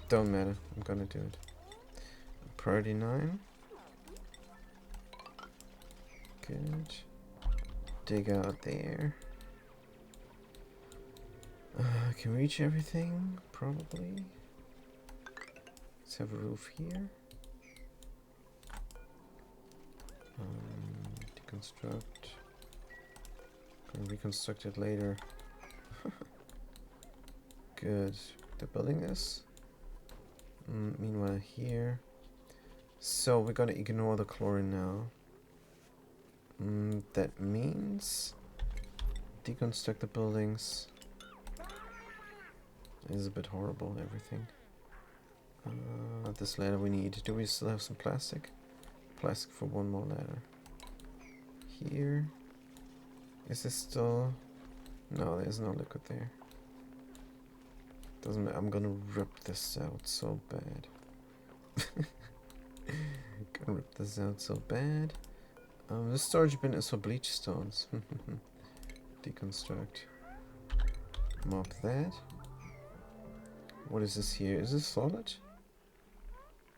Don't matter. I'm gonna do it. Priority 9. Good. Dig out there. Can we reach everything? Probably. Let's have a roof here. Deconstruct. Can reconstruct it later. Good. They're building this. Meanwhile here. So we're gonna ignore the chlorine now. That means deconstruct the buildings. It is a bit horrible, everything. This ladder we need. Do we still have some plastic? Plastic for one more ladder. Here. Is this still... No, there's no liquid there. Doesn't matter. I'm gonna rip this out so bad. Gonna rip this out so bad. The storage bin is for bleach stones. Deconstruct. Mop that. What is this here? Is this solid?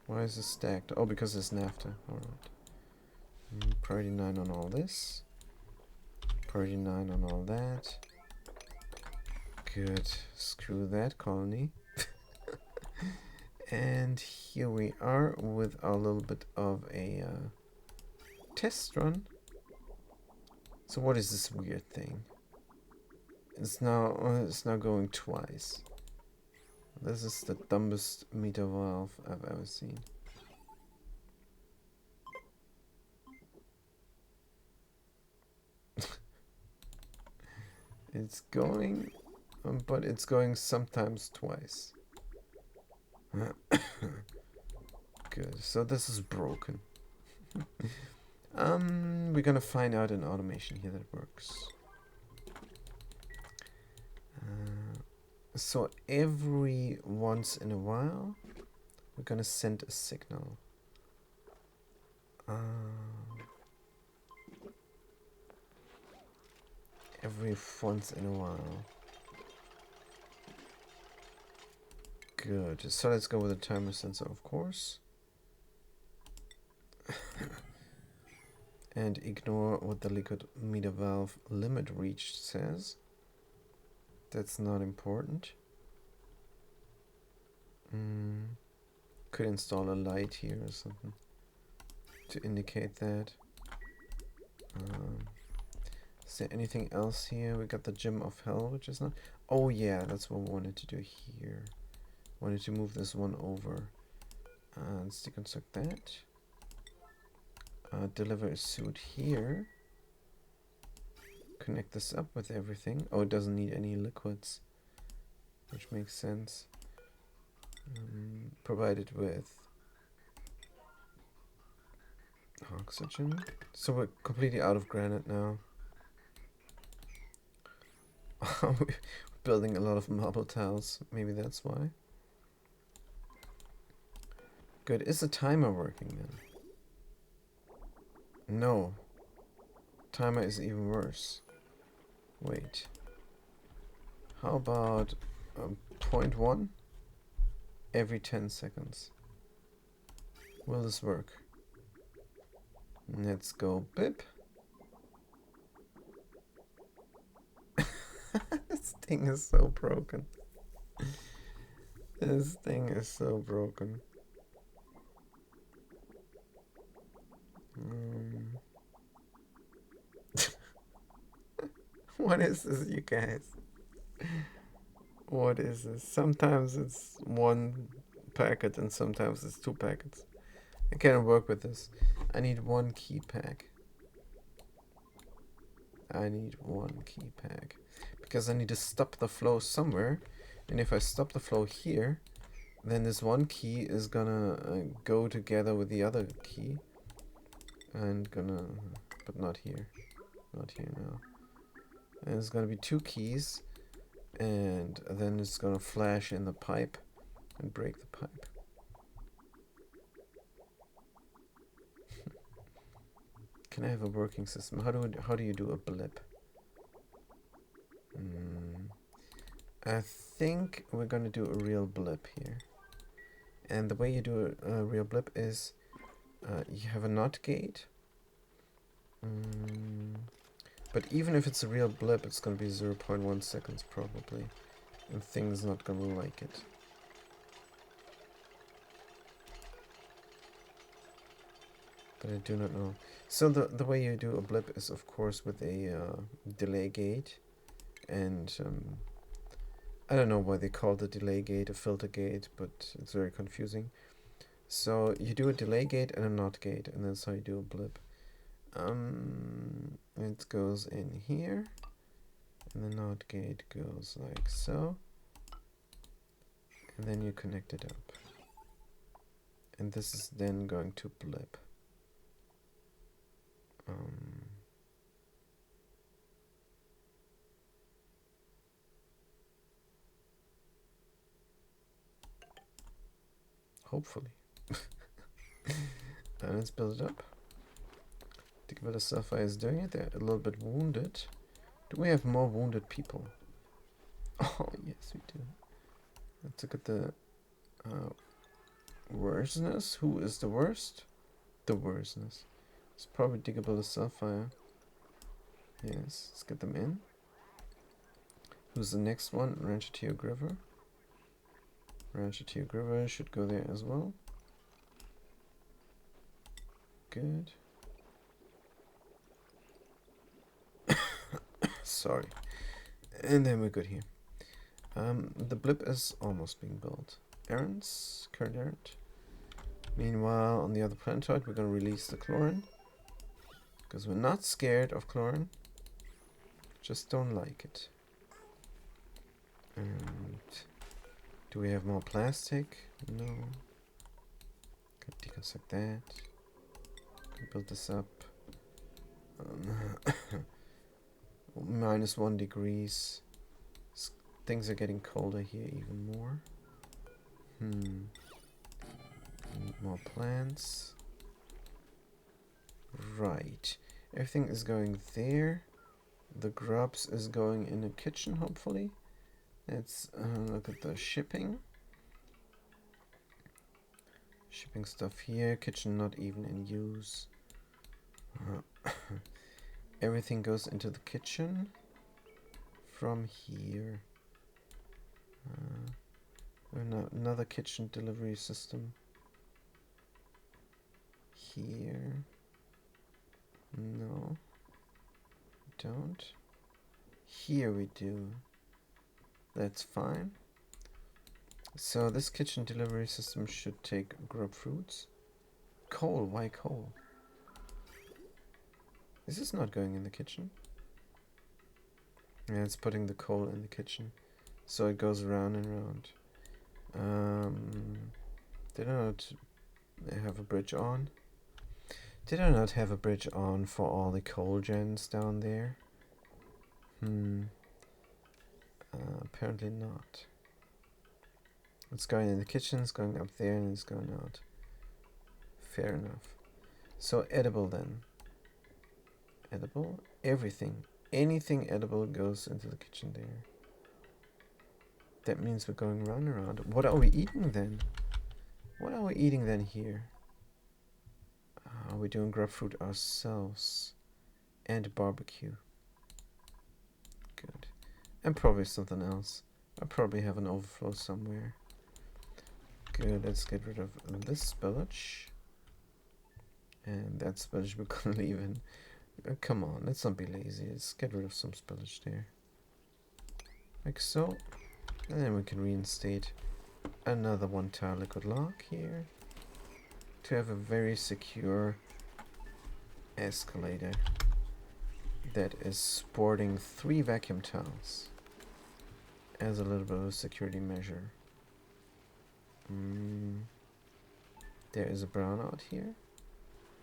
Why is this stacked? Oh, because it's naphtha. Alright. Priority 9 on all this. Priority 9 on all that. Good. Screw that colony. And here we are with a little bit of a test run. So what is this weird thing? It's now going twice. This is the dumbest meter valve I've ever seen. It's going, but it's going sometimes twice. Good. So this is broken. We're gonna find out an automation here that works. So every once in a while, we're gonna send a signal. Every once in a while. Good. So let's go with a timer sensor, of course. And ignore what the liquid meter valve limit reached says. That's not important. Could install a light here or something to indicate that. Is there anything else here? We got the Gym of Hell, which is not... Oh yeah, that's what we wanted to do here. Wanted to move this one over. Let's deconstruct that. Deliver a suit here. Connect this up with everything. Oh, it doesn't need any liquids, which makes sense. Provided with oxygen. So we're completely out of granite now. We're building a lot of marble tiles. Maybe that's why. Good. Is the timer working then? No. Timer is even worse. Wait. How about 0.1 every 10 seconds? Will this work? Let's go bip. This thing is so broken. This thing is so broken. What is this, you guys? What is this? Sometimes it's 1 packet and sometimes it's 2 packets. I can't work with this. I need 1 key pack. I need 1 key pack. Because I need to stop the flow somewhere. And if I stop the flow here, then this 1 key is gonna go together with the other key. And gonna... but not here. Not here now. And it's gonna be 2 keys. And then it's gonna flash in the pipe and break the pipe. Can I have a working system? How do you do a blip? I think we're gonna do a real blip here. And the way you do a real blip is you have a NOT gate. But even if it's a real blip, it's gonna be 0.1 seconds probably. And things not gonna like it. But I do not know. So the way you do a blip is of course with a delay gate. And I don't know why they call the delay gate a filter gate, but it's very confusing. So you do a delay gate and a NOT gate, and that's how you do a blip. It goes in here, and the NOT gate goes like so, and then you connect it up. And this is then going to blip. Hopefully. Let's build it up. Digable Sapphire is doing it. They're a little bit wounded. Do we have more wounded people? Oh, yes, we do. Let's look at the worstness. Who is the worst? The worstness. It's probably Digable Sapphire. Yes, let's get them in. Who's the next one? Ranchetier Griver. Ranchetier Griver should go there as well. Good. Sorry. And then we're good here. The blip is almost being built. Errands, current errand. Meanwhile, on the other planetoid, we're going to release the chlorine. Because we're not scared of chlorine. Just don't like it. And do we have more plastic? No. Can deconstruct that. Can build this up. -1 degrees. Things are getting colder here even more. Need more plants. Right. Everything is going there. The grubs is going in the kitchen, hopefully. Let's look at the shipping. Shipping stuff here. Kitchen not even in use. Everything goes into the kitchen from here. Another kitchen delivery system here. No, don't. Here we do. That's fine. So this kitchen delivery system should take grub fruits. Coal, why coal? Is this not going in the kitchen? Yeah, it's putting the coal in the kitchen. So it goes round and round. Did I not have a bridge on? Did I not have a bridge on for all the coal gens down there? Apparently not. It's going in the kitchen, it's going up there, and it's going out. fair enough. So edible then. Edible? Everything. Anything edible goes into the kitchen there. That means we're going round and round. What are we eating then? What are we eating then here? Are we doing grapefruit ourselves? And barbecue. Good. And probably something else. I probably have an overflow somewhere. Good, let's get rid of this spillage. And that spillage we're gonna leave in. Come on, let's not be lazy. Let's get rid of some spillage there. Like so. And then we can reinstate another one-tile liquid lock here. To have a very secure escalator that is sporting 3 vacuum tiles as a little bit of a security measure. There is a brownout here.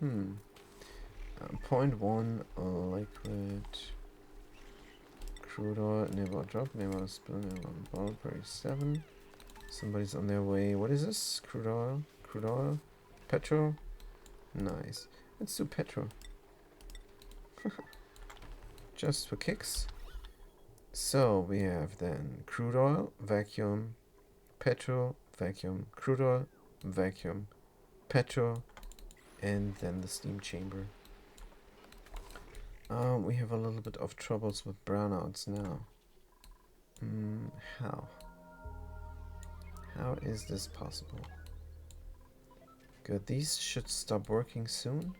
0.1 liquid crude oil, never drop, never spill, never ball, 7. Somebody's on their way. What is this? Crude oil? Crude oil? Petrol? Nice. Let's do petrol. Just for kicks. So we have then crude oil, vacuum, petrol, vacuum, crude oil, vacuum, petrol, and then the steam chamber. We have a little bit of troubles with brownouts now. How? How is this possible? Good, these should stop working soon.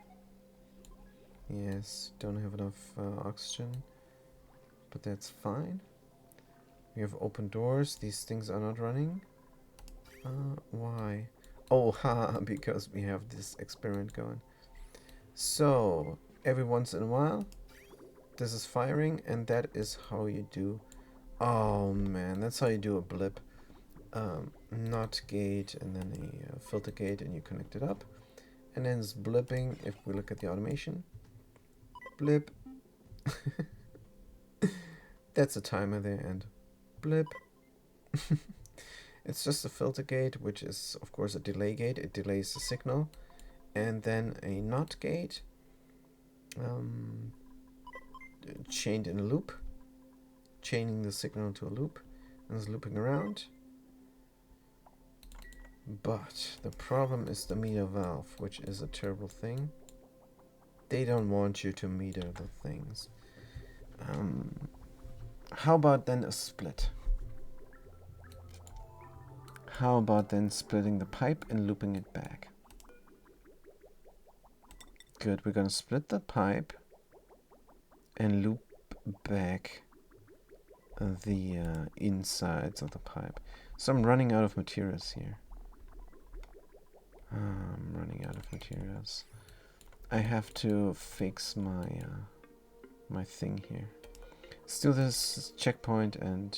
Yes, don't have enough oxygen, but that's fine. We have open doors, these things are not running. Why? Oh, haha, because we have this experiment going. So, every once in a while, this is firing, and that is how you do... Oh man, that's how you do a blip. Not gate, and then a filter gate, and you connect it up. And then it's blipping, if we look at the automation. Blip. That's a timer there, and blip. It's just a filter gate, which is of course a delay gate. It delays the signal. And then a NOT gate, chained in a loop, chaining the signal to a loop, and it's looping around. But the problem is the meter valve, which is a terrible thing. They don't want you to meter the things. How about then a split? How about then splitting the pipe and looping it back? Good, we're gonna split the pipe and loop back the insides of the pipe. So I'm running out of materials here. I'm running out of materials. I have to fix my my thing here. Let's do this checkpoint and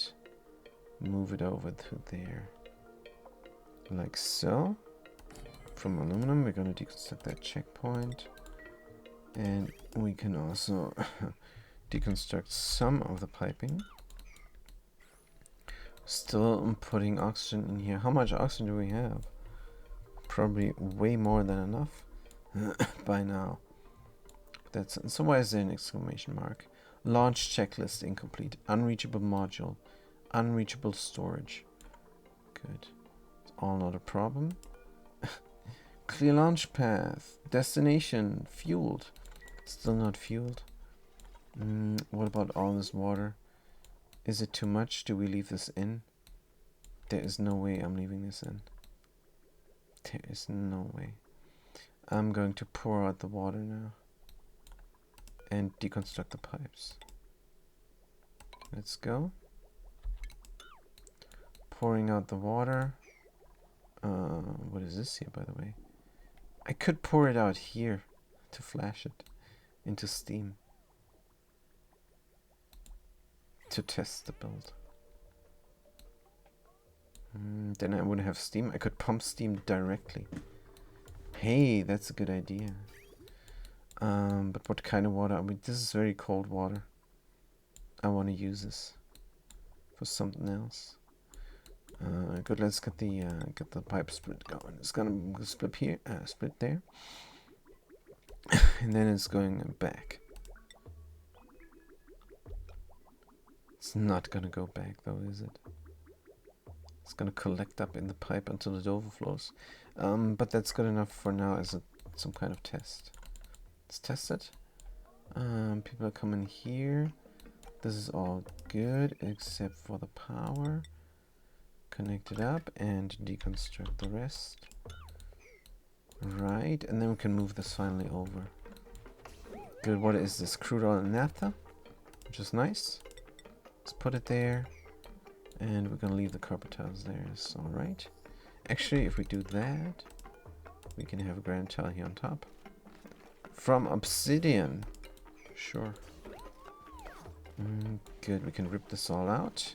move it over to there. Like so. From aluminum, we're going to deconstruct that checkpoint. And we can also deconstruct some of the piping. Still putting oxygen in here. How much oxygen do we have? Probably way more than enough by now. That's so. Why is there an exclamation mark? Launch checklist incomplete. Unreachable module. Unreachable storage. Good. It's all not a problem. Clear launch path. Destination. Fueled. Still not fueled. What about all this water? Is it too much? Do we leave this in? There is no way I'm leaving this in. There is no way. I'm going to pour out the water now. And deconstruct the pipes. Let's go. Pouring out the water. What is this here, by the way? I could pour it out here to flash it into steam. To test the build. Then I wouldn't have steam. I could pump steam directly. Hey, that's a good idea. But what kind of water? I mean, this is very cold water. I want to use this for something else. Good. Let's get the pipe split going. It's gonna split here, split there, and then it's going back. It's not gonna go back though, is it? It's gonna collect up in the pipe until it overflows. But that's good enough for now as some kind of test. Let's test it. People are coming here. This is all good except for the power. Connect it up and deconstruct the rest. Right, and then we can move this finally over. Good, what is this? Crude oil and naphtha, which is nice. Let's put it there. And we're gonna leave the carpet tiles there, it's alright. Actually, if we do that, we can have a granite tile here on top. From obsidian. Sure. Good, we can rip this all out.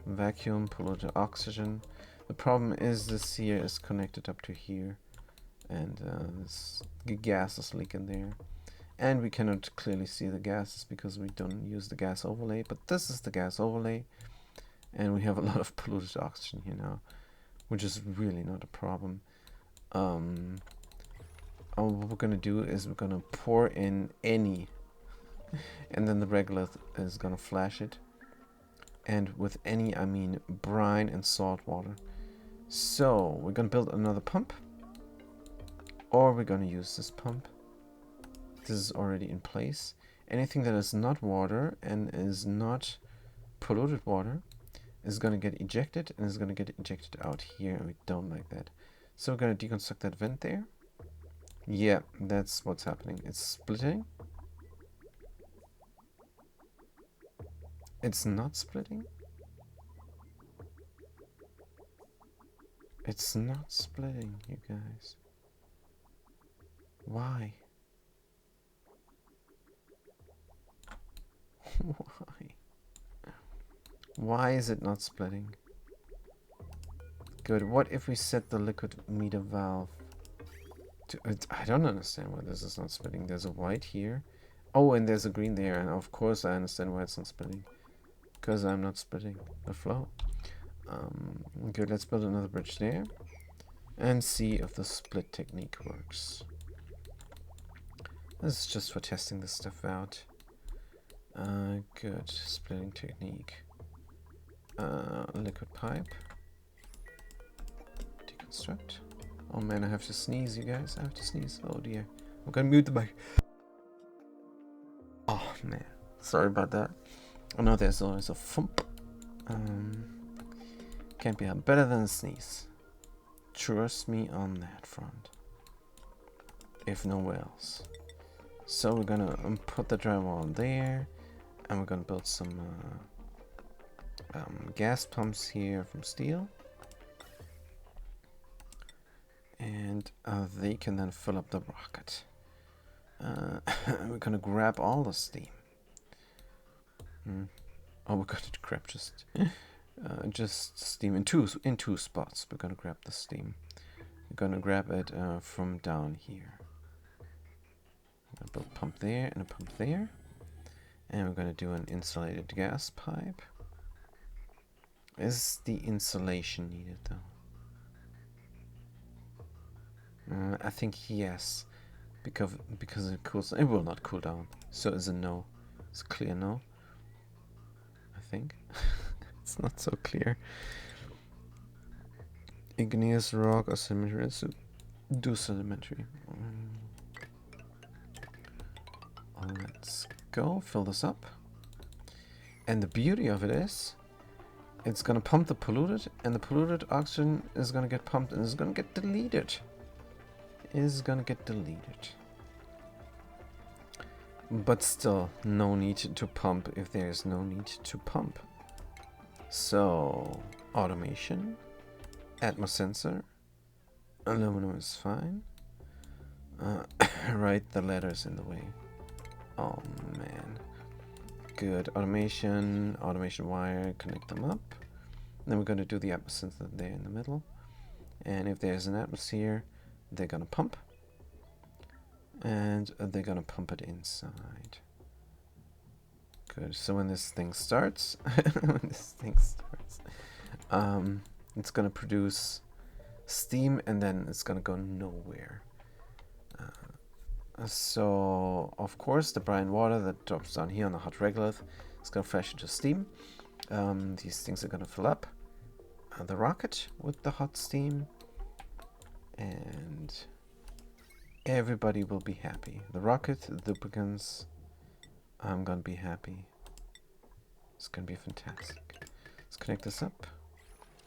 Vacuum, pull out the oxygen. The problem is this here is connected up to here. And this gas is leaking there. And we cannot clearly see the gases because we don't use the gas overlay. But this is the gas overlay. And we have a lot of polluted oxygen here now, which is really not a problem. What we're gonna do is we're gonna pour in any, and then the regolith is gonna flash it. And with any, I mean brine and salt water. So we're gonna build another pump, or we're gonna use this pump. This is already in place. Anything that is not water and is not polluted water is going to get ejected and is going to get ejected out here, and we don't like that. So we're going to deconstruct that vent there. Yeah, that's what's happening. It's splitting. It's not splitting. It's not splitting, you guys. Why? Why? Why is it not splitting? Good. What if we set the liquid meter valve to... I don't understand why this is not splitting. There's a white here. Oh, and there's a green there. And of course I understand why it's not splitting. Because I'm not splitting the flow. Good. Let's build another bridge there. And see if the split technique works. This is just for testing this stuff out. Good. Splitting technique. Liquid pipe. Deconstruct. Oh man, I have to sneeze, you guys. I have to sneeze. Oh dear. I'm gonna mute the mic. Oh man. Sorry about that. Oh no, there's always a thump. Can't be better than a sneeze. Trust me on that front. If nowhere else. So we're gonna put the drywall there. And we're gonna build some gas pumps here from steel, and they can then fill up the rocket. We're gonna grab all the steam. Oh, we're gonna grab just steam in two spots. We're gonna grab the steam. We're gonna grab it from down here. I'm gonna build a pump there and a pump there, and we're gonna do an insulated gas pipe. Is the insulation needed though? I think yes, because it cools. It will not cool down, so it's a no. It's a clear no. I think it's not so clear. Igneous rock or sedimentary? So do sedimentary. Let's go fill this up. And the beauty of it is, it's gonna pump the polluted, and the polluted oxygen is gonna get pumped and is gonna get deleted. But still, no need to pump if there is no need to pump. So, automation, atmos sensor, aluminum is fine. Right, the ladder's in the way. Oh man. Good. Automation wire, connect them up. Then we're going to do the atmos sensor there in the middle. And if there's an atmosphere, they're going to pump. And they're going to pump it inside. Good. So when this thing starts, it's gonna produce steam and then it's gonna go nowhere. So of course the brine water that drops down here on the hot regolith is gonna flash into steam. These things are gonna fill up the rocket with the hot steam, and everybody will be happy. The rocket, the lubricants, I'm gonna be happy. It's gonna be fantastic. Let's connect this up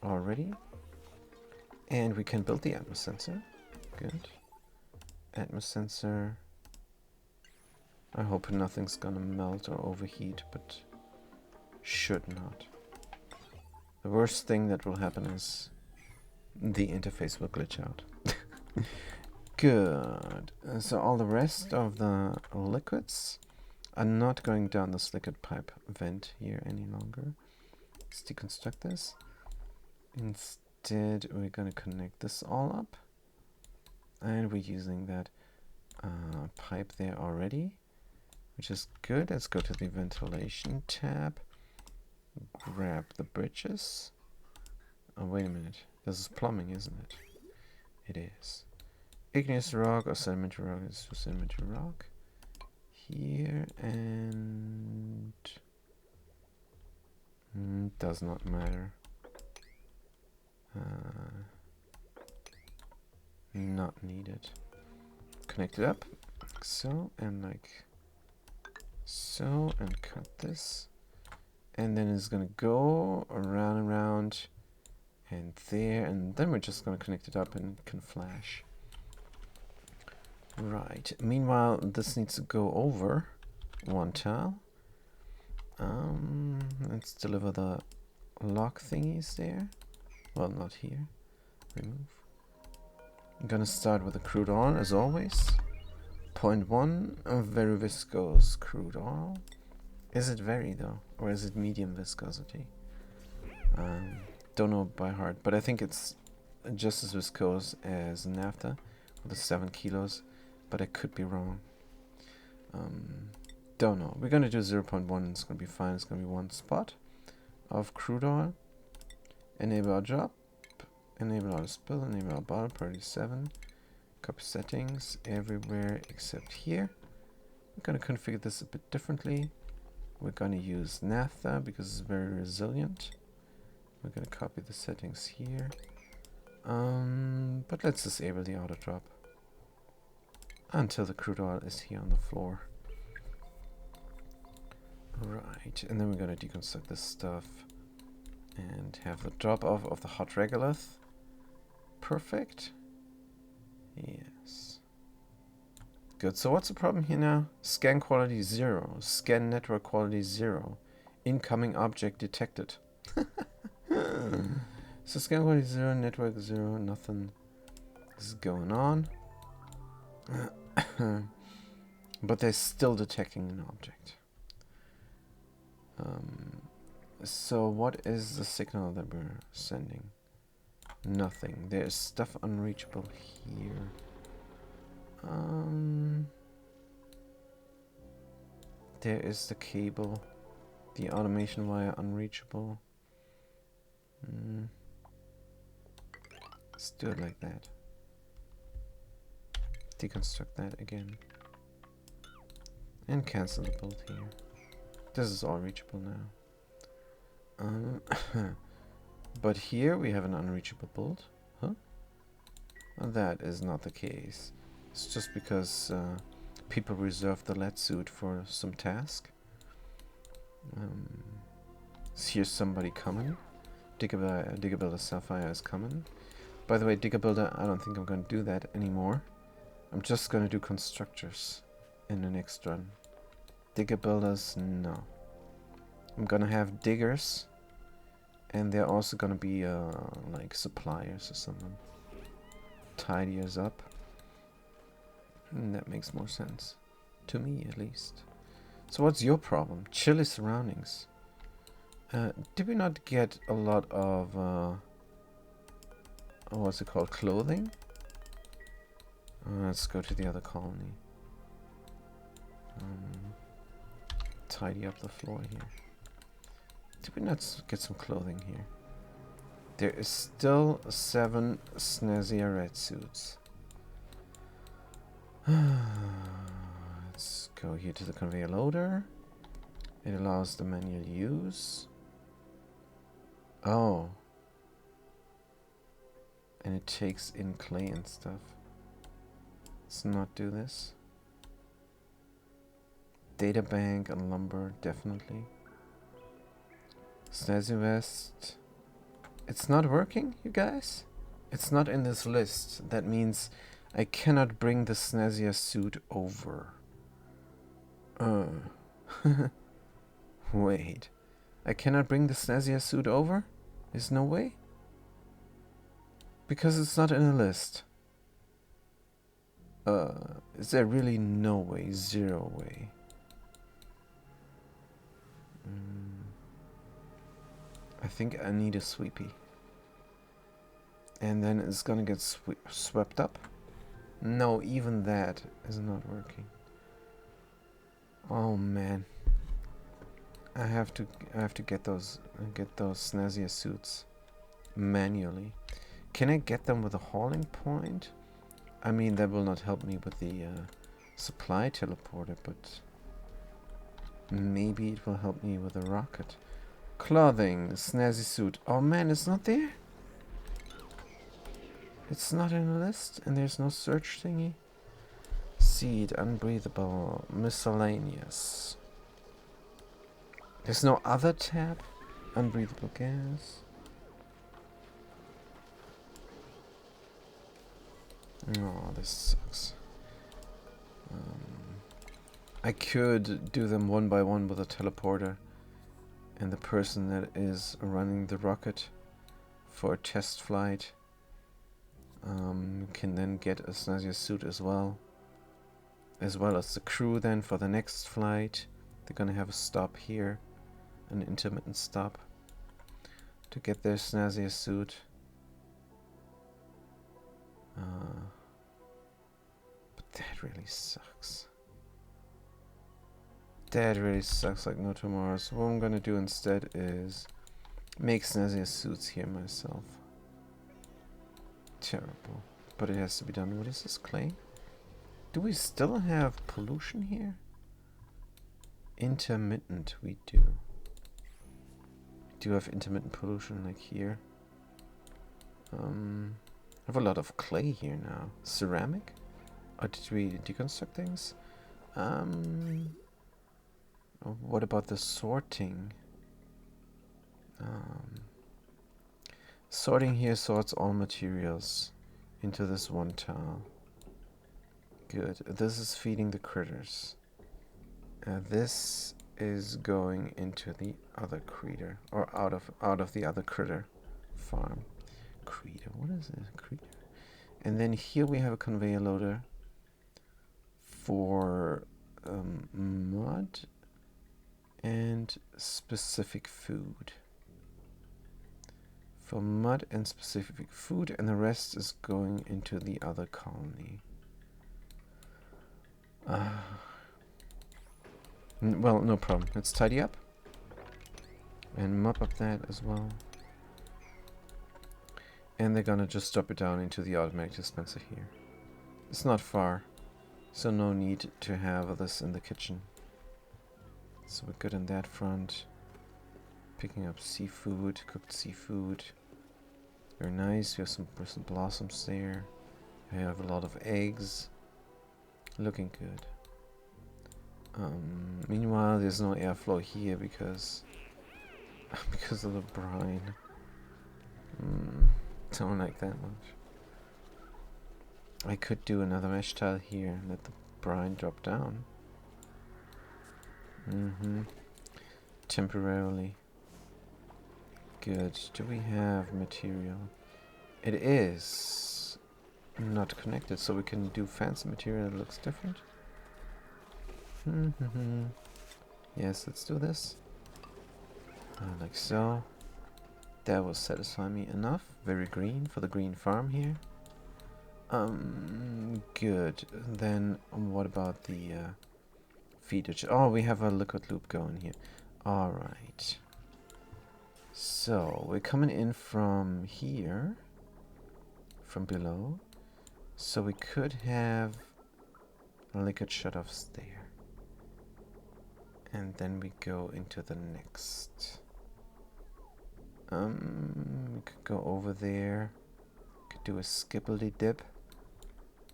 already. And we can build the atmos sensor. Good. Atmos sensor. I hope nothing's gonna melt or overheat, but should not. The worst thing that will happen is the interface will glitch out. Good. So all the rest of the liquids are not going down this liquid pipe vent here any longer. Let's deconstruct this. Instead, we're going to connect this all up. And we're using that pipe there already, which is good. Let's go to the ventilation tab. Grab the bridges. Oh, wait a minute. This is plumbing, isn't it? It is. Igneous rock or sedimentary rock is sedimentary rock. Here and... does not matter. Not needed. Connect it up. Like so, and like so, and cut this. And then it's gonna go around and around and there, and then we're just gonna connect it up and it can flash. Right. Meanwhile, this needs to go over one tile. Let's deliver the lock thingies there. Well, not here. Remove. I'm gonna start with the crude oil as always. 0.1 of very viscose crude oil. Is it very though, or is it medium viscosity? Don't know by heart, but I think it's just as viscose as naphtha with the 7 kilos, but I could be wrong. Don't know. We're gonna do 0.1. It's gonna be fine. It's gonna be one spot of crude oil. Enable our job. Enable our spill. Enable our bottle. Priority 7. Copy settings everywhere except here. We're gonna configure this a bit differently. We're gonna use naphtha because it's very resilient. We're gonna copy the settings here. But let's disable the auto drop until the crude oil is here on the floor. Right, and then we're gonna deconstruct this stuff and have the drop off of the hot regolith. Perfect. Yes. Good. So what's the problem here now? Scan quality 0. Scan network quality 0. Incoming object detected. So scan quality 0, network 0, nothing is going on. But they're still detecting an object. So what is the signal that we're sending? Nothing. There's stuff unreachable here. There is the cable, the automation wire unreachable. Let's do it like that. Deconstruct that again. And cancel the build here. This is all reachable now. But here we have an unreachable build. Huh? Well, that is not the case. It's just because people reserved the lead suit for some task. Here's somebody coming. Digger Builder Sapphire is coming. By the way, Digger Builder, I don't think I'm going to do that anymore. I'm just going to do constructors in the next run. Digger Builders, no. I'm going to have diggers. And they're also going to be like suppliers or something. Tidy us up. And that makes more sense. To me, at least. So what's your problem? Chilly surroundings. Did we not get a lot of... what's it called? Clothing? Let's go to the other colony. Tidy up the floor here. Did we not get some clothing here? There is still 7 snazzier red suits. Let's go here to the conveyor loader. It allows the manual use. Oh. And it takes in clay and stuff. Let's not do this. Data bank and lumber, definitely. Snazzy vest. It's not working, you guys? It's not in this list. That means I cannot bring the snazzier suit over. Wait. I cannot bring the snazzier suit over? There's no way? Because it's not in a list. Is there really no way? Zero way. I think I need a sweepy. And then it's gonna get swept up. No, even that is not working. Oh man. I have to get those snazzier suits manually. Can I get them with a hauling point? I mean, that will not help me with the supply teleporter, but maybe it will help me with a rocket. Clothing, snazzy suit. Oh man, it's not there? It's not in the list, and there's no search thingy. Seed, unbreathable, miscellaneous. There's no other tab? Unbreathable gas. Oh, this sucks. I could do them one by one with a teleporter, and the person that is running the rocket for a test flight can then get a snazzier suit as well as the crew then for the next flight. They're gonna have a stop here, an intermittent stop, to get their snazzier suit. But that really sucks. That really sucks like no tomorrow. So what I'm gonna do instead is make snazzier suits here myself. Terrible. But it has to be done. What is this, clay? Do we still have pollution here? Intermittent, we do. We do have intermittent pollution like here. I have a lot of clay here now. Ceramic? Or did we deconstruct things? What about the sorting? Sorting here sorts all materials into this one tile. Good. This is feeding the critters. This is going into the other critter, or out of the other critter farm. Critter. What is it? Critter. And then here we have a conveyor loader for mud and specific food. For mud and specific food, and the rest is going into the other colony. Well, no problem. Let's tidy up and mop up that as well. And they're gonna just drop it down into the automatic dispenser here. It's not far, so no need to have this in the kitchen. So we're good on that front. Picking up seafood, cooked seafood. Very nice. We have some blossoms there. We have a lot of eggs. Looking good. Meanwhile, there's no airflow here because of the brine. Don't like that much. I could do another mesh tile here and let the brine drop down. Temporarily. Good. Do we have material? It is not connected, so we can do fancy material that looks different. Yes, let's do this. Like so. That will satisfy me enough. Very green for the green farm here. Good. Then what about the feeder? Oh, we have a liquid loop going here. Alright. So we're coming in from here, from below. So we could have liquid shutoffs there. And then we go into the next. We could go over there. Could do a skibbly dip.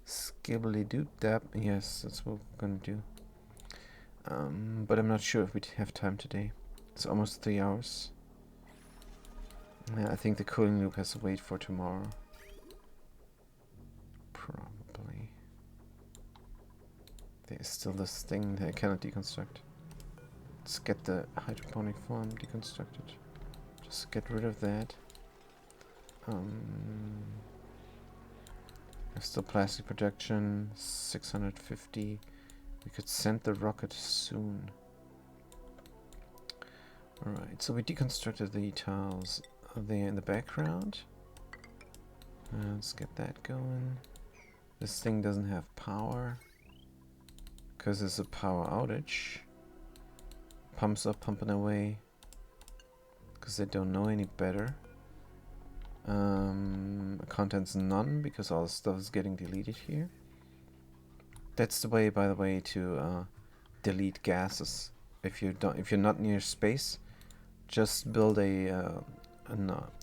Skibbly doop dap. Yes, that's what we're gonna do. But I'm not sure if we have time today. It's almost 3 hours. Yeah, I think the cooling loop has to wait for tomorrow. Probably. There's still this thing that I cannot deconstruct. Let's get the hydroponic farm deconstructed. Just get rid of that. There's still plastic projection, 650. We could send the rocket soon. Alright, so we deconstructed the tiles there in the background. Let's get that going. This thing doesn't have power because it's a power outage. Pumps are pumping away because they don't know any better. Contents none because all the stuff is getting deleted here. That's the way, by the way, to delete gases. If you're not near space, just build an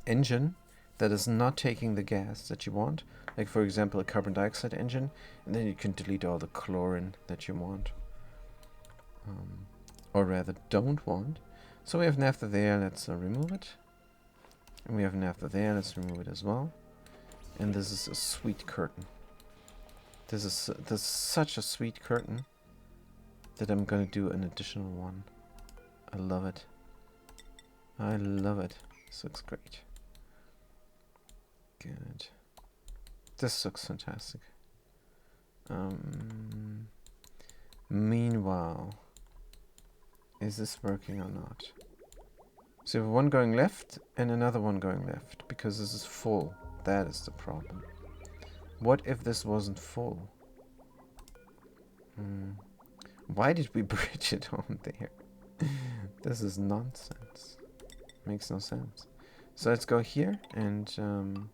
engine that is not taking the gas that you want. Like for example, a carbon dioxide engine, and then you can delete all the chlorine that you want, or rather don't want. So we have naphtha there. Let's remove it. And we have naphtha there. Let's remove it as well. And this is a sweet curtain. This is such a sweet curtain that I'm gonna do an additional one. I love it. I love it. This looks great. Good. This looks fantastic. Meanwhile, is this working or not? So we have one going left and another one going left because this is full. That is the problem. What if this wasn't full? Why did we bridge it on there? This is nonsense. Makes no sense. So let's go here and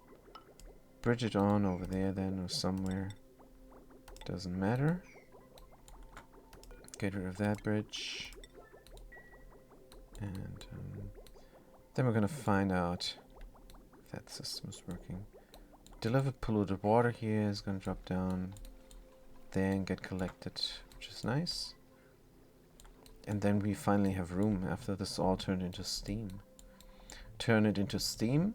bridge it on over there then, or somewhere. Doesn't matter. Get rid of that bridge. And then we're gonna find out if that system is working. Delivered polluted water here is gonna drop down there and get collected, which is nice. And then we finally have room after this all turned into steam. Turn it into steam,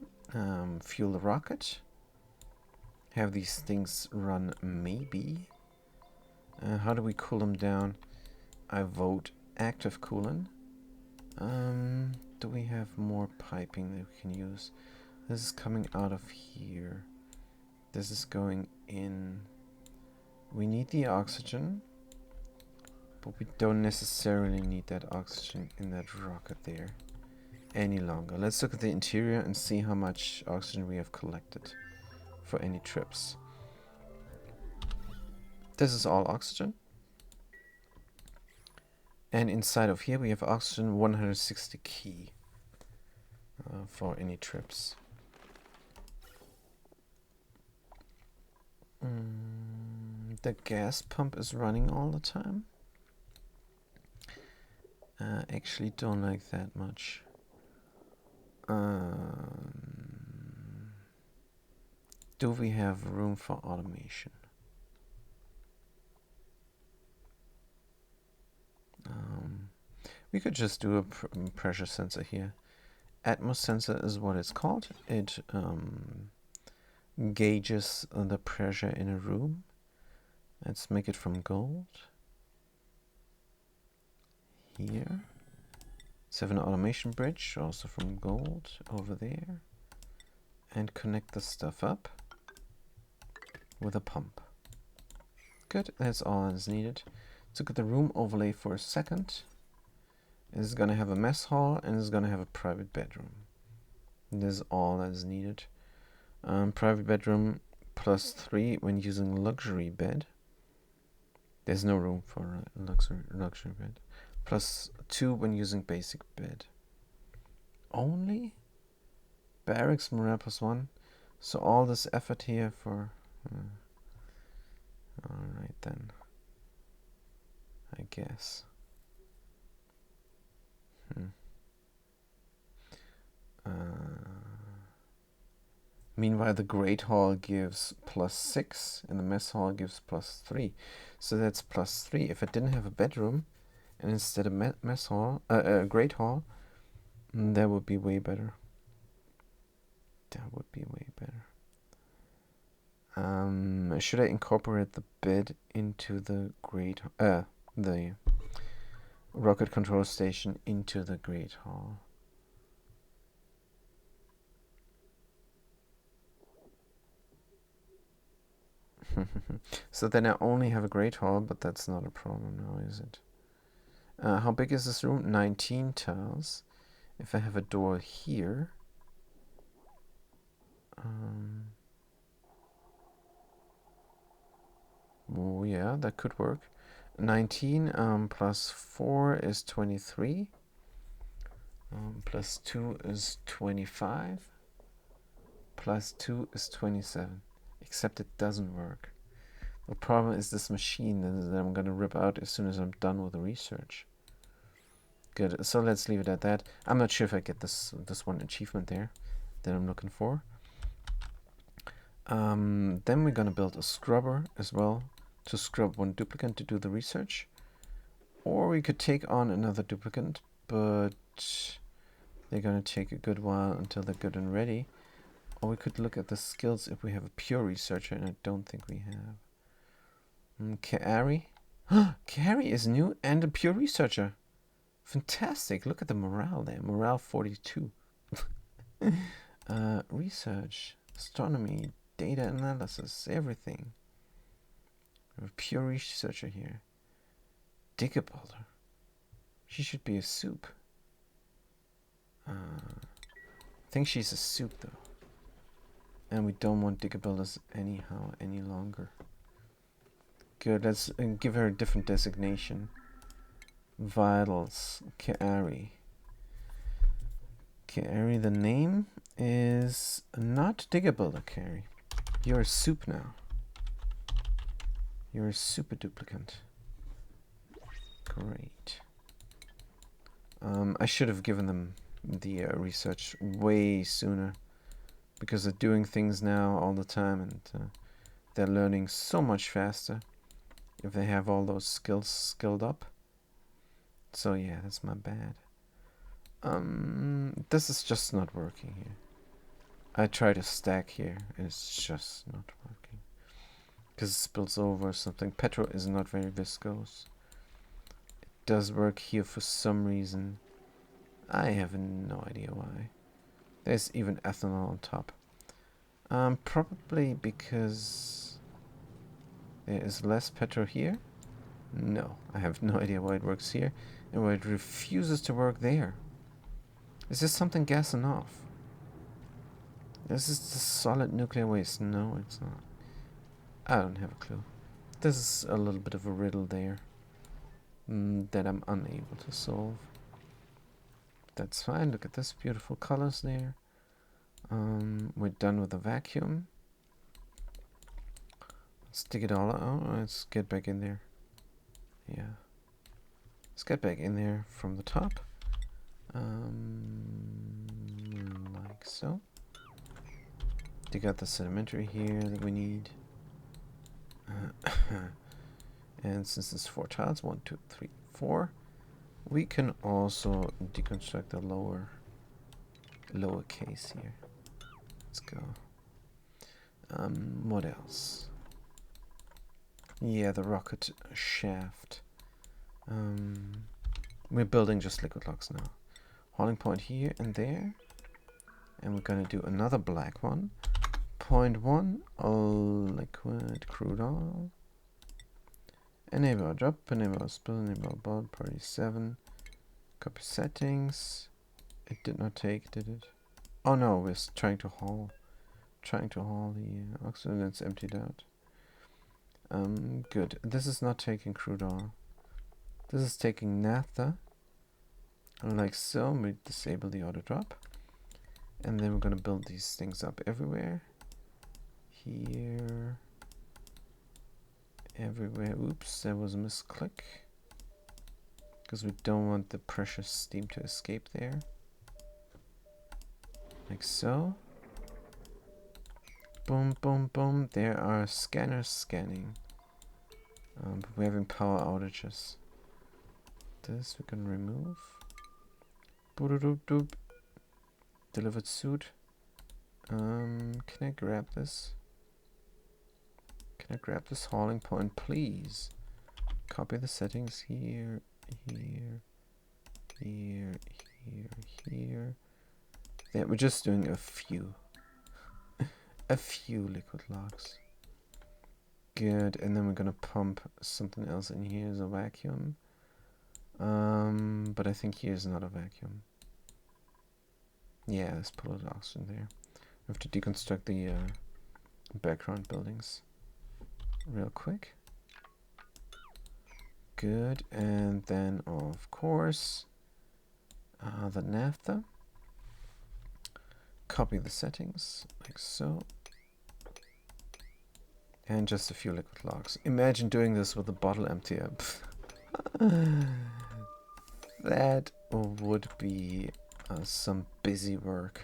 fuel the rocket, have these things run maybe. How do we cool them down? I vote active coolant. Do we have more piping that we can use? This is coming out of here. This is going in. We need the oxygen, but we don't necessarily need that oxygen in that rocket there any longer. Let's look at the interior and see how much oxygen we have collected for any trips. This is all oxygen. And inside of here we have oxygen 160 key for any trips. The gas pump is running all the time. Actually don't like that much. Do we have room for automation? We could just do a pressure sensor here. Atmos sensor is what it's called. It gauges the pressure in a room. Let's make it from gold. Here. Let's have an automation bridge, also from gold, over there. And connect the stuff up with a pump. Good, that's all that's needed. Let's look at the room overlay for a second. It's going to have a mess hall and it's going to have a private bedroom. This is all that is needed. Private bedroom +3 when using luxury bed. There's no room for a luxury bed. +2 when using basic bed. Only? barracks morale +1. So all this effort here for... Alright then. I guess. Meanwhile, the Great Hall gives +6 and the Mess Hall gives +3. So that's +3. If I didn't have a bedroom and instead a Mess Hall, Great Hall, that would be way better. That would be way better. Should I incorporate the bed into the the rocket control station into the Great Hall? So then I only have a Great Hall, but that's not a problem now, is it? How big is this room? 19 tiles. If I have a door here... oh yeah, that could work. 19 plus 4 is 23. Plus 2 is 25. Plus 2 is 27. Except it doesn't work. The problem is this machine that I'm going to rip out as soon as I'm done with the research. Good, so let's leave it at that. I'm not sure if I get this one achievement there that I'm looking for. Then we're going to build a scrubber as well to scrub one duplicate to do the research. Or we could take on another duplicate, but they're going to take a good while until they're good and ready. Or we could look at the skills if we have a pure researcher, and I don't think we have. Kaari? Kaari is new and a pure researcher. Fantastic. Look at the morale there. Morale 42. Research, astronomy, data analysis, everything. We have a pure researcher here. Digger builder. She should be a soup. I think she's a soup though. And we don't want digger builders anyhow any longer. Good, let's give her a different designation. Vitals, Kaari. Kaari, the name is not digger builder, Kaari. You're a soup now. You're a super duplicate. Great. I should have given them the research way sooner, because they're doing things now all the time, and they're learning so much faster if they have all those skills skilled up. So yeah, that's my bad. This is just not working here. I try to stack here, and it's just not working. Because it spills over or something. Petrol is not very viscose. It does work here for some reason. I have no idea why. There's even ethanol on top. Probably because there is less petrol here. No, I have no idea why it works here and why it refuses to work there. Is this something gassing off? This is the solid nuclear waste. No, it's not. I don't have a clue. This is a little bit of a riddle there that I'm unable to solve. That's fine. Look at this beautiful colors there. We're done with the vacuum. Let's dig it all out. Let's get back in there. Yeah. Let's get back in there from the top. Like so. Dig out the sedimentary here that we need. And since it's 4 tiles, 1, 2, 3, 4, we can also deconstruct the lower case here. Let's go. What else? Yeah, the rocket shaft. We're building just liquid locks now. Hauling point here and there. And we're gonna do another black one. Point 1, liquid crude oil. Enable drop, enable spill, enable bulb, priority 7. Copy settings. It did not take, did it? Oh no, we're trying to haul. Trying to haul the oxygen that's emptied out. Good. This is not taking crude oil. This is taking naphtha. Like so, we disable the auto drop. And then we're gonna build these things up everywhere. Here. Everywhere. Oops, there was a misclick. Because we don't want the precious steam to escape there. Like so. Boom, boom, boom. There are scanners scanning. But we're having power outages. This we can remove. Boop-a-doop-doop. Delivered suit. Can I grab this? Can I grab this hauling point, please? Copy the settings here, here, here, here, here. Yeah, we're just doing a few. A few liquid logs. Good, and then we're gonna pump something else in here as a vacuum. But I think here's not a vacuum. Yeah, let's pull it oxygen there. We have to deconstruct the background buildings real quick. Good, and then of course the naphtha. Copy the settings like so. And just a few liquid logs. Imagine doing this with a bottle emptier. That would be some busy work.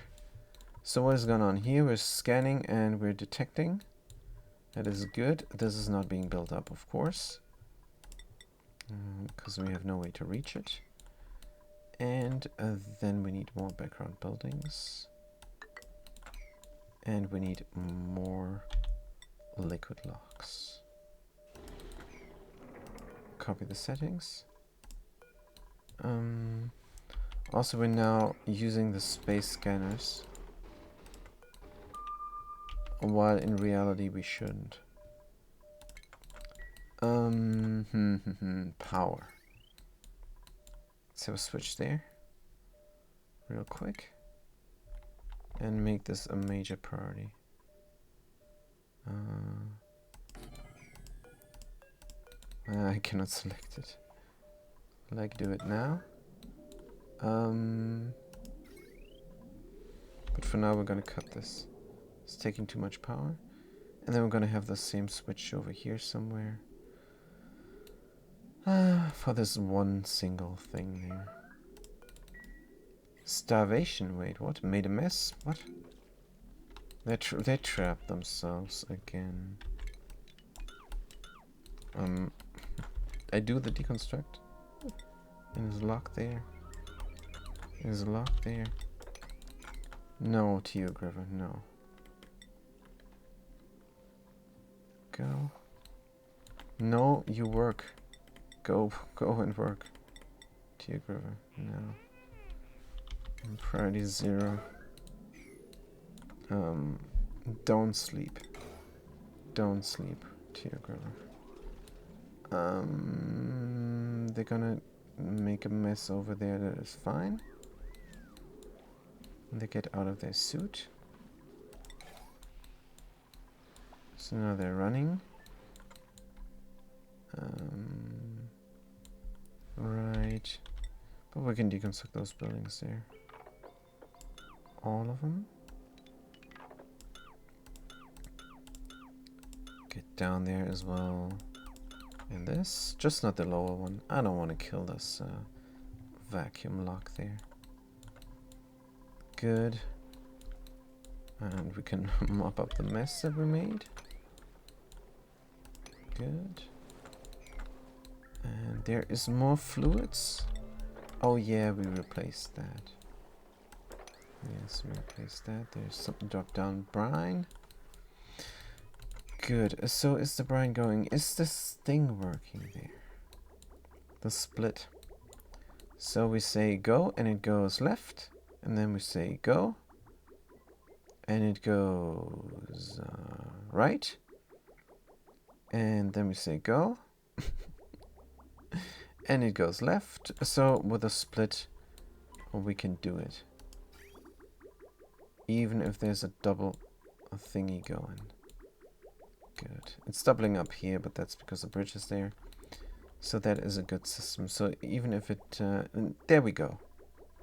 So what is going on here? We're scanning and we're detecting. That is good. This is not being built up, of course. Because we have no way to reach it. And then we need more background buildings. And we need more liquid logs. Copy the settings. Also, we're now using the space scanners, while in reality we shouldn't. Power. Let's have a switch there, real quick, and make this a major priority. I cannot select it. Like, do it now. But for now we're gonna cut this. It's taking too much power. And then we're gonna have the same switch over here somewhere. For this one single thing there. Starvation, wait, what? Made a mess? What? They trapped themselves again. I do the deconstruct. And it's locked there. It's locked there. No, Teogriver, no. Go. No, you work. Go and work. Teogriver, no. Priority 0. Don't sleep. Don't sleep, Teogriver. They're gonna make a mess over there, that is fine. They get out of their suit. So now they're running. Right. But we can deconstruct those buildings there. All of them. Get down there as well. And this, just not the lower one. I don't want to kill this vacuum lock there. Good. And we can mop up the mess that we made. Good. And there is more fluids. Oh yeah, we replaced that. Yes, we replaced that. There's something dropped down. Brine. Good. So is the brine going? Is this thing working there? The split. So we say go and it goes left. And then we say go. And it goes right. And then we say go. And it goes left. So with a split, we can do it. Even if there's a double thingy going. Good. It's doubling up here, but that's because the bridge is there. So that is a good system. So even if it... there we go.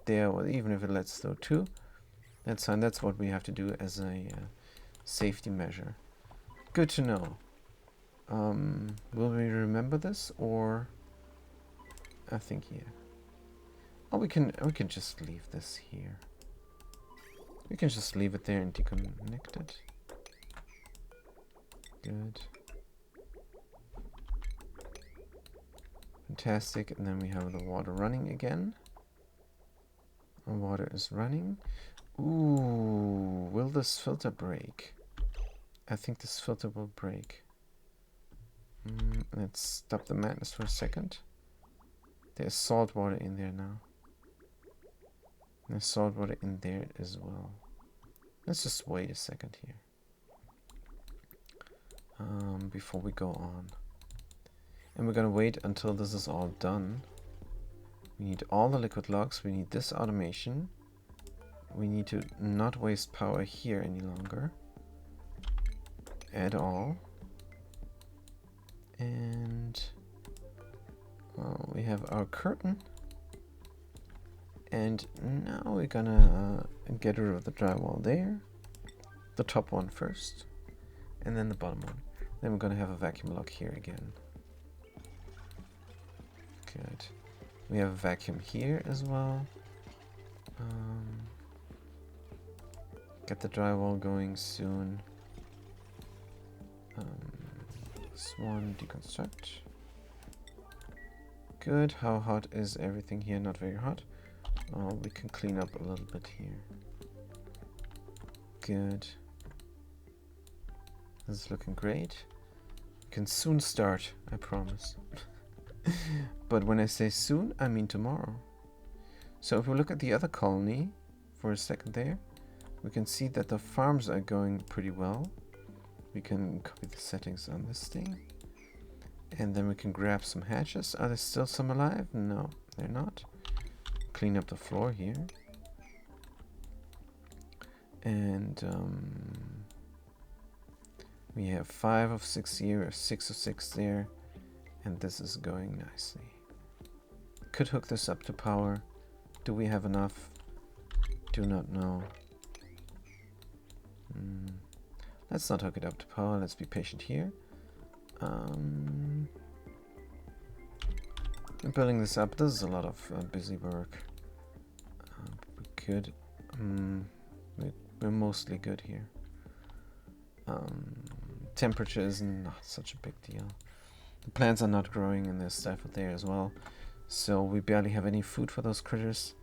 There, well, even if it lets through 2, That's fine. That's what we have to do as a safety measure. Good to know. Will we remember this, or I think yeah. Oh, we can just leave this here. We can just leave it there and deconnect it. Good. Fantastic. And then we have the water running again. Our water is running. Ooh, will this filter break? I think this filter will break. Let's stop the madness for a second. There's salt water in there now. There's salt water in there as well. Let's just wait a second here. Before we go on. And we're gonna wait until this is all done. We need all the liquid logs. We need this automation. We need to not waste power here any longer. At all. And we have our curtain. And now we're gonna get rid of the drywall there. The top one first. And then the bottom one. Then we're gonna have a vacuum log here again. Good. We have a vacuum here as well. Get the drywall going soon. This one, deconstruct. Good. How hot is everything here? Not very hot. Oh, we can clean up a little bit here. Good. This is looking great. We can soon start, I promise. But when I say soon, I mean tomorrow. So if we look at the other colony for a second there, we can see that the farms are going pretty well. We can copy the settings on this thing. And then we can grab some hatches. Are there still some alive? No, they're not. Clean up the floor here. And we have 5 of 6 here, or 6 of 6 there. And this is going nicely. Could hook this up to power. Do we have enough? Do not know. Let's not hook it up to power. Let's be patient here. I'm building this up. This is a lot of busy work. We could. We're mostly good here. Temperature is not such a big deal. The plants are not growing and there's stifled there as well. So we barely have any food for those critters.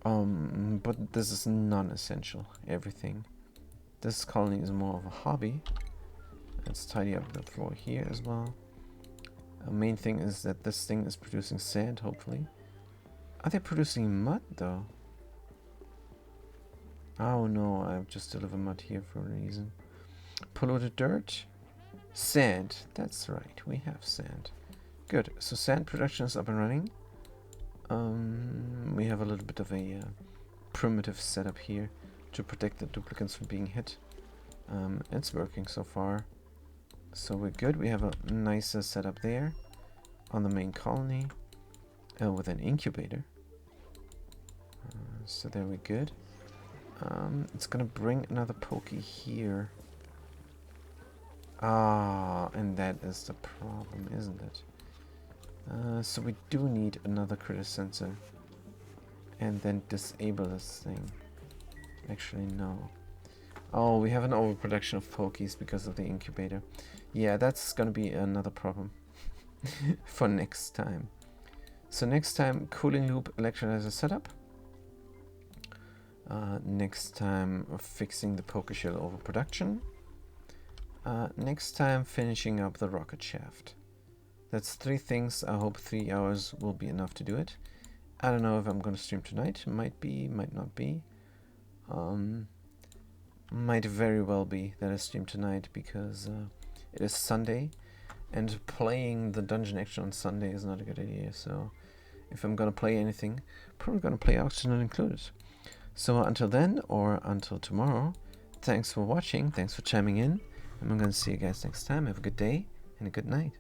But this is non-essential, everything. This colony is more of a hobby. Let's tidy up the floor here as well. The main thing is that this thing is producing sand, hopefully. Are they producing mud, though? Oh no, I've just delivered mud here for a reason. Polluted dirt. Sand. That's right, we have sand. Good, so sand production is up and running. We have a little bit of a primitive setup here to protect the duplicates from being hit. It's working so far. So we're good. We have a nicer setup there on the main colony with an incubator. So there we're good. It's gonna bring another pokey here. Ah, and that is the problem, isn't it? So we do need another critter sensor. And then disable this thing. Actually, no. Oh, we have an overproduction of pokies because of the incubator. Yeah, that's gonna be another problem for next time. So next time, cooling loop electrolyzer setup. Next time, fixing the poker shell overproduction. Next time, finishing up the rocket shaft. That's 3 things. I hope 3 hours will be enough to do it. I don't know if I'm going to stream tonight. Might be, might not be. Might very well be that I stream tonight because it is Sunday. And playing the dungeon action on Sunday is not a good idea. So if I'm going to play anything, probably going to play Auction Not Included. So until then, or until tomorrow, thanks for watching. Thanks for chiming in. And I'm going to see you guys next time. Have a good day and a good night.